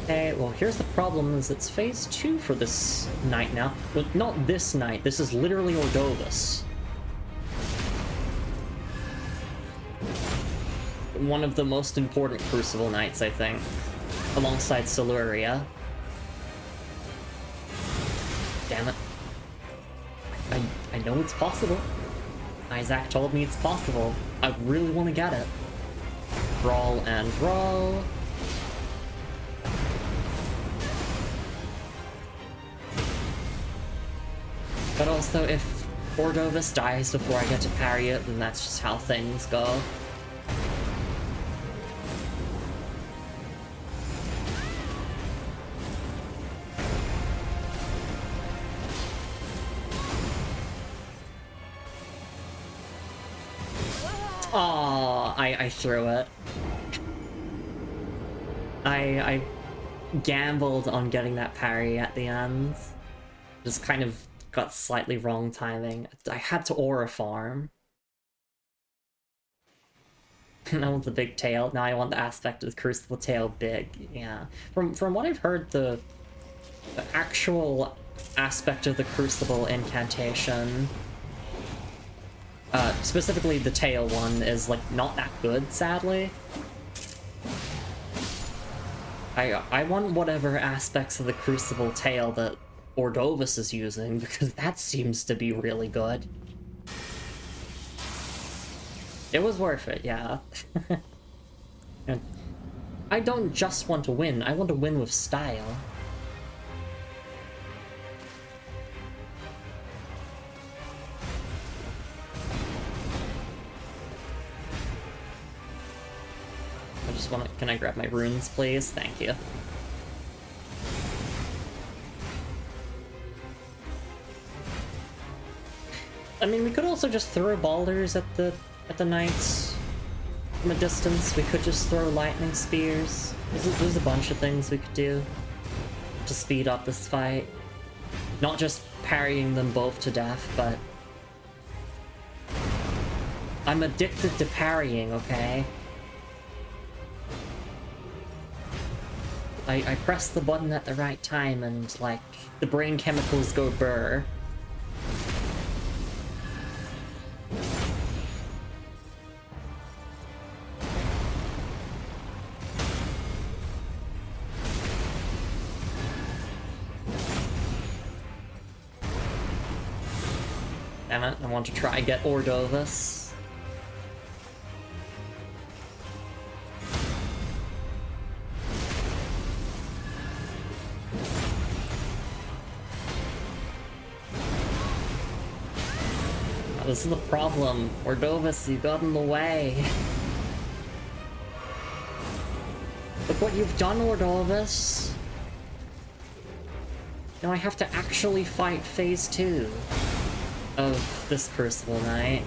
Okay, well here's the problem, is it's phase 2 for this night now. Well, not this night, this is literally Ordovus. One of the most important Crucible nights, I think, alongside Siluria. Damn it. I know it's possible. Isaac told me it's possible. I really want to get it. Brawl and brawl. But also, if Ordovus dies before I get to parry it, then that's just how things go. Aww, I threw it. I gambled on getting that parry at the end. Just kind of got slightly wrong timing. I had to aura farm. That was the big tail. Now I want the aspect of the Crucible tail big. Yeah. From what I've heard, the actual aspect of the Crucible incantation, specifically the tail one, is like not that good, sadly. I want whatever aspects of the Crucible tail that Ordovus is using, because that seems to be really good. It was worth it, yeah. And I don't just want to win, I want to win with style. I just want to... Can I grab my runes, please? Thank you. I mean, we could also just throw boulders at the knights from a distance. We could just throw lightning spears. There's a bunch of things we could do to speed up this fight. Not just parrying them both to death, but... I'm addicted to parrying, okay? I press the button at the right time and, like, the brain chemicals go burr. Damn it, I want to try get Ordovus. This is the problem. Ordovus, you got in the way. Look what you've done, Ordovus. Now I have to actually fight phase 2 of this Crucible night.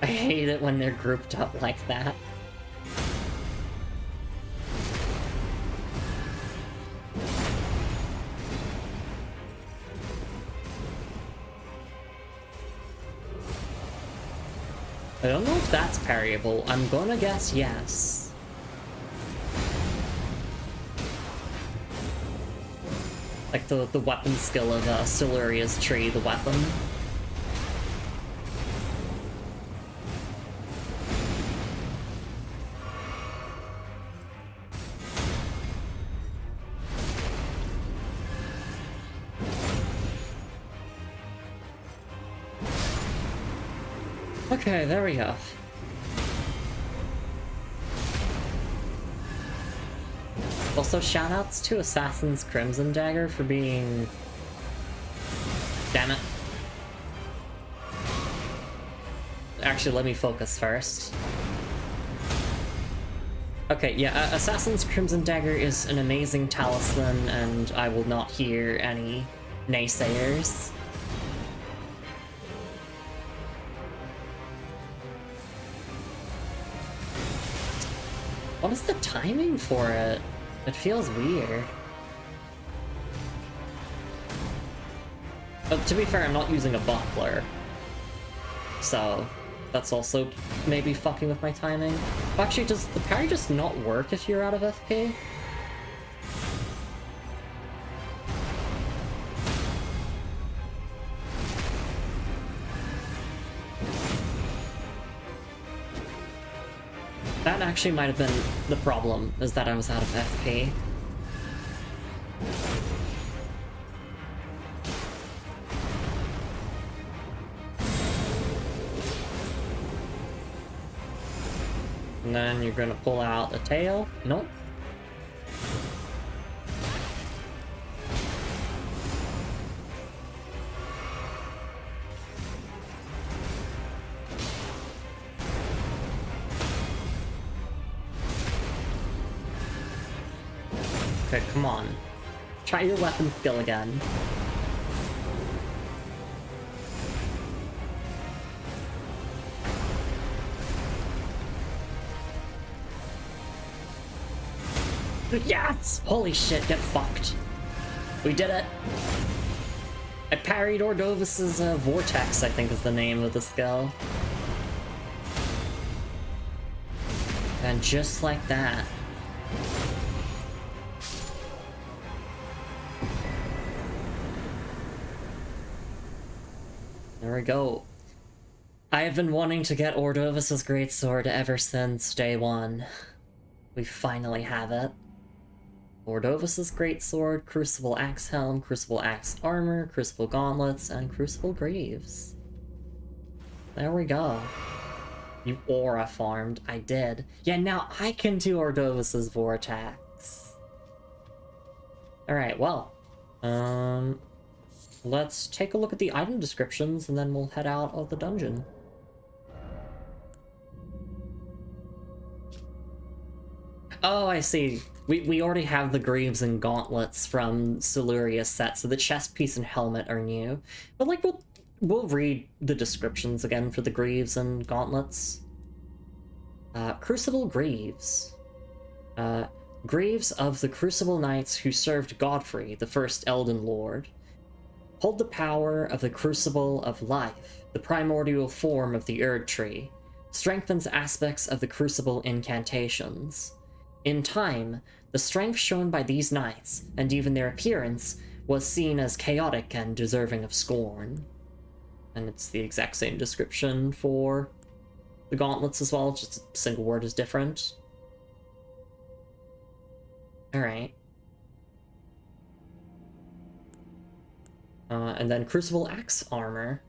I hate it when they're grouped up like that. I don't know if that's parryable. I'm gonna guess yes. Like the weapon skill of Siluria's tree, the weapon. Okay, there we go. The Also, shoutouts to Assassin's Crimson Dagger for being... Damn it. Actually, let me focus first. Okay, yeah, Assassin's Crimson Dagger is an amazing talisman, and I will not hear any naysayers. What is the timing for it? It feels weird. But to be fair, I'm not using a buckler. So, that's also maybe fucking with my timing. Actually, does the parry just not work if you're out of FP? That actually might have been the problem, is that I was out of FP. And then you're gonna pull out a tail. Nope. Okay, come on. Try your weapon skill again. Yes! Holy shit, get fucked. We did it. I parried Ordovis's Vortex, I think is the name of the skill. And just like that. There we go. I have been wanting to get Ordovis's Greatsword ever since day one. We finally have it. Ordovis's Greatsword, Crucible Axe Helm, Crucible Axe Armor, Crucible Gauntlets, and Crucible Greaves. There we go. You aura farmed. I did. Yeah, now I can do Ordovis's Vortex. Alright, well. Let's take a look at the item descriptions, and then we'll head out of the dungeon. Oh, I see. We already have the Greaves and Gauntlets from Siluria's set, so the chest piece and helmet are new. But, like, we'll read the descriptions again for the Greaves and Gauntlets. Crucible Greaves. Greaves of the Crucible Knights who served Godfrey, the first Elden Lord. Hold the power of the Crucible of Life, the primordial form of the Erd Tree. Strengthens aspects of the Crucible incantations. In time, the strength shown by these knights, and even their appearance, was seen as chaotic and deserving of scorn. And it's the exact same description for the gauntlets as well, just a single word is different. Alright. And then Crucible Axe Armor.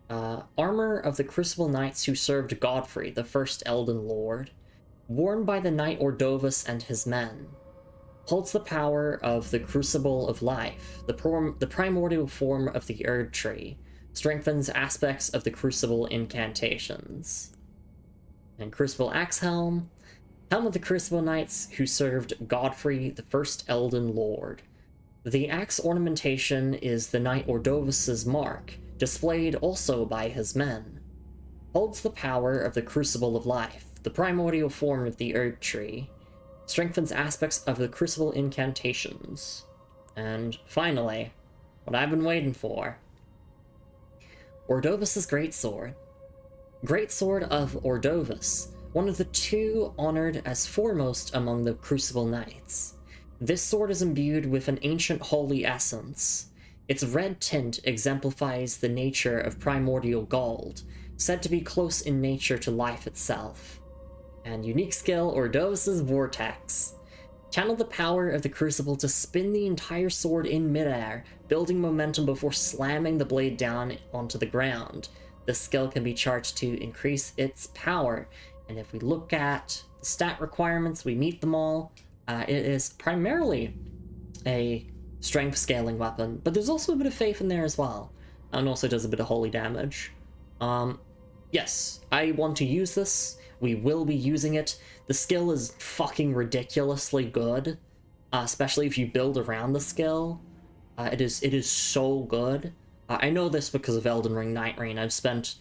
Armor of the Crucible Knights who served Godfrey, the first Elden Lord. Worn by the Knight Ordovis and his men. Holds the power of the Crucible of Life, the primordial form of the Erd Tree. Strengthens aspects of the Crucible incantations. And Crucible Axe Helm. Helm of the Crucible Knights who served Godfrey, the first Elden Lord. The axe ornamentation is the Knight Ordovis's mark, displayed also by his men. Holds the power of the Crucible of Life, the primordial form of the Erd Tree. Strengthens aspects of the Crucible incantations. And finally, what I've been waiting for. Ordovis's Greatsword. Greatsword of Ordovis, one of the two honored as foremost among the Crucible Knights. This sword is imbued with an ancient holy essence. Its red tint exemplifies the nature of primordial gold, said to be close in nature to life itself. And unique skill, Ordovis's Vortex. Channel the power of the Crucible to spin the entire sword in midair, building momentum before slamming the blade down onto the ground. This skill can be charged to increase its power, and if we look at the stat requirements, we meet them all. It is primarily a strength scaling weapon, but there's also a bit of faith in there as well, and also does a bit of holy damage. Yes, I want to use this. We will be using it. The skill is fucking ridiculously good, especially if you build around the skill. It is so good. I know this because of Elden Ring Night Rain. I've spent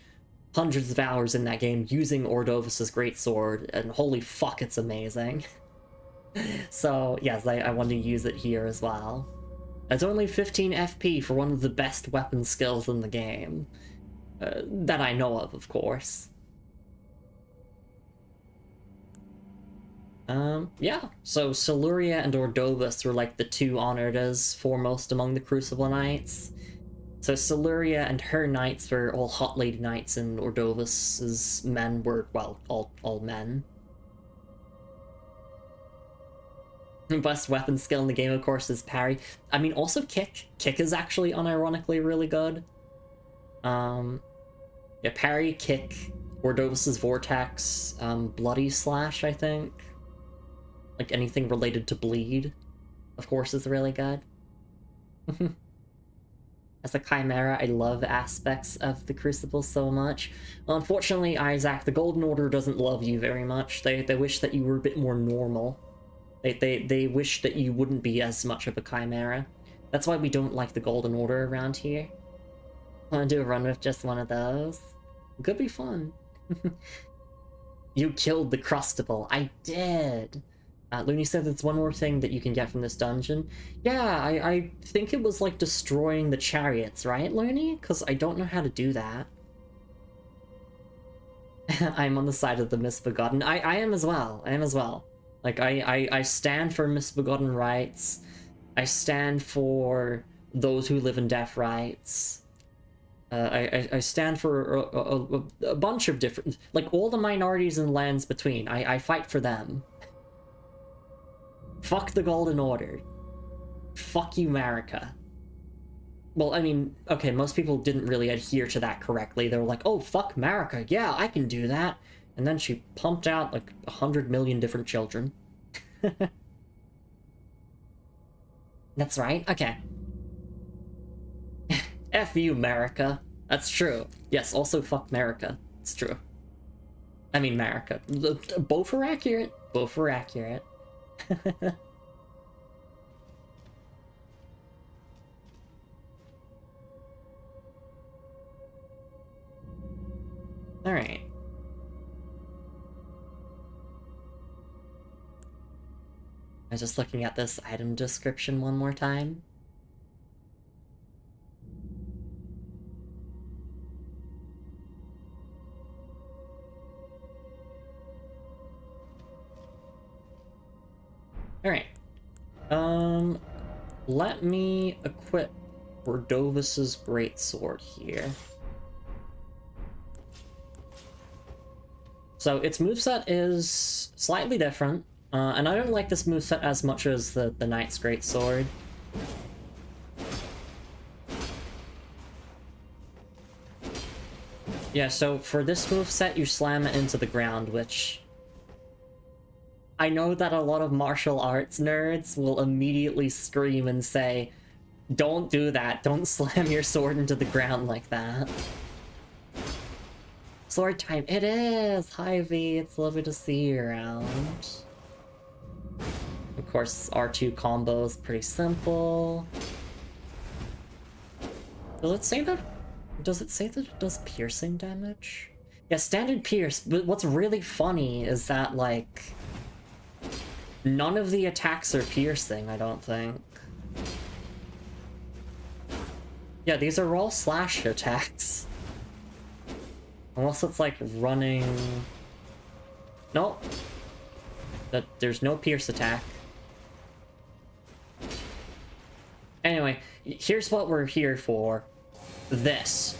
hundreds of hours in that game using Ordovis's greatsword, and holy fuck, it's amazing. So yes, I want to use it here as well. It's only 15 FP for one of the best weapon skills in the game. That I know of course. Yeah, so Siluria and Ordovis were like the two honored as foremost among the Crucible Knights. So Siluria and her knights were all hot lady knights, and Ordovis's men were, well, all men. Best weapon skill in the game, of course, is parry. I mean, also kick. Kick is actually unironically really good. Yeah, parry, kick, Ordovis's vortex, bloody slash, I think. Like anything related to bleed, of course, is really good. As a Chimera, I love aspects of the Crucible so much. Well, unfortunately, Isaac, the Golden Order doesn't love you very much. They wish that you were a bit more normal. They wish that you wouldn't be as much of a Chimera. That's why we don't like the Golden Order around here. Want to do a run with just one of those? Could be fun. You killed the Crustable. I did. Looney said that's one more thing that you can get from this dungeon. Yeah, I think it was like destroying the chariots, right, Looney? Because I don't know how to do that. I'm on the side of the misbegotten. I am as well. I am as well. Like, I stand for misbegotten rights. I stand for those who live in death rights. I stand for a bunch of different... Like, all the minorities and lands between. I fight for them. Fuck the Golden Order. Fuck you, America. Well, I mean, okay, most people didn't really adhere to that correctly. They were like, oh, fuck America, yeah, I can do that. And then she pumped out, like, 100 million different children. That's right, okay. F you, America. That's true. Yes, also fuck America. It's true. I mean, America. Both are accurate. Both are accurate. Alright. I'm just looking at this item description one more time. Alright. Let me equip Ordovis's greatsword here. So its moveset is slightly different, and I don't like this moveset as much as the Knight's greatsword. Yeah, so for this moveset, you slam it into the ground, which... I know that a lot of martial arts nerds will immediately scream and say, don't do that, don't slam your sword into the ground like that. Sword time, it is! Hi V, it's lovely to see you around. Of course, R2 combo is pretty simple. Does it say that it does piercing damage? Yeah, standard pierce, but what's really funny is that, like, none of the attacks are piercing, I don't think. Yeah, these are all slash attacks. Unless it's like running... Nope. There's no pierce attack. Anyway, here's what we're here for. This.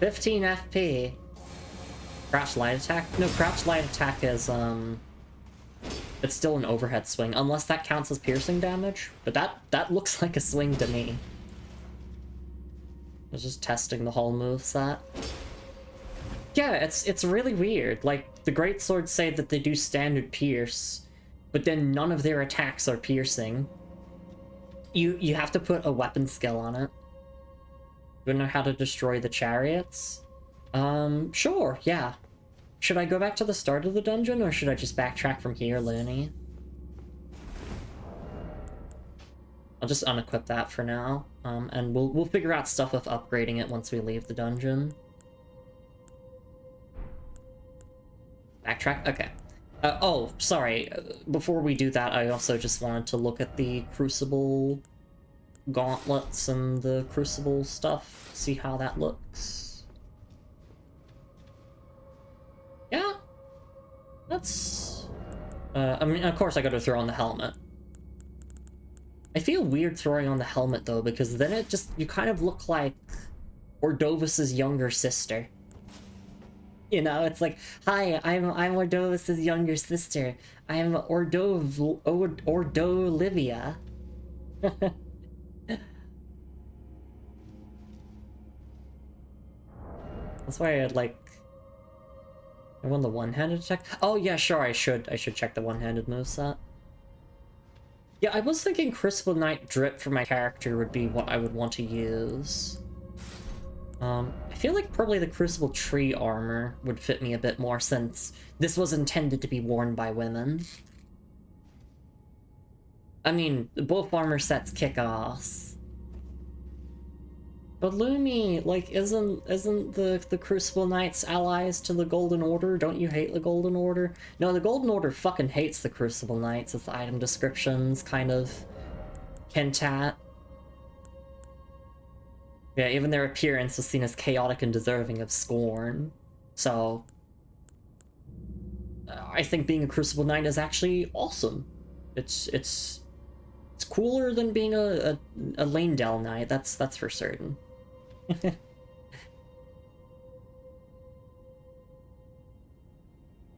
15 FP. Crouch light attack? No, crouch light attack is, it's still an overhead swing, unless that counts as piercing damage. But that looks like a swing to me. I was just testing the whole moveset. Yeah, it's really weird. Like, the greatswords say that they do standard pierce, but then none of their attacks are piercing. You have to put a weapon skill on it. Do you know how to destroy the chariots? Sure, yeah. Should I go back to the start of the dungeon, or should I just backtrack from here, Looney? I'll just unequip that for now, and we'll figure out stuff with upgrading it once we leave the dungeon. Backtrack? Okay. Oh, sorry. Before we do that, I also just wanted to look at the Crucible gauntlets and the Crucible stuff, see how that looks. Yeah. That's... I mean, of course I gotta throw on the helmet. I feel weird throwing on the helmet, though, because then it just... You kind of look like Ordovis's younger sister. You know, it's like, hi, I'm Ordovis's younger sister. I'm Ordolivia. That's why I'd like... I want the one-handed attack? Oh yeah, sure, I should check the one-handed moveset. Yeah, I was thinking Crucible Knight Drip for my character would be what I would want to use. I feel like probably the Crucible Tree armor would fit me a bit more, since this was intended to be worn by women. I mean, both armor sets kick ass. But Lumi, like, isn't the Crucible Knights allies to the Golden Order? Don't you hate the Golden Order? No, the Golden Order fucking hates the Crucible Knights, as the item descriptions kind of hint at. Yeah, even their appearance was seen as chaotic and deserving of scorn. So, I think being a Crucible Knight is actually awesome. It's cooler than being a Leyndell Knight, that's for certain.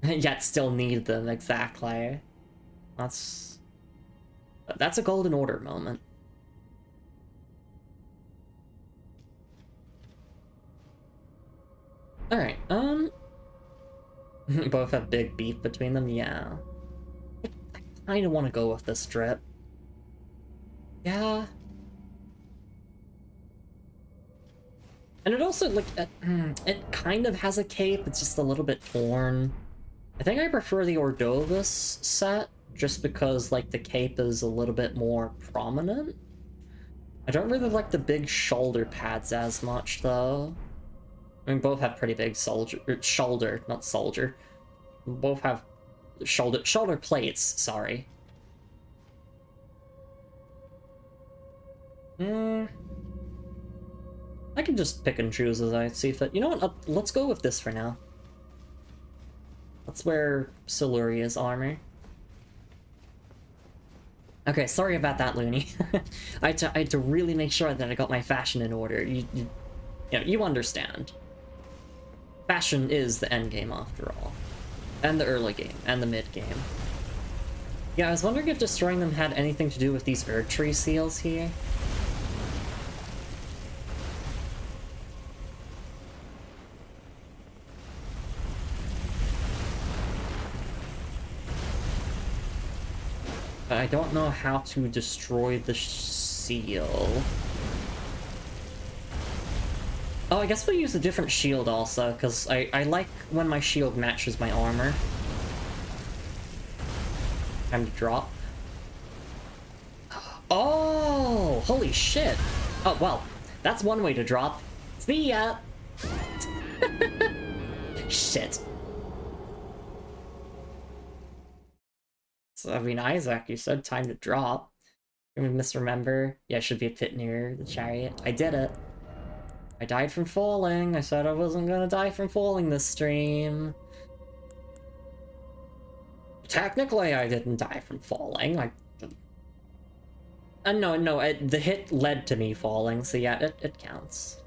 Yet still need them, exactly. That's a Golden Order moment. Alright, both have big beef between them, yeah. I kinda wanna go with this strip. Yeah. And it also, like, it kind of has a cape, it's just a little bit torn. I think I prefer the Ordovis set, just because, like, the cape is a little bit more prominent. I don't really like the big shoulder pads as much, though. I mean, both have pretty big shoulder, not soldier. Both have shoulder plates, sorry. I can just pick and choose as I see fit. You know what? Let's go with this for now. Let's wear Siluria's armor. Okay, sorry about that, Looney. I had to really make sure that I got my fashion in order. You know, you understand. Fashion is the end game after all. And the early game, and the mid game. Yeah, I was wondering if destroying them had anything to do with these Erd Tree seals here. But I don't know how to destroy the seal. Oh, I guess we'll use a different shield also, because I like when my shield matches my armor. Time to drop. Oh, holy shit. Oh, well, that's one way to drop. See ya! Shit. So, I mean, Isaac, you said time to drop. Can we misremember? Yeah, it should be a pit near the chariot. I did it. I died from falling. I said I wasn't gonna die from falling this stream. Technically, I didn't die from falling. No, the hit led to me falling, so yeah, it counts.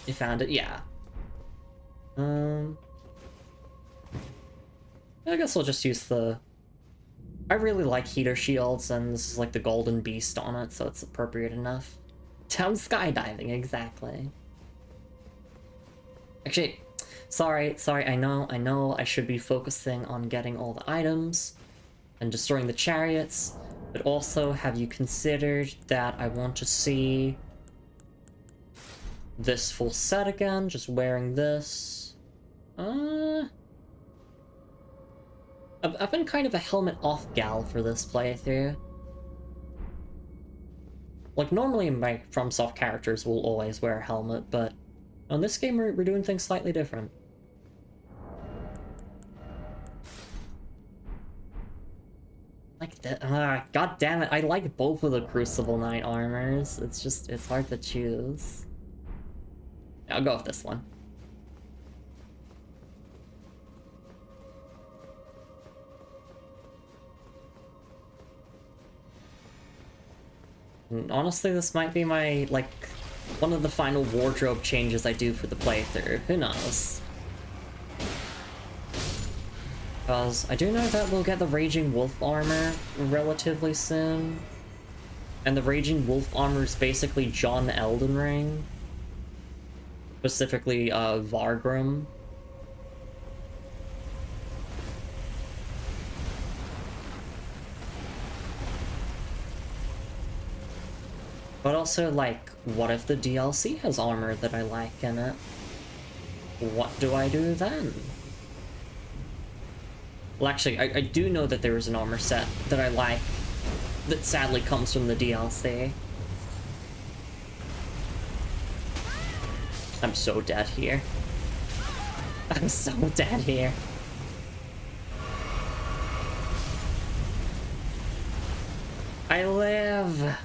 You found it? Yeah. I guess we'll just use the... I really like heater shields, and this is like the golden beast on it, so it's appropriate enough. I'm skydiving, exactly. Actually, sorry, I know I should be focusing on getting all the items. and destroying the chariots, but also have you considered that I want to see this full set again, just wearing this? I've been kind of a helmet off gal for this playthrough. Like, normally my FromSoft characters will always wear a helmet, but on this game we're doing things slightly different. Like that, god damn it, I like both of the Crucible Knight armors. It's just, it's hard to choose. I'll go with this one. And honestly, this might be my, like, one of the final wardrobe changes I do for the playthrough. Who knows? Because I do know that we'll get the Raging Wolf armor relatively soon. And the Raging Wolf armor is basically John Elden Ring. Specifically, Vargrim. But also, like, what if the DLC has armor that I like in it? What do I do then? Well, actually, I do know that there is an armor set that I like that sadly comes from the DLC. I'm so dead here. I'm so dead here. I live!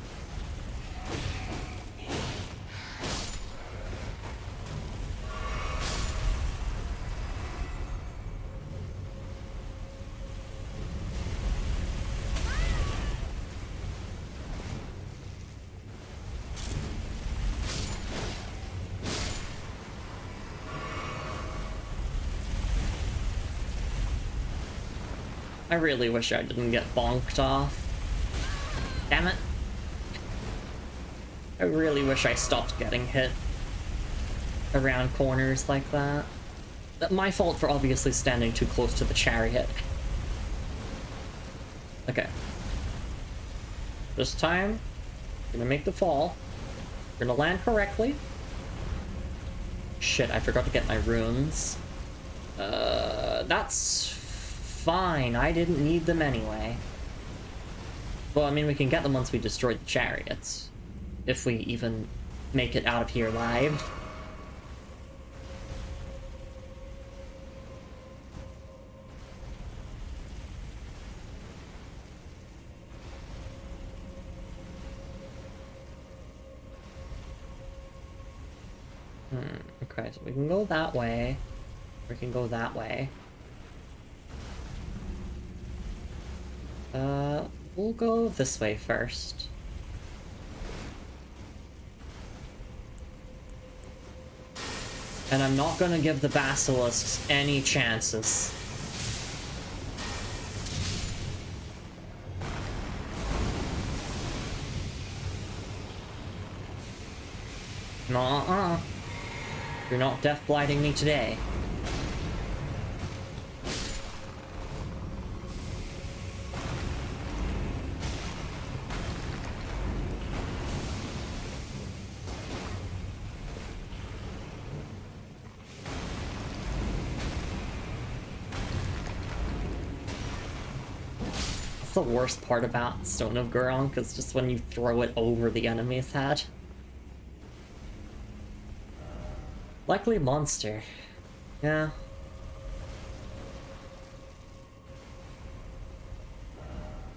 I really wish I didn't get bonked off. Damn it. I really wish I stopped getting hit around corners like that. My fault for obviously standing too close to the chariot. Okay. This time, I'm gonna make the fall. We're gonna land correctly. Shit, I forgot to get my runes. That's fine. I didn't need them anyway. Well, I mean, we can get them once we destroy the chariots. If we even make it out of here alive. Okay, so we can go that way. We can go that way. We'll go this way first. And I'm not gonna give the basilisks any chances. Nuh-uh. You're not death blighting me today. The worst part about Stone of Gurunk is just when you throw it over the enemy's head. Likely monster. Yeah.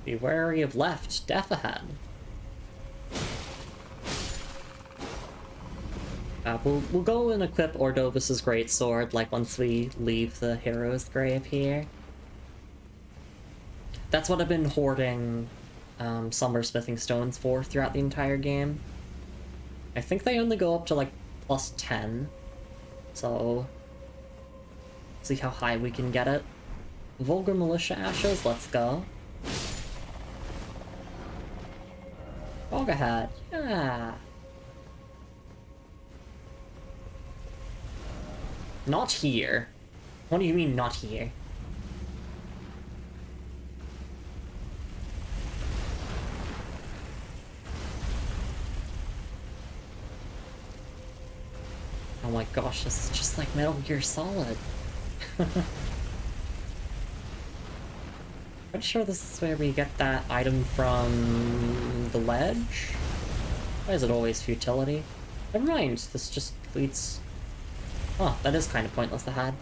Be wary of left, death ahead. We'll go and equip Ordovis's greatsword, like, once we leave the hero's grave here. That's what I've been hoarding Summersmithing Stones for throughout the entire game. I think they only go up to, like, plus 10. So, see how high we can get it. Vulgar Militia Ashes, let's go. Boggerhead, yeah. Not here. What do you mean, not here? Oh my gosh, this is just like Metal Gear Solid. Pretty sure this is where we get that item from the ledge? Why is it always futility? Never mind, this just leads... Oh, that is kind of pointless to hide.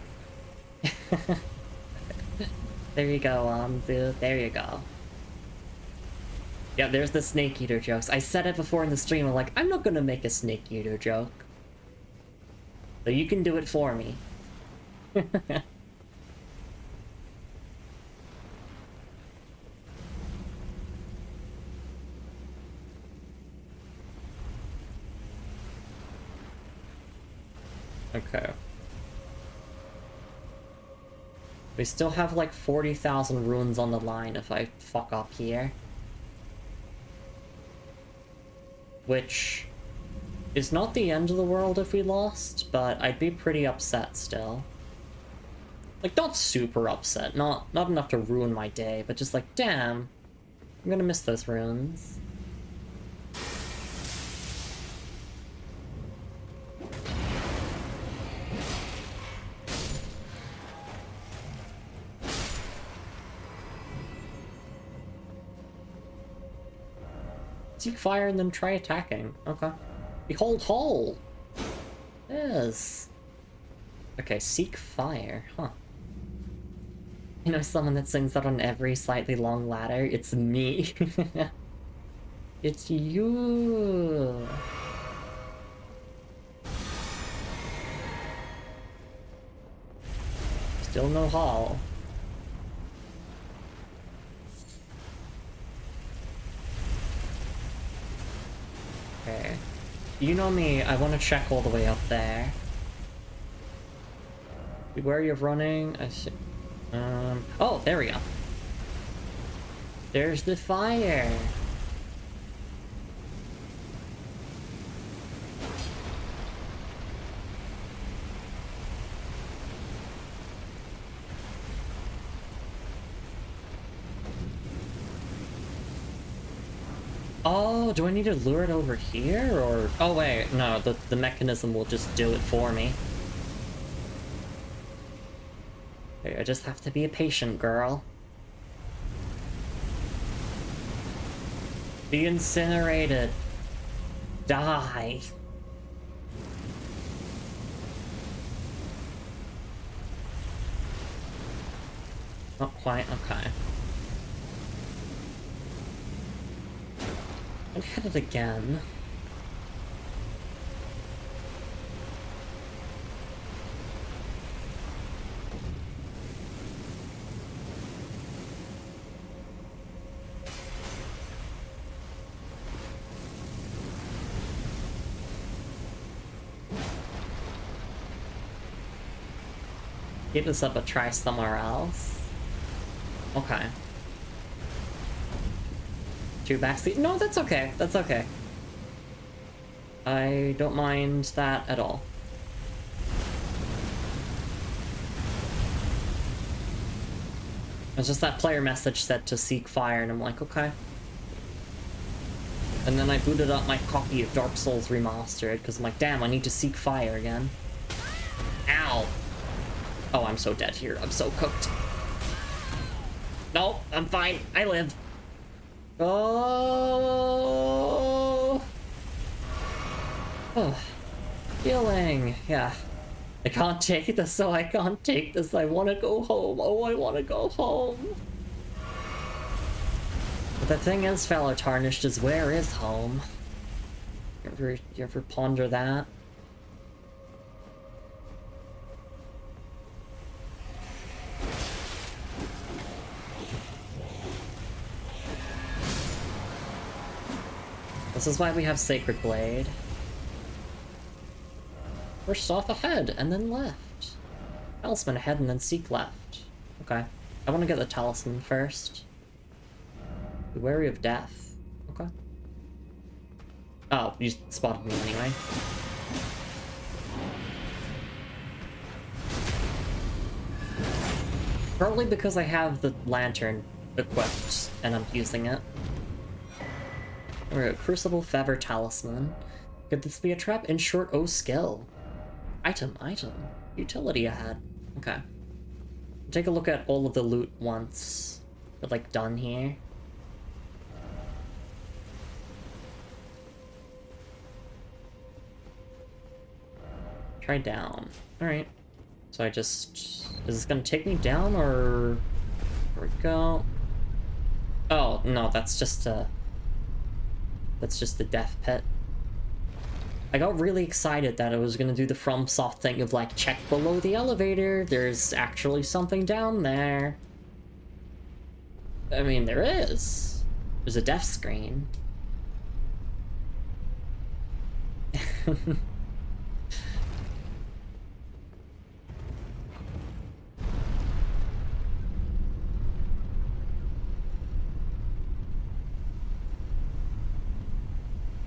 There you go, dude. There you go. Yeah, there's the Snake Eater jokes. I said it before in the stream, I'm like, I'm not gonna make a Snake Eater joke. So you can do it for me. Okay. We still have like 40,000 runes on the line if I fuck up here. Which is not the end of the world if we lost, but I'd be pretty upset still. Like, not super upset, not enough to ruin my day, but just like, damn, I'm gonna miss those runes. Seek fire and then try attacking. Okay. Behold hole! Yes. Okay, seek fire. Huh. You know someone that sings that on every slightly long ladder? It's me. It's you. Still no hall. Okay. You know me, I want to check all the way up there. Beware you're running. I see. Oh, there we go. There's the fire. Oh, do I need to lure it over here, or... Oh wait, no, the mechanism will just do it for me. Okay, I just have to be a patient girl. Be incinerated. Die. Not quite, okay. And hit it again. Keep this up, but try somewhere else. Okay. Two backseat? No, that's okay. That's okay. I don't mind that at all. It's just that player message said to seek fire, and I'm like, okay. And then I booted up my copy of Dark Souls Remastered, because I'm like, damn, I need to seek fire again. Ow! Oh, I'm so dead here. I'm so cooked. No, I'm fine. I live. Oh. Oh. Healing. Yeah. I can't take this, so I can't take this. I want to go home. Oh, I want to go home. But the thing is, fellow Tarnished, is where is home? You ever ponder that? This is why we have Sacred Blade. First off ahead, and then left. Talisman ahead, and then seek left. Okay. I want to get the talisman first. Be wary of death. Okay. Oh, you spotted me anyway. Probably because I have the lantern equipped, and I'm using it. We're a Crucible Feather Talisman. Could this be a trap? In short, oh skill. Item. Utility ahead. Okay. Take a look at all of the loot once we're, like, done here. Try down. Alright. So I just... Is this gonna take me down, or... There we go. Oh, no, that's just a... That's just the death pit. I got really excited that I was gonna do the FromSoft thing of, like, check below the elevator, there's actually something down there. I mean, there is. There's a death screen.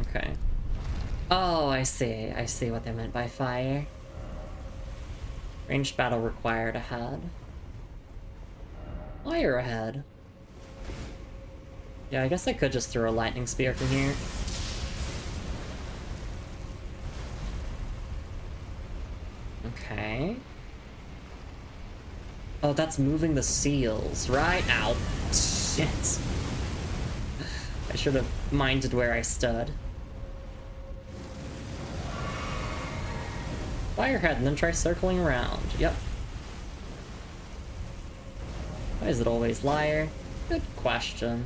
Okay. Oh, I see. I see what they meant by fire. Ranged battle required ahead. Fire ahead. Yeah, I guess I could just throw a lightning spear from here. Okay. Oh, that's moving the seals. Right. Ow. Shit. I should have minded where I stood. Firehead, and then try circling around. Yep. Why is it always liar? Good question.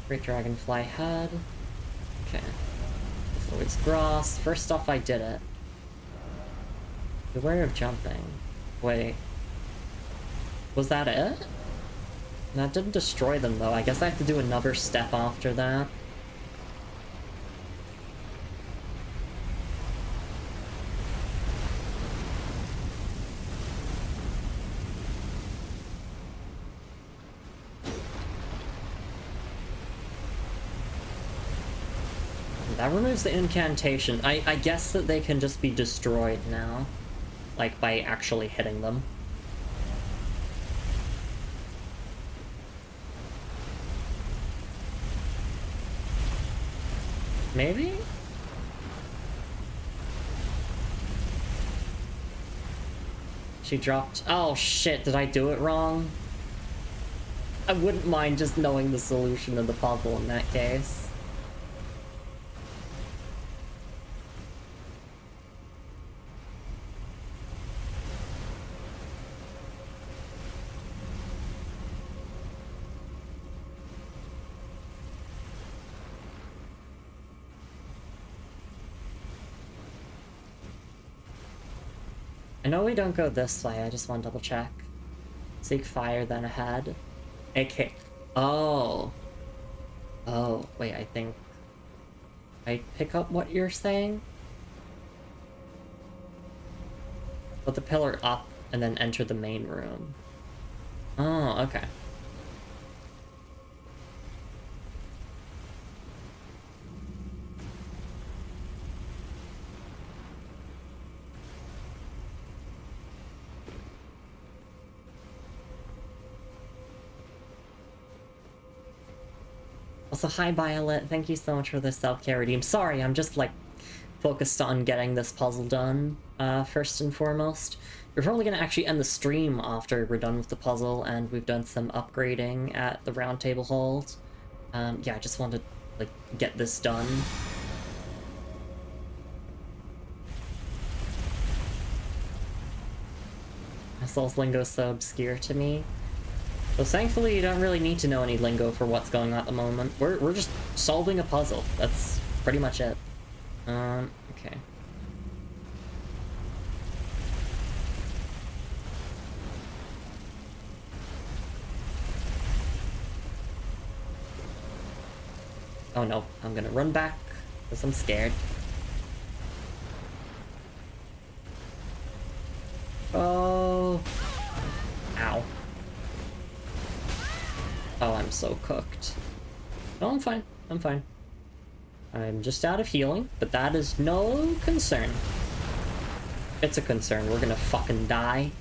Great Dragonfly head. Okay. It's always grass. First off, I did it. Beware of jumping. Wait. Was that it? That didn't destroy them, though. I guess I have to do another step after that. That removes the incantation. I guess that they can just be destroyed now. Like, by actually hitting them. Maybe? She dropped... Oh shit, did I do it wrong? I wouldn't mind just knowing the solution of the puzzle in that case. I know we don't go this way, I just want to double check. Seek fire, then ahead. AK. Oh. Oh, wait, I think... I pick up what you're saying? Put the pillar up, and then enter the main room. Oh, okay. Also, hi Violet, thank you so much for the self-care redeem. Sorry, I'm just, like, focused on getting this puzzle done, first and foremost. We're probably gonna actually end the stream after we're done with the puzzle, and we've done some upgrading at the round table halls. Yeah, I just wanted to, like, get this done. Soul's lingo is so obscure to me. So thankfully you don't really need to know any lingo for what's going on at the moment. We're just solving a puzzle. That's pretty much it. Okay. Oh no, I'm gonna run back because I'm scared. Oh. Ow. Oh, I'm so cooked. No, I'm fine. I'm fine. I'm just out of healing, but that is no concern. It's a concern. We're gonna fucking die.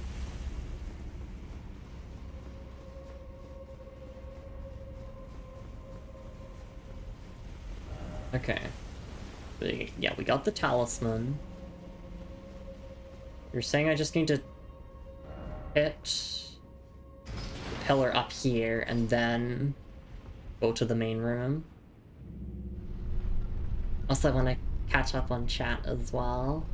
Okay. Yeah, we got the talisman. You're saying I just need to hit the pillar up here and then go to the main room. Also, I want to catch up on chat as well.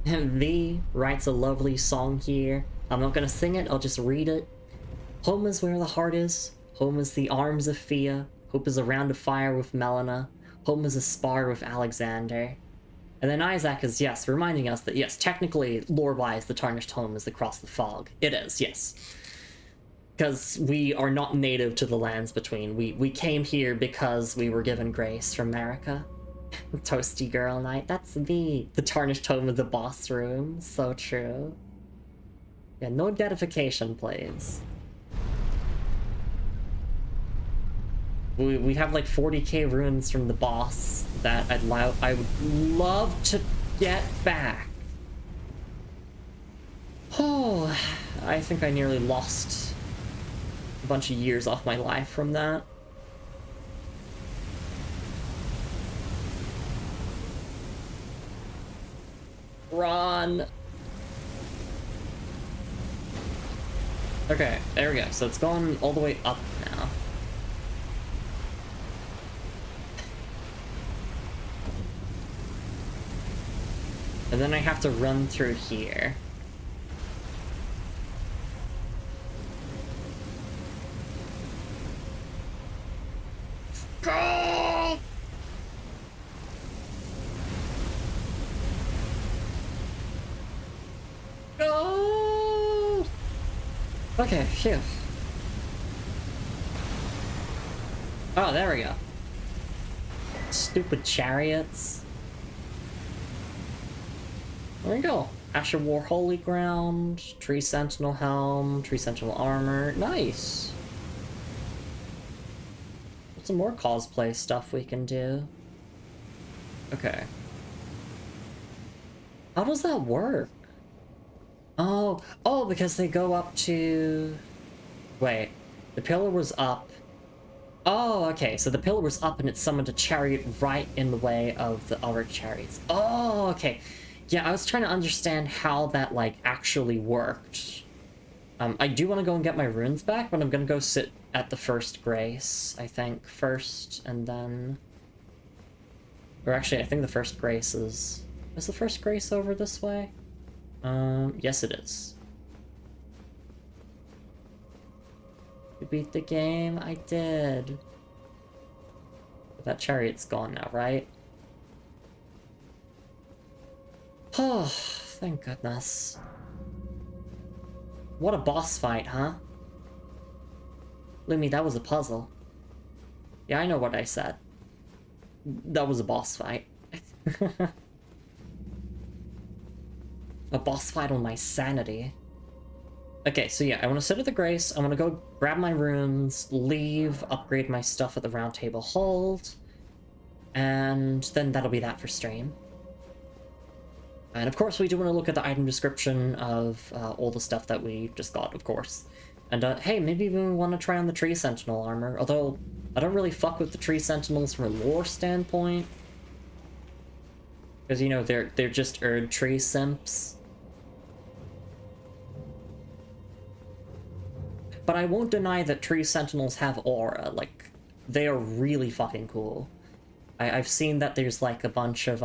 V writes a lovely song here. I'm not gonna sing it, I'll just read it. Home is where the heart is. Home is the arms of Fia. Hope is around a fire with Melina. Home is a spar with Alexander. And then Isaac is, yes, reminding us that, yes, technically, lore-wise, the Tarnished Home is across the fog. It is, yes. Because we are not native to the lands between. We came here because we were given grace from America. Toasty Girl Night, that's the Tarnished Home of the boss room. So true. Yeah, no dedification plays. We have like 40k runes from the boss that I would love to get back. Oh, I think I nearly lost a bunch of years off my life from that. Run! Okay, there we go. So it's gone all the way up now. And then I have to run through here. Go! Go! Okay, phew. Oh, there we go. Stupid chariots. There we go. Asher War Holy Ground, Tree Sentinel Helm, Tree Sentinel Armor. Nice! What's some more cosplay stuff we can do? Okay. How does that work? Oh, because they go up to... Wait, the pillar was up. Oh, okay, so the pillar was up and it summoned a chariot right in the way of the other chariots. Oh, okay. Yeah, I was trying to understand how that, like, actually worked. I do want to go and get my runes back, but I'm gonna go sit at the first grace, I think, first, and then... Or actually, I think the first grace is... Is the first grace over this way? Yes it is. You beat the game? I did. But that chariot's gone now, right? Oh, thank goodness. What a boss fight, huh? Lumi, that was a puzzle. Yeah, I know what I said. That was a boss fight. A boss fight on my sanity. Okay, so yeah, I want to sit at the Grace, I want to go grab my runes, leave, upgrade my stuff at the Round Table Hold, and then that'll be that for stream. And of course, we do want to look at the item description of all the stuff that we just got, of course. And hey, maybe we want to try on the Tree Sentinel armor, although I don't really fuck with the Tree Sentinels from a lore standpoint. Because, you know, they're just Erd Tree simps. But I won't deny that Tree Sentinels have aura, like, they are really fucking cool. I've seen that there's, like, a bunch of,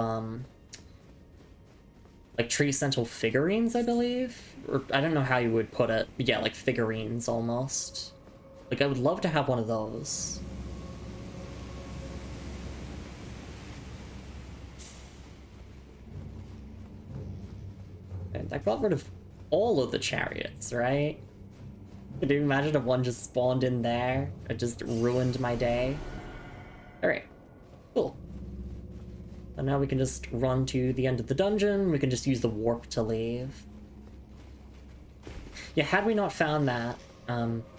like, Tree Sentinel figurines, I believe? Or, I don't know how you would put it, but yeah, like, figurines, almost. Like, I would love to have one of those. And I got rid of all of the chariots, right? Could you imagine if one just spawned in there? It just ruined my day. Alright. Cool. And now we can just run to the end of the dungeon. We can just use the warp to leave. Yeah, had we not found that...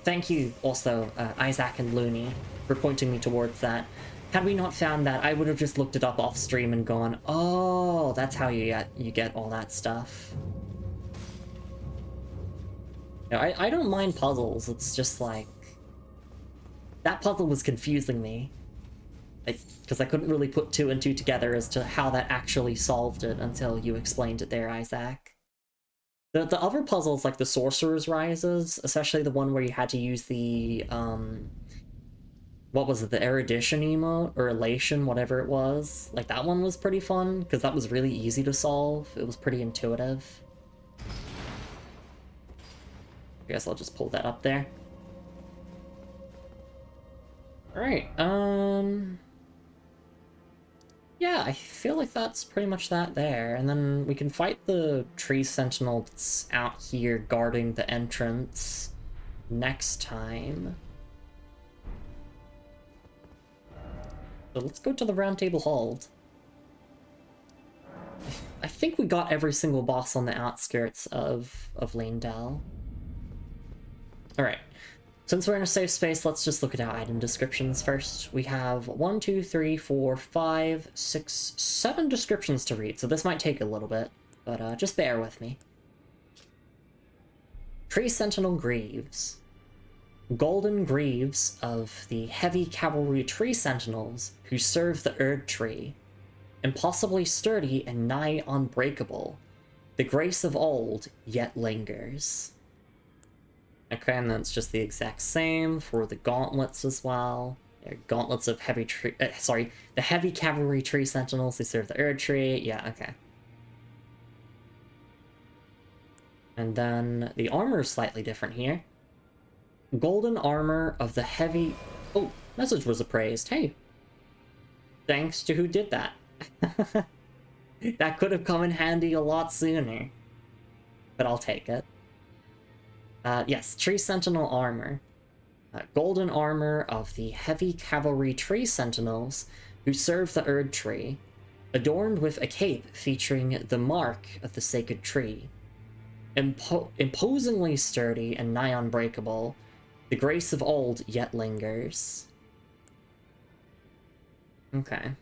thank you also, Isaac and Lumi, for pointing me towards that. Had we not found that, I would have just looked it up off stream and gone, oh, that's how you get all that stuff. You know, I don't mind puzzles, it's just like... That puzzle was confusing me. Because I couldn't really put two and two together as to how that actually solved it until you explained it there, Isaac. The other puzzles, like the Sorcerer's Rises, especially the one where you had to use the, what was it, the Erudition emote, or Elation, whatever it was. Like, that one was pretty fun, because that was really easy to solve. It was pretty intuitive. I guess I'll just pull that up there. Alright, yeah, I feel like that's pretty much that there. And then we can fight the tree sentinel that's out here guarding the entrance next time. So let's go to the Round Table Hold. I think we got every single boss on the outskirts of Leyndell. Alright. Since we're in a safe space, let's just look at our item descriptions first. We have 1, 2, 3, 4, 5, 6, 7 descriptions to read, so this might take a little bit, but just bear with me. Tree Sentinel Greaves. Golden Greaves of the heavy cavalry tree sentinels who serve the Erd Tree. Impossibly sturdy and nigh unbreakable. The grace of old yet lingers. Okay, and that's just the exact same for the gauntlets as well. They're gauntlets of heavy tree, the heavy cavalry tree sentinels who serve the Erd Tree. Yeah, okay. And then the armor is slightly different here. Golden armor of the heavy... Oh, message was appraised. Hey. Thanks to who did that. That could have come in handy a lot sooner. But I'll take it. Yes, Tree Sentinel armor. Golden armor of the heavy cavalry tree sentinels who serve the Erd Tree, adorned with a cape featuring the mark of the sacred tree. Imposingly sturdy and nigh unbreakable, the grace of old yet lingers. Okay.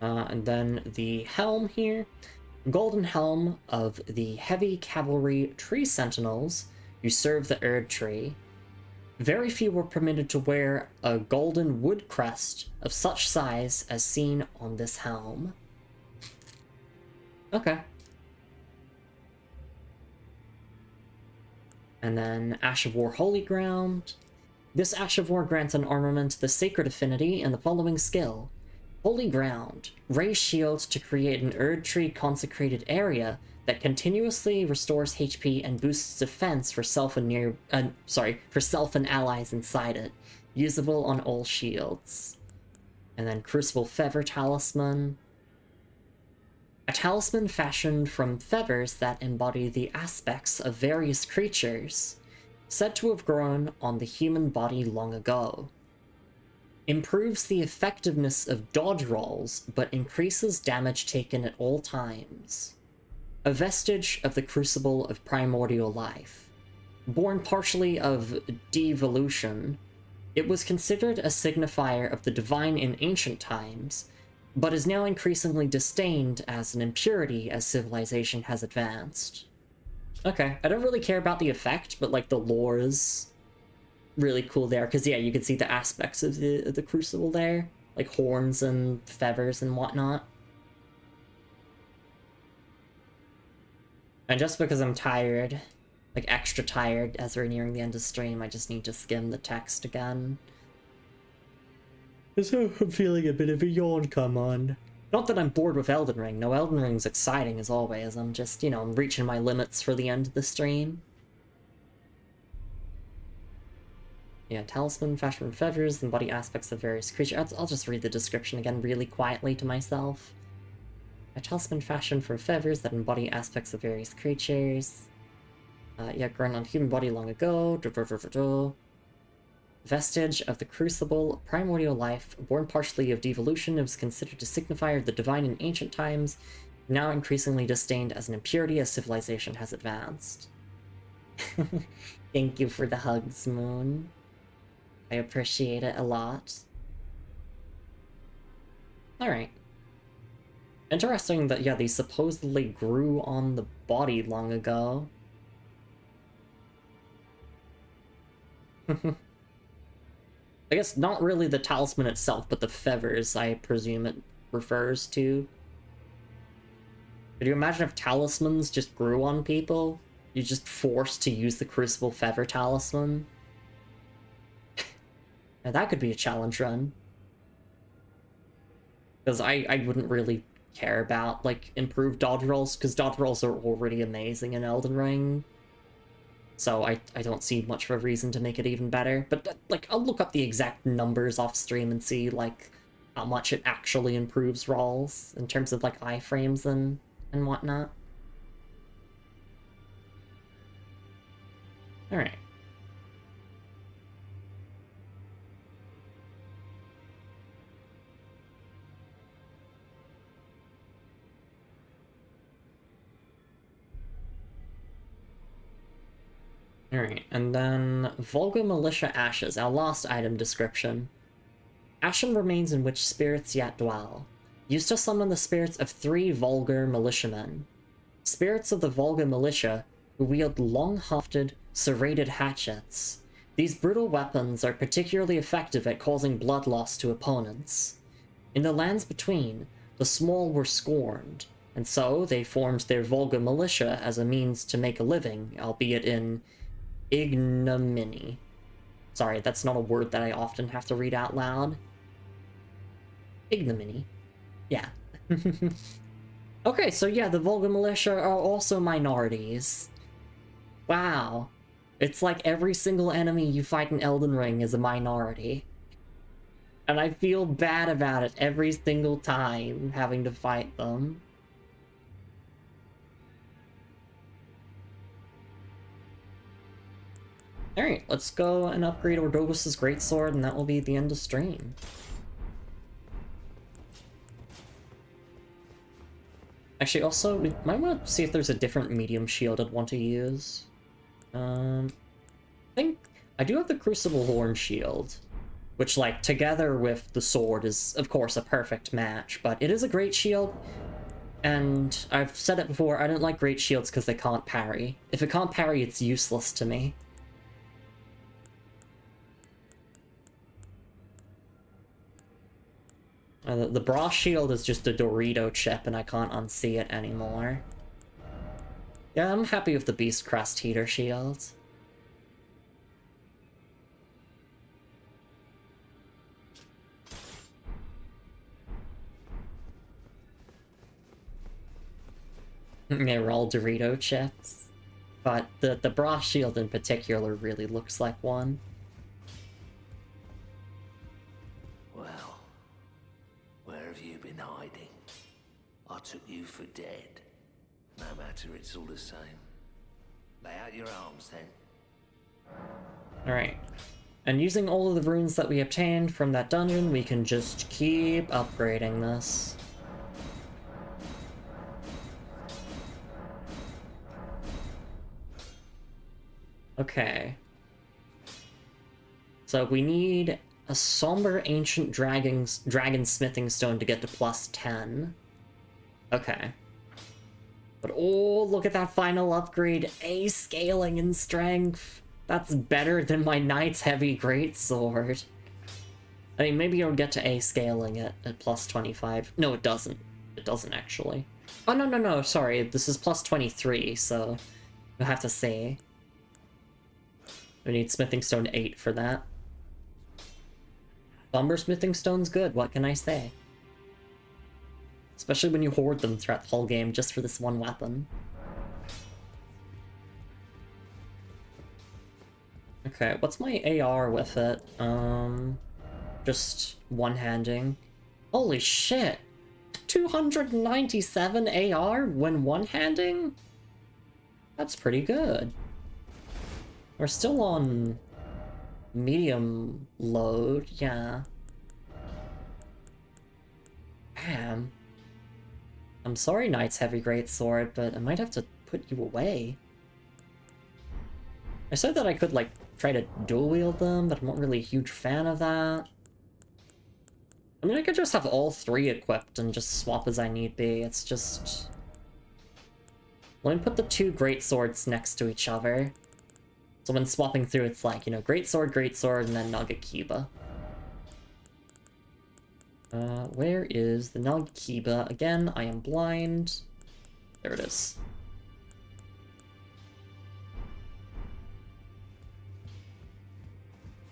And then the helm here. Golden helm of the heavy cavalry tree sentinels who serve the Erd Tree. Very few were permitted to wear a golden wood crest of such size as seen on this helm. Okay. And then Ash of War Holy Ground. This Ash of War grants an armament the Sacred Affinity and the following skill. Holy Ground. Raise shields to create an Erd Tree consecrated area that continuously restores HP and boosts defense for self and allies inside it. Usable on all shields. And then Crucible Feather Talisman. A talisman fashioned from feathers that embody the aspects of various creatures, said to have grown on the human body long ago. Improves the effectiveness of dodge rolls, but increases damage taken at all times. A vestige of the crucible of primordial life. Born partially of devolution, it was considered a signifier of the divine in ancient times, but is now increasingly disdained as an impurity as civilization has advanced. Okay, I don't really care about the effect, but like the lore is really cool there, because yeah, you can see the aspects of the crucible there, like horns and feathers and whatnot. And just because I'm tired, like extra tired as we're nearing the end of stream, I just need to skim the text again. So I'm feeling a bit of a yawn come on. Not that I'm bored with Elden Ring. No, Elden Ring's exciting as always. I'm just, you know, I'm reaching my limits for the end of the stream. Yeah, talisman, fashioned from feathers, and body aspects of various creatures. I'll just read the description again really quietly to myself. A talisman fashioned from feathers that embody aspects of various creatures. Yeah, grown on human body long ago. Vestige of the crucible, primordial life, born partially of devolution, it was considered a signifier of the divine in ancient times, now increasingly disdained as an impurity as civilization has advanced. Thank you for the hugs, Moon. I appreciate it a lot. Alright. Interesting that, yeah, these supposedly grew on the body long ago. I guess not really the talisman itself, but the feathers, I presume it refers to. Could you imagine if talismans just grew on people? You're just forced to use the Crucible Feather Talisman? Now that could be a challenge run. Because I wouldn't really care about, like, improved dodge rolls, because dodge rolls are already amazing in Elden Ring. So I don't see much of a reason to make it even better. But, like, I'll look up the exact numbers off stream and see, like, how much it actually improves rolls in terms of, like, iframes and whatnot. Alright. Alright, and then Vulgar Militia Ashes, our last item description. Ashen remains in which spirits yet dwell. Used to summon the spirits of 3 vulgar militiamen. Spirits of the vulgar militia who wield long-hafted, serrated hatchets. These brutal weapons are particularly effective at causing blood loss to opponents. In the lands between, the small were scorned, and so they formed their vulgar militia as a means to make a living, albeit in ignominy. Sorry, that's not a word that I often have to read out loud. Ignominy. Yeah. Okay, so yeah, the vulgar militia are also minorities. Wow. It's like every single enemy you fight in Elden Ring is a minority. And I feel bad about it every single time having to fight them. Alright, let's go and upgrade Ordovus' Greatsword, and that will be the end of stream. Actually, also, we might want to see if there's a different medium shield I'd want to use. I think I do have the Crucible Horn shield, which, like, together with the sword is, of course, a perfect match, but it is a great shield, and I've said it before, I don't like great shields because they can't parry. If it can't parry, it's useless to me. The bra shield is just a Dorito chip, and I can't unsee it anymore. Yeah, I'm happy with the Beast Crest heater shield. They were all Dorito chips. But the bra shield in particular really looks like one. Well, where have you been hiding? I took you for dead. No matter, it's all the same. Lay out your arms, then. Alright. And using all of the runes that we obtained from that dungeon, we can just keep upgrading this. Okay. So we need a Somber Ancient Dragon Smithing Stone to get to +10. Okay. But oh, look at that final upgrade. A scaling in strength. That's better than my Knight's Heavy Greatsword. I mean, maybe it'll get to A scaling at +25. No, it doesn't. It doesn't, actually. Oh, no, sorry. This is +23, so you'll have to say. We need Smithing Stone 8 for that. Somber Smithing Stone's good, what can I say? Especially when you hoard them throughout the whole game just for this one weapon. Okay, what's my AR with it? Just one-handing. Holy shit! 297 AR when one-handing? That's pretty good. We're still on medium load, yeah. Damn. I'm sorry, Knight's Heavy Greatsword, but I might have to put you away. I said that I could, like, try to dual wield them, but I'm not really a huge fan of that. I mean, I could just have all 3 equipped and just swap as I need be. It's just... Let me put the 2 greatswords next to each other. So when swapping through, it's like, you know, greatsword, and then Nugget Kiba. Where is the Nagkiba? Again, I am blind. There it is.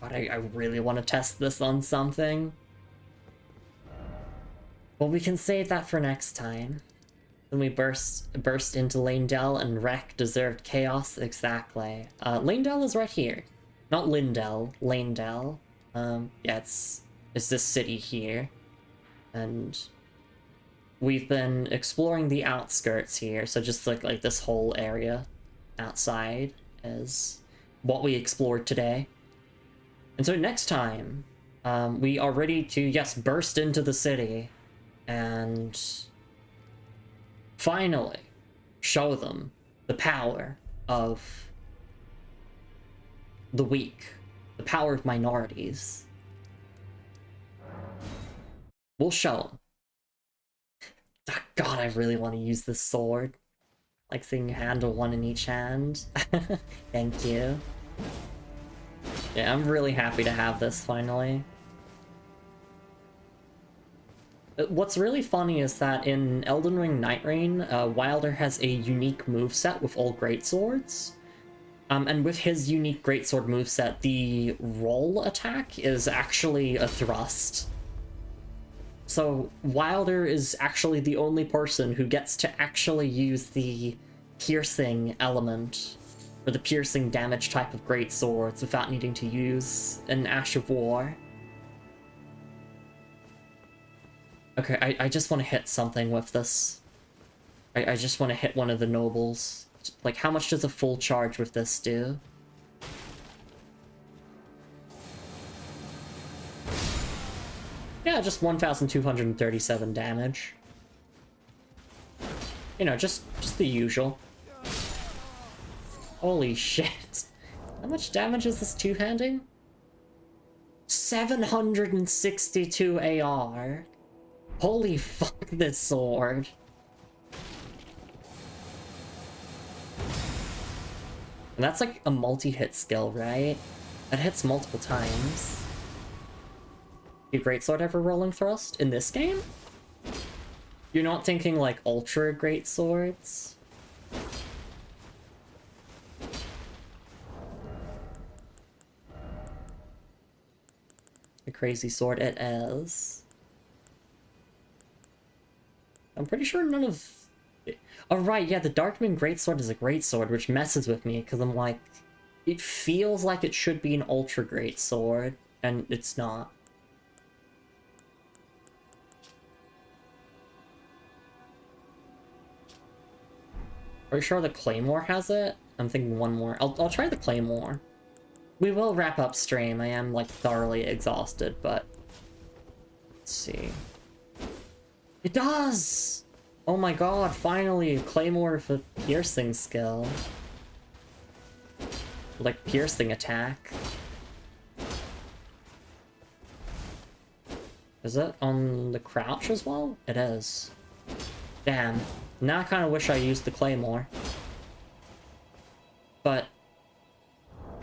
But I really want to test this on something. Well, we can save that for next time. Then we burst into Leyndell and wreck deserved chaos. Exactly. Leyndell is right here. Not Leyndell, Leyndell. Yeah, it's this city here. And we've been exploring the outskirts here, so just like this whole area outside is what we explored today. And so next time, we are ready to, yes, burst into the city and finally show them the power of the weak, the power of minorities. We'll show them. God, I really want to use this sword. Like seeing you handle one in each hand. Thank you. Yeah, I'm really happy to have this finally. What's really funny is that in Elden Ring Night Rain, Wilder has a unique moveset with all greatswords. And with his unique greatsword moveset, the roll attack is actually a thrust. So Wilder is actually the only person who gets to actually use the piercing element, or the piercing damage type of greatswords without needing to use an Ash of War. Okay, I just want to hit something with this. I just want to hit one of the nobles. Like, how much does a full charge with this do? Yeah, just 1,237 damage. You know, just the usual. Holy shit. How much damage is this two-handing? 762 AR. Holy fuck, this sword. And that's like a multi-hit skill, right? That hits multiple times. You greatsword ever rolling thrust in this game? You're not thinking like ultra greatswords? A crazy sword it is. I'm pretty sure none of... Oh right, yeah, the Darkmoon greatsword is a greatsword, which messes with me, because I'm like... It feels like it should be an ultra greatsword, and it's not. Are you sure the Claymore has it? I'm thinking one more. I'll try the Claymore. We will wrap up stream. I am, like, thoroughly exhausted, but... Let's see. It does! Oh my god, finally, Claymore for piercing skill. Like, piercing attack. Is it on the crouch as well? It is. Damn. Now I kind of wish I used the Claymore. But...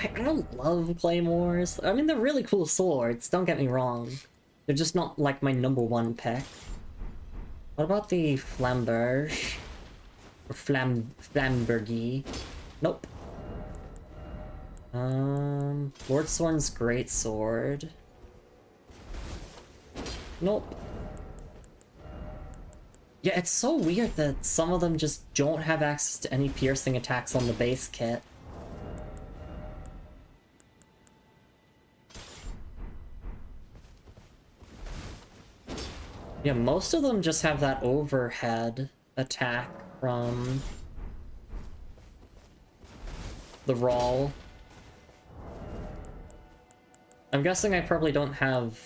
I don't love Claymores. I mean, they're really cool swords, don't get me wrong. They're just not, like, my number 1 pick. What about the Flamberge? Or Flambergy? Nope. Lord Sorn's greatsword. Nope. Yeah, it's so weird that some of them just don't have access to any piercing attacks on the base kit. Yeah, most of them just have that overhead attack from the Rawl. I'm guessing I probably don't have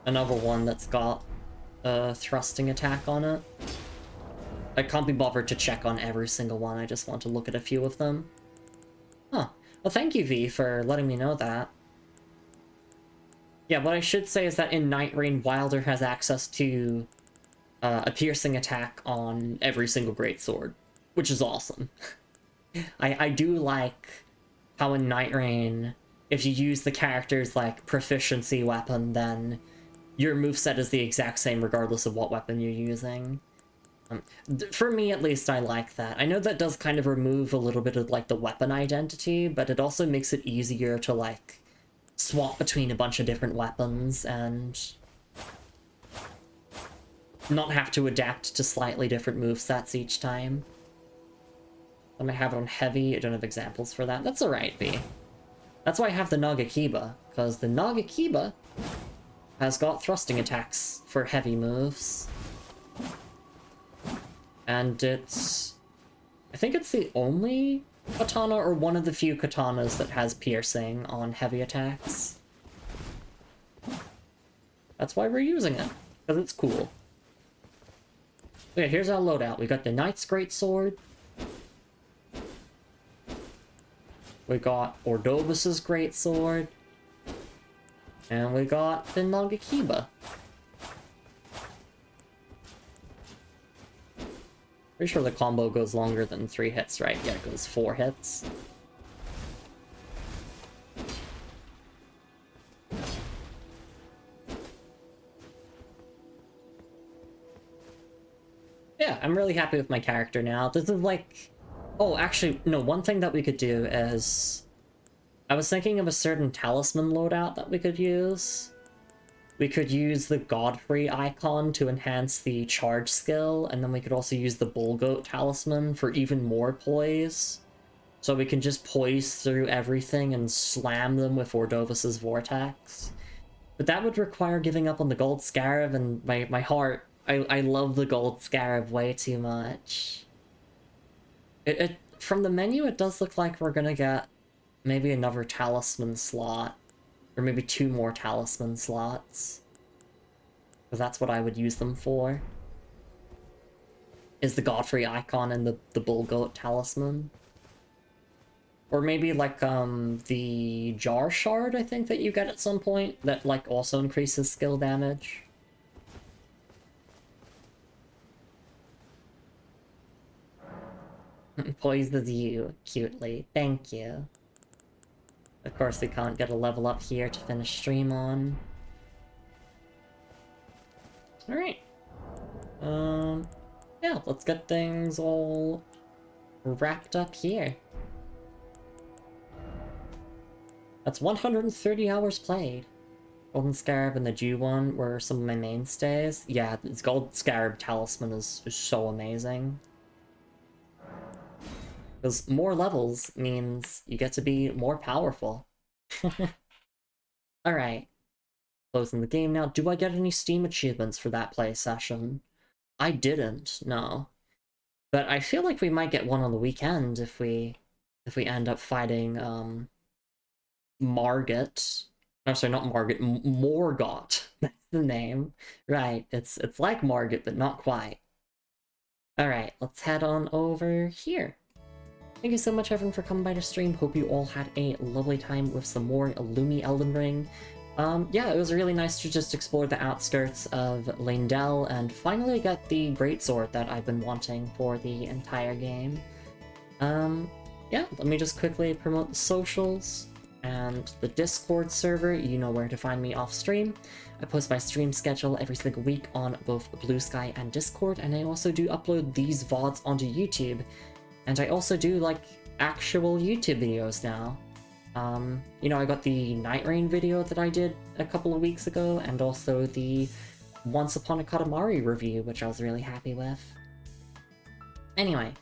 another one that's got a thrusting attack on it. I can't be bothered to check on every single one, I just want to look at a few of them. Huh. Well, thank you, V, for letting me know that. Yeah, what I should say is that in Night Rain, Wilder has access to a piercing attack on every single greatsword, which is awesome. I do like how in Night Rain, if you use the character's, like, proficiency weapon, then your moveset is the exact same regardless of what weapon you're using. For me, at least, I like that. I know that does kind of remove a little bit of, like, the weapon identity, but it also makes it easier to, like, swap between a bunch of different weapons and not have to adapt to slightly different movesets each time. I might have it on heavy. I don't have examples for that. That's alright, B. That's why I have the Nagakiba, because the Nagakiba has got thrusting attacks for heavy moves. And it's... I think it's the only katana, or one of the few katanas, that has piercing on heavy attacks. That's why we're using it, because it's cool. Okay, here's our loadout. We got the Knight's Greatsword. We got Ordovus's Greatsword. And we got the Nagakiba. Pretty sure the combo goes longer than 3 hits, right? Yeah, it goes 4 hits. Yeah, I'm really happy with my character now. This is like... Oh, actually, no, one thing that we could do is... I was thinking of a certain talisman loadout that we could use. We could use the Godfrey icon to enhance the charge skill, and then we could also use the Bull Goat talisman for even more poise. So we can just poise through everything and slam them with Ordovus's Vortex. But that would require giving up on the Gold Scarab, and my heart... I love the Gold Scarab way too much. From the menu, it does look like we're gonna get maybe another talisman slot. Or maybe 2 more talisman slots. Because that's what I would use them for. Is the Godfrey icon and the Bull Goat talisman. Or maybe like the Jar Shard, I think, that you get at some point. That like also increases skill damage. Poises you cutely. Thank you. Of course, we can't get a level up here to finish stream on. Alright. Yeah, let's get things all wrapped up here. That's 130 hours played. Golden Scarab and the Jew one were some of my mainstays. Yeah, this Gold Scarab talisman is so amazing. Because more levels means you get to be more powerful. Alright. Closing the game now. Do I get any Steam achievements for that play session? I didn't, no. But I feel like we might get one on the weekend if we end up fighting, Margit. No, sorry, not Margit, Morgott. That's the name. Right, it's like Margit, but not quite. Alright, let's head on over here. Thank you so much, everyone, for coming by the stream. Hope you all had a lovely time with some more Lumi Elden Ring. Yeah, it was really nice to just explore the outskirts of Leyndell and finally get the greatsword that I've been wanting for the entire game. Yeah, let me just quickly promote the socials and the Discord server. You know where to find me off stream. I post my stream schedule every single week on both Blue Sky and Discord, and I also do upload these VODs onto YouTube. And I also do, like, actual YouTube videos now. You know, I got the Night Rain video that I did a couple of weeks ago, and also the Once Upon a Katamari review, which I was really happy with. Anyway,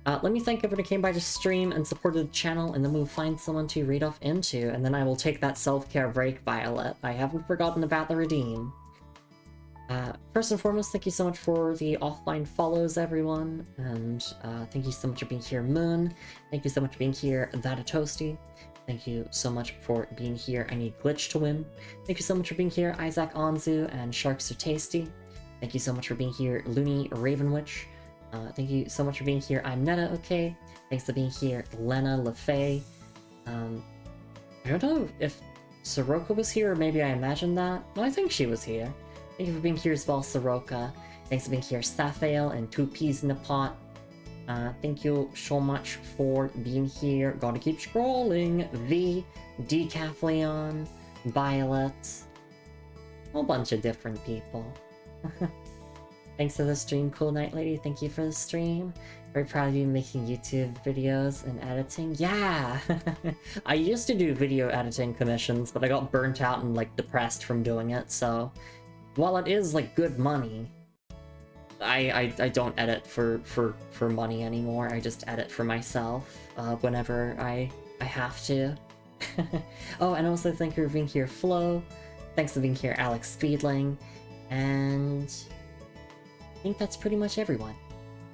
let me thank everyone who came by to stream and supported the channel, and then we'll find someone to read off into, and then I will take that self-care break, Violet. I haven't forgotten about the redeem. First and foremost, thank you so much for the offline follows, everyone, and thank you so much for being here, Moon. Thank you so much for being here, That a Toasty. Thank you so much for being here, I Need Glitch to Win. Thank you so much for being here, Isaac Anzu and Sharks Are Tasty. Thank you so much for being here, Looney Ravenwitch. Thank you so much for being here, I'm Netta, okay. Thanks for being here, Lena LaFay. I don't know if Soroka was here, or maybe I imagined that. No, I think she was here. Thank you for being here as well, Soroka. Thanks for being here, Sapphale and 2 Peas in a Pot. Thank you so much for being here. Gotta keep scrolling. V, Decathlon, Violet. whole bunch of different people. Thanks for the stream, Cool Night Lady. Thank you for the stream. Very proud of you making YouTube videos and editing. Yeah! I used to do video editing commissions, but I got burnt out and, like, depressed from doing it, so... While it is, like, good money, I don't edit for money anymore. I just edit for myself, whenever I have to. Oh, and also thank you for being here, Flo. Thanks for being here, Alex Speedling. And... I think that's pretty much everyone.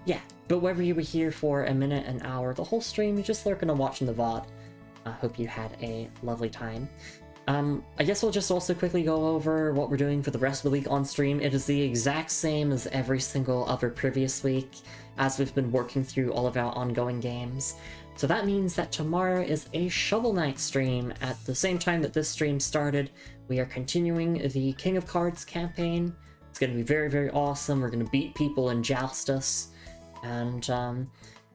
Yeah, but whether you were here for a minute, an hour, the whole stream, you're just lurking and watching the VOD. I hope you had a lovely time. I guess we'll just also quickly go over what we're doing for the rest of the week on stream. It is the exact same as every single other previous week, as we've been working through all of our ongoing games. So that means that tomorrow is a Shovel Knight stream. At the same time that this stream started, we are continuing the King of Cards campaign. It's going to be very, very awesome. We're going to beat people in Joustus. And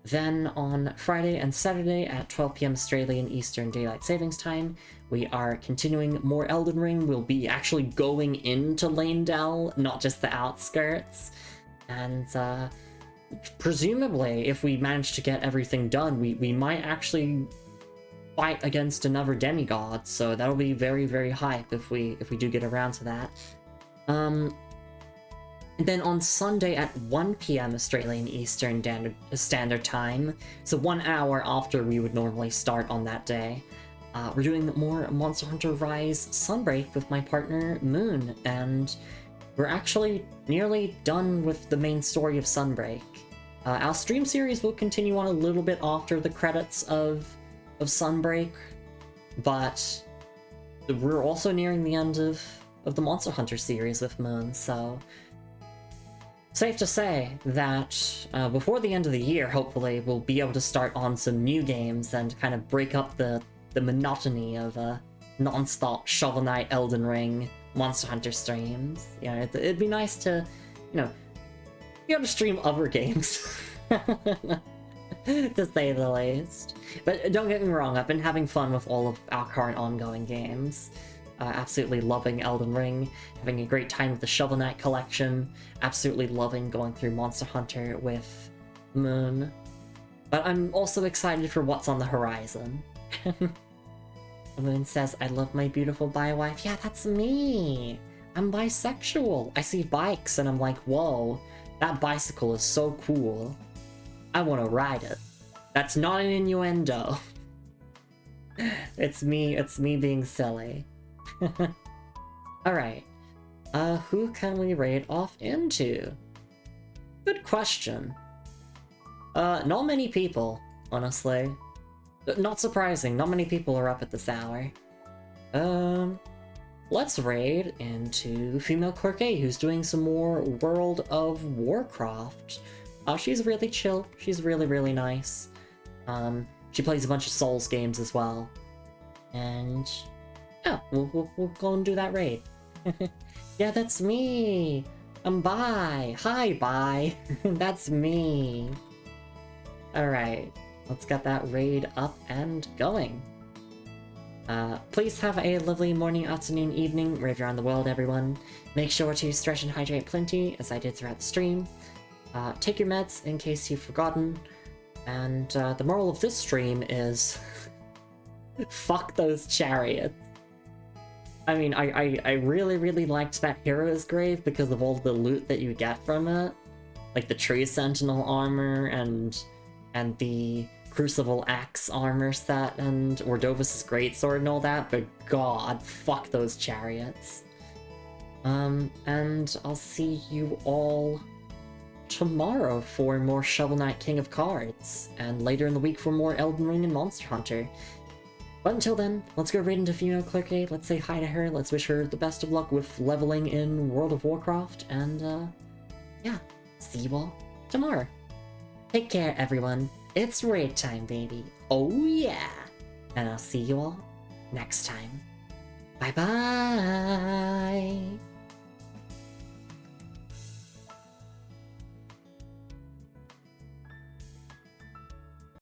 then on Friday and Saturday at 12 PM Australian Eastern Daylight Savings Time, we are continuing more Elden Ring. We'll be actually going into Leyndell, not just the outskirts. And presumably, if we manage to get everything done, we might actually fight against another demigod. So that'll be very, very hype if we do get around to that. And then on Sunday at 1 PM Australian Eastern Standard Time, so 1 hour after we would normally start on that day, we're doing more Monster Hunter Rise Sunbreak with my partner Moon, and we're actually nearly done with the main story of Sunbreak. Our stream series will continue on a little bit after the credits of Sunbreak, but we're also nearing the end of the Monster Hunter series with Moon, so... Safe to say that before the end of the year, hopefully, we'll be able to start on some new games and kind of break up the monotony of non-stop Shovel Knight, Elden Ring, Monster Hunter streams. You know, it'd be nice to, you know, be able to stream other games, to say the least. But don't get me wrong, I've been having fun with all of our current ongoing games. Absolutely loving Elden Ring, having a great time with the Shovel Knight collection, absolutely loving going through Monster Hunter with Moon. But I'm also excited for what's on the horizon. Moon says, I love my beautiful bi-wife. Yeah, that's me! I'm bisexual! I see bikes and I'm like, whoa, that bicycle is so cool. I want to ride it. That's not an innuendo. It's me being silly. Alright. Who can we raid off into? Good question. Not many people, honestly. Not surprising, not many people are up at this hour. Let's raid into Female Clerk A, who's doing some more World of Warcraft. She's really chill, she's really, really nice. She plays a bunch of Souls games as well. And... yeah, we'll go and do that raid. Yeah, that's me! I'm bi! Hi, bi! That's me! Alright, let's get that raid up and going. Please have a lovely morning, afternoon, evening, wherever you're on the world, everyone. Make sure to stretch and hydrate plenty, as I did throughout the stream. Take your meds in case you've forgotten. And the moral of this stream is... fuck those chariots. I mean, I really, really liked that Hero's Grave because of all the loot that you get from it. Like the Tree Sentinel armor and the Crucible Axe armor set and Ordovus' Greatsword and all that, but god, fuck those chariots. And I'll see you all tomorrow for more Shovel Knight King of Cards, and later in the week for more Elden Ring and Monster Hunter. But until then, let's go right into Female Clerk A, let's say hi to her, let's wish her the best of luck with leveling in World of Warcraft, and yeah, see you all tomorrow. Take care, everyone. It's raid time, baby. Oh yeah! And I'll see you all next time. Bye-bye!